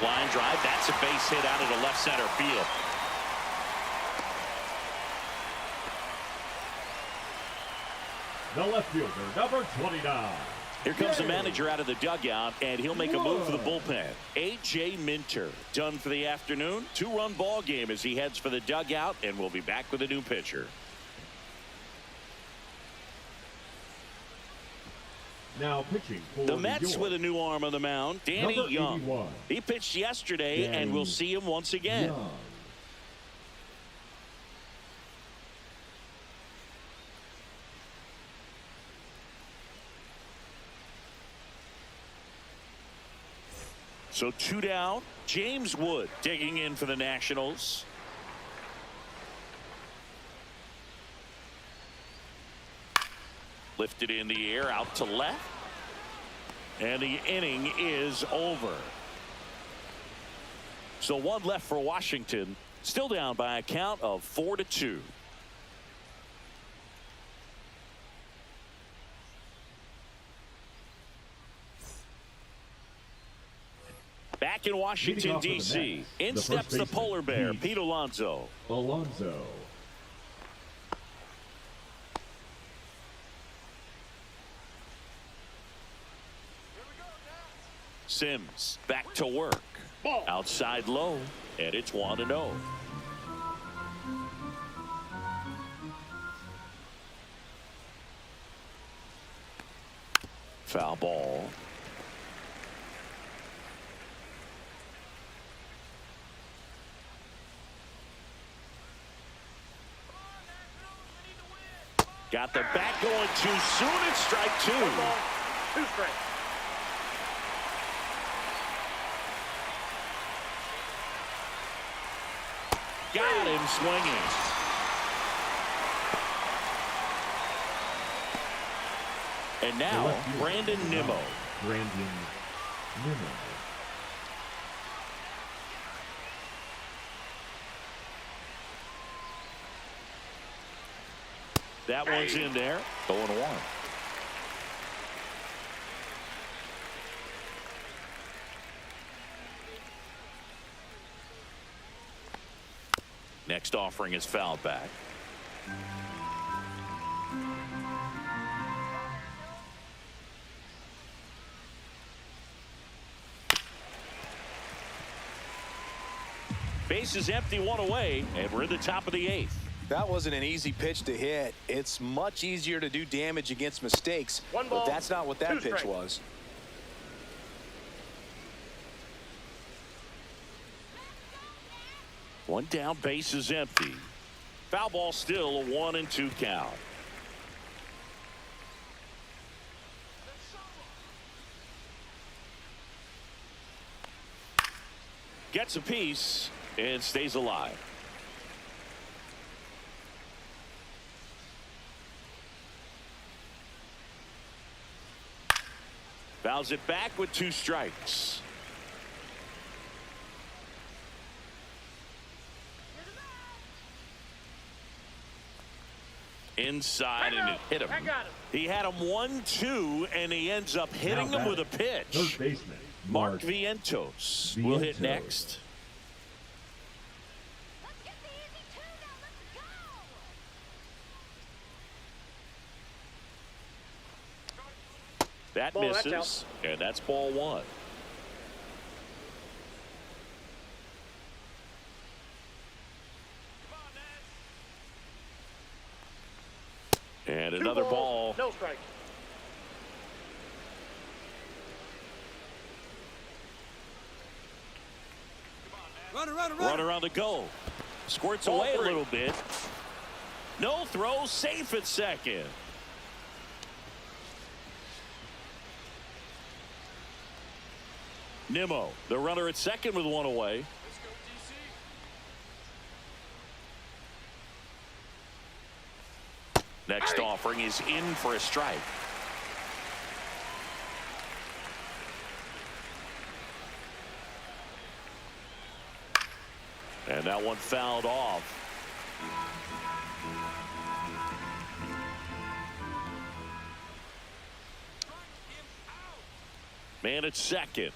Line drive. That's a base hit out of the left center field. The left fielder, number 29. Here comes the manager out of the dugout, and he'll make a move for the bullpen. A.J. Minter done for the afternoon. 2-run ball game as he heads for the dugout, and we'll be back with a new pitcher. Now pitching for The Mets with a new arm on the mound, Danny Number Young. 81. He pitched yesterday, Danny and we'll see him once again. Young. So 2 down. James Wood digging in for the Nationals. Lifted in the air out to left. And the inning is over. So 1 left for Washington. Still down by a count of 4-2. Back in Washington, D.C. In steps the polar bear, Pete Alonso. Alonso. Sims back to work. Ball. Outside low, and it's 1-0. Foul ball. Got the bat going too soon. It's strike 2. 1 ball, 2 strikes. Got him swinging. And now Brandon Nimmo. Brandon Nimmo. That one's in there. 0-1. Next offering is fouled back. Base is empty, 1 away, and we're in the top of the 8th. That wasn't an easy pitch to hit. It's much easier to do damage against mistakes, 1 ball, but that's not what that 2 pitch strikes. was. One down, base is empty. Foul ball, still a 1-2 count. Gets a piece and stays alive. Fouls it back with 2 strikes. Inside, and it hit him. I got him. He had him 1-2, and he ends up hitting him with a pitch. Third baseman, Mark Vientos will hit Vientos. next. That Ball, that's misses, and that's ball 1. And 2 another balls, ball. no strikes. Runner on the go. Squirts Ball away 3. a little bit. No throw, safe at second. Nimmo, the runner at second with 1 away. Next offering is in for a strike. And that one fouled off. Man at second.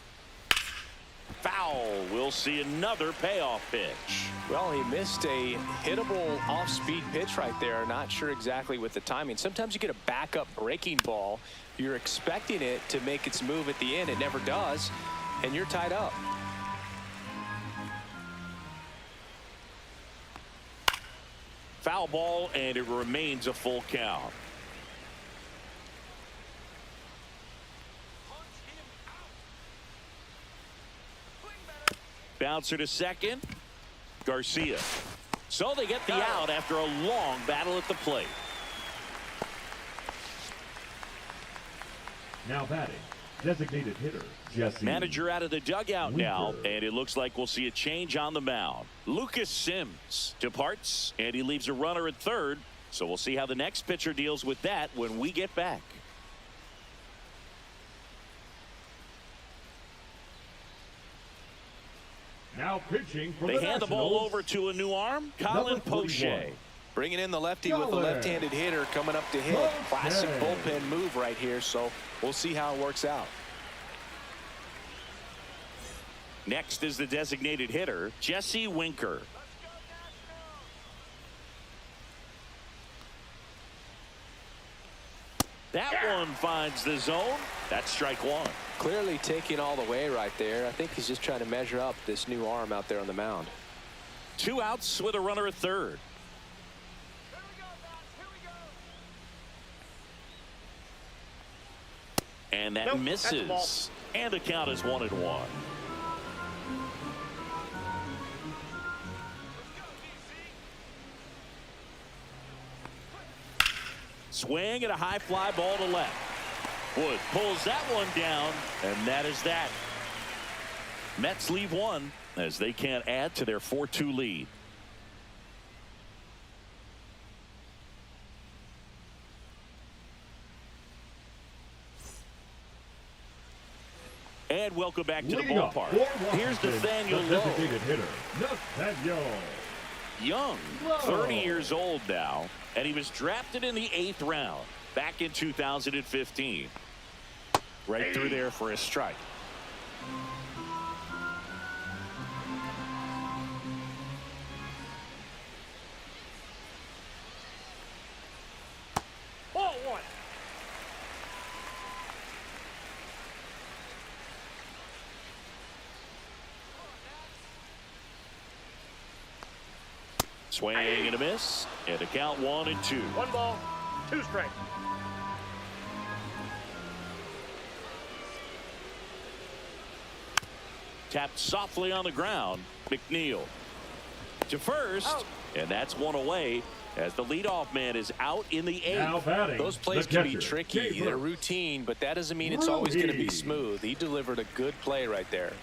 Foul. We'll see another payoff pitch. Well, he missed a hittable off-speed pitch right there. Not sure exactly with the timing. Sometimes you get a backup breaking ball. You're expecting it to make its move at the end. It never does, and you're tied up. Foul ball, and it remains a full count. Bouncer to second. Garcia. So they get the out after a long battle at the plate. Now batting, designated hitter, Jesse. Manager out of the dugout now, and it looks like we'll see a change on the mound. Lucas Sims departs, and he leaves a runner at third. So we'll see how the next pitcher deals with that when we get back. Now pitching for They the hand the Nationals, ball over to a new arm, Colin Poche. Bringing in the lefty with the left-handed hitter coming up to hit. Classic bullpen move right here, so we'll see how it works out. Next is the designated hitter, Jesse Winker. That one finds the zone. That's strike one. Clearly taking all the way right there. I think he's just trying to measure up this new arm out there on the mound. 2 outs with a runner at third. Here we go, guys. Here we go. And that Nope, that's a ball. misses. And the count is 1-1. Swing and a high fly ball to left. Wood pulls that one down, and that is that. Mets leave one as they can't add to their 4-2 lead. And welcome back to the Leading up ballpark. for Here's Washington, Nathaniel the Lowe. designated hitter, Nathaniel. Young, Whoa. 30 years old now, and he was drafted in the 8th round back in 2015. Right through there for a strike. Ball one. Swing and a miss, and a count 1-2. 1 ball, 2 strikes. Tapped softly on the ground. McNeil to first, and that's one away as the leadoff man is out in the 8th. Now batting, Those plays the can be catcher, tricky. Gabriel. They're routine, but that doesn't mean it's always going to be Rudy. smooth. He delivered a good play right there.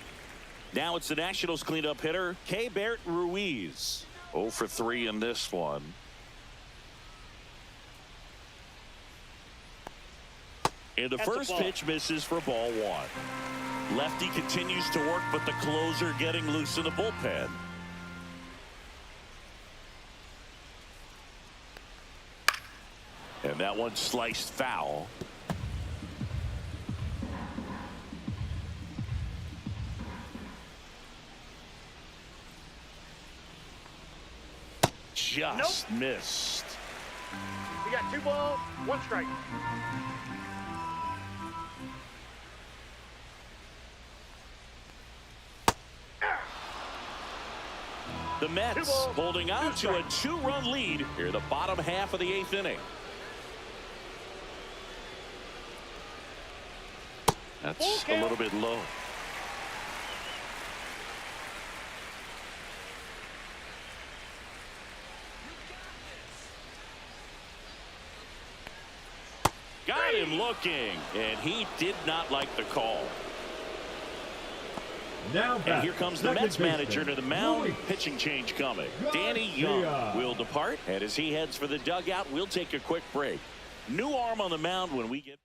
Now it's the Nationals cleanup hitter, Keibert Ruiz. 0 for 3 in this one. And the That's a first ball. pitch misses for ball 1. Lefty continues to work, but the closer getting loose in the bullpen. And that one sliced foul. Just missed. We got 2 balls, 1 strike. The Mets holding on to a 2-run lead here in the bottom half of the 8th inning. That's a little bit low. Got him looking, and he did not like the call. Now And back, here comes the second Mets manager baseman, to the mound. Luis Pitching change coming. Garcia. Danny Young will depart, and as he heads for the dugout, we'll take a quick break. New arm on the mound when we get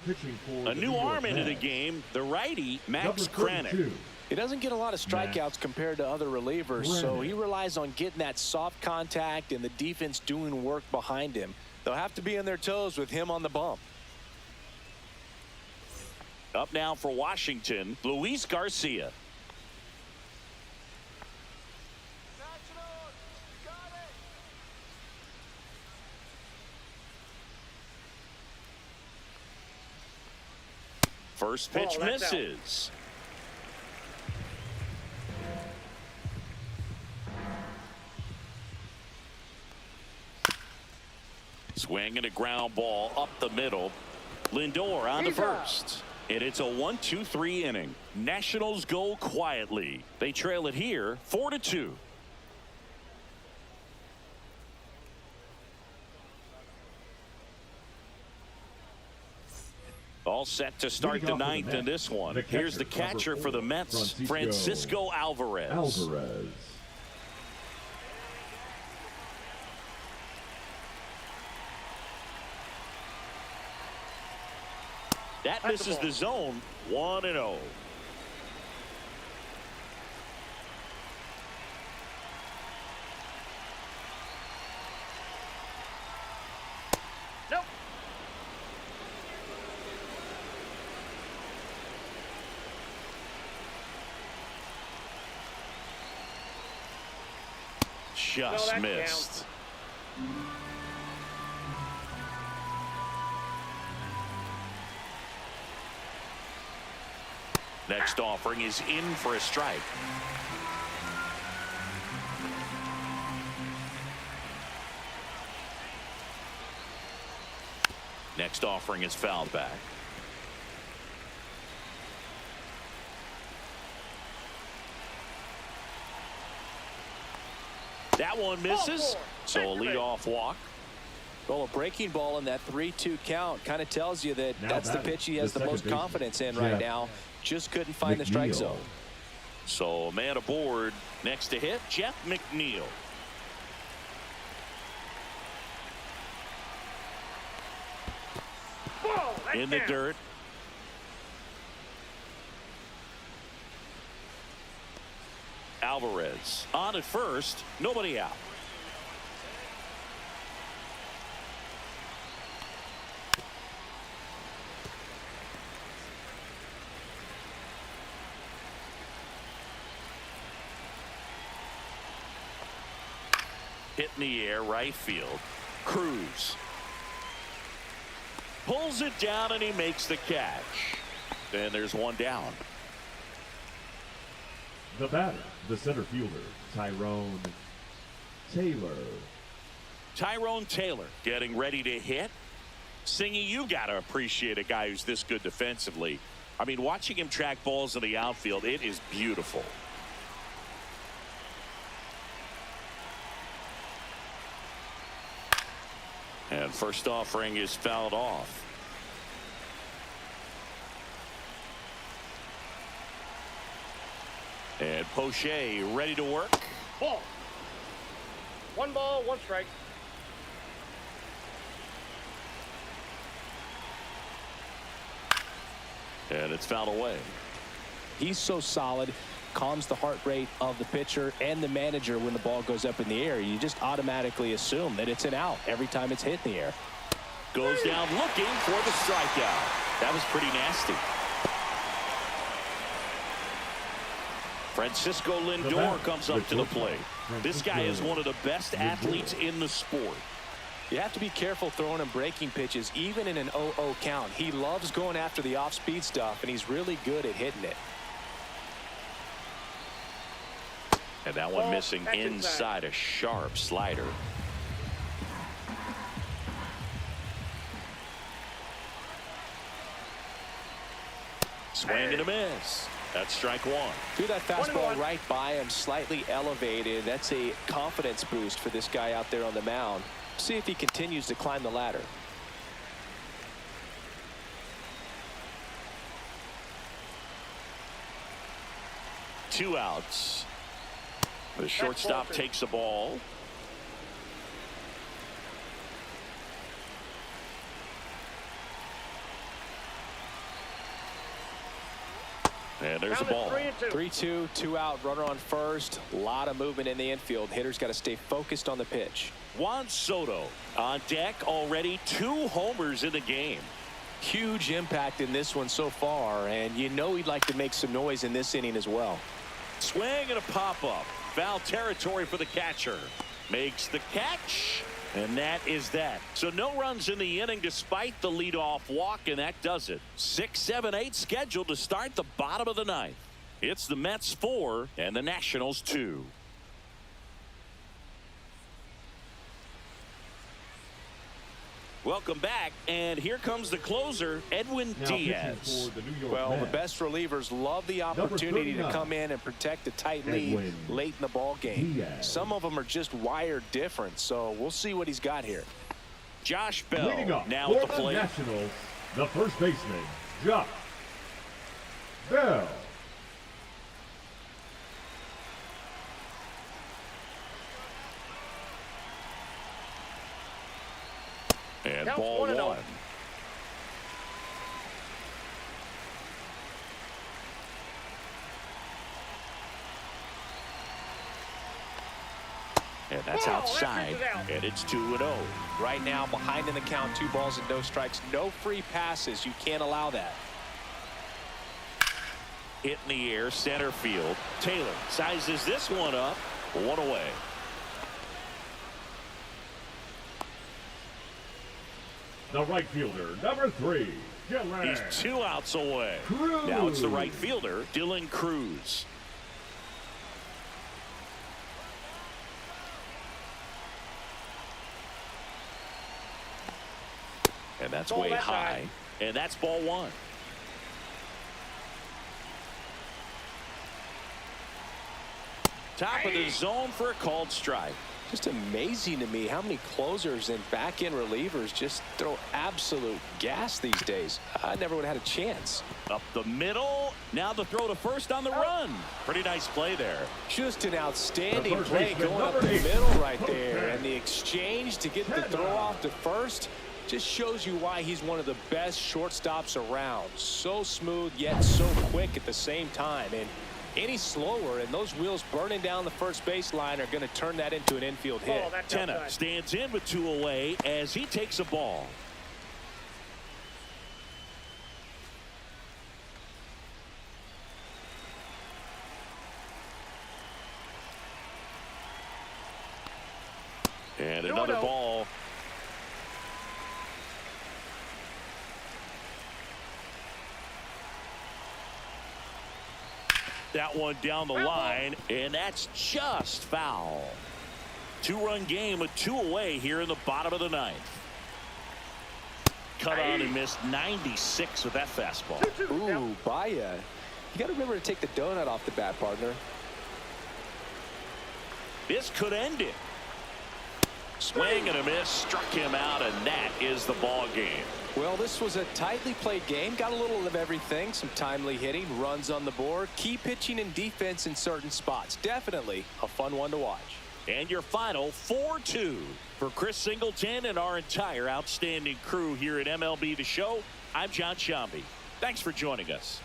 back. Pitching for A the new New York arm into the Mets. game, the righty, Max Number 32, Kranick. He doesn't get a lot of strikeouts compared to other relievers, so he relies on getting that soft contact and the defense doing work behind him. They'll have to be on their toes with him on the bump. Up now for Washington, Luis Garcia. First pitch misses. Swinging a ground ball up the middle. Lindor on to first. And it's a 1-2-3 inning. Nationals go quietly. They trail it here 4-2. All set to start the ninth in this one. Here's the catcher for the Mets, Francisco Alvarez. That misses the zone. 1-0. Nope. Just missed. Next offering is in for a strike. Next offering is fouled back. That one misses, so a leadoff walk. Well, a breaking ball in that 3-2 count kind of tells you that that's the pitch he has the most confidence in right now. Just couldn't find the strike zone. So a man aboard. Next to hit, Jeff McNeil. In the dirt. Alvarez on at first, nobody out. Hit in the air, right field. Cruz pulls it down and he makes the catch. And there's one down. The batter, the center fielder, Tyrone Taylor. Tyrone Taylor getting ready to hit. Singy, you got to appreciate a guy who's this good defensively. I mean, watching him track balls in the outfield, it is beautiful. And first offering is fouled off. And Poche ready to work. Ball. 1 ball, 1 strike. And it's fouled away. He's so solid, calms the heart rate of the pitcher and the manager when the ball goes up in the air. You just automatically assume that it's an out every time it's hit in the air. Goes down looking for the strikeout. That was pretty nasty. Francisco Lindor comes up to the plate. This guy is one of the best athletes in the sport. You have to be careful throwing him breaking pitches, even in an 0-0 count. He loves going after the off-speed stuff, and he's really good at hitting it. And that one missing inside a sharp slider. Swing and a miss. That's strike one. Threw that fastball right by him, slightly elevated. That's a confidence boost for this guy out there on the mound. See if he continues to climb the ladder. Two outs. The shortstop takes the ball. And there's the Count ball. it 3-2. 3-2, 2 out, runner on first. A lot of movement in the infield. Hitters got to stay focused on the pitch. Juan Soto on deck, already 2 homers in the game. Huge impact in this one so far, and you know he'd like to make some noise in this inning as well. Swing and a pop-up. Foul territory for the catcher. Makes the catch, and that is that. So no runs in the inning despite the leadoff walk, and that does it. 6, 7, 8 scheduled to start the bottom of the ninth. It's the Mets 4 and the Nationals 2. Welcome back, and here comes the closer, Edwin Diaz. Well, the best relievers love the opportunity to come in and protect a tight lead late in the ball game. Some of them are just wired different, so we'll see what he's got here. Josh Bell now for at the plate. Nationals, the first baseman, Josh Bell. And Counts ball 1-0. 1. And that's outside, and it's 2-0. Right now, behind in the count, 2 balls and no strikes. No free passes. You can't allow that. Hit in the air, center field. Taylor sizes this one up. 1 away. The right fielder, number 3, Dylan. He's 2 outs away. Cruz. Now it's the right fielder, Dylan Cruz. And that's Ball way that high. side. And that's ball 1. Top of the zone for a called strike. Just amazing to me how many closers and back-end relievers just throw absolute gas these days. I never would have had a chance. Up the middle. Now the throw to first on the run. Pretty nice play there. Just an outstanding The first play baseman, going up number the 8, middle right there. okay. And the exchange to get the throw off to first just shows you why he's one of the best shortstops around. So smooth, yet so quick at the same time. And any slower, and those wheels burning down the first baseline are going to turn that into an infield hit. Oh, that's Tenna outside. stands in with 2 away as he takes a ball. And another 2-0. ball. That one down the line, and that's just foul. 2-run game with 2 away here in the bottom of the ninth. Cut on and missed 96 with that fastball. 2-2. Ooh, Baya. You got to remember to take the donut off the bat, partner. This could end it. Swing and a miss, struck him out, and that is the ball game. Well, this was a tightly played game. Got a little of everything. Some timely hitting, runs on the board, key pitching and defense in certain spots. Definitely a fun one to watch. And your final 4-2 for Chris Singleton and our entire outstanding crew here at MLB The Show. I'm John Shambi. Thanks for joining us.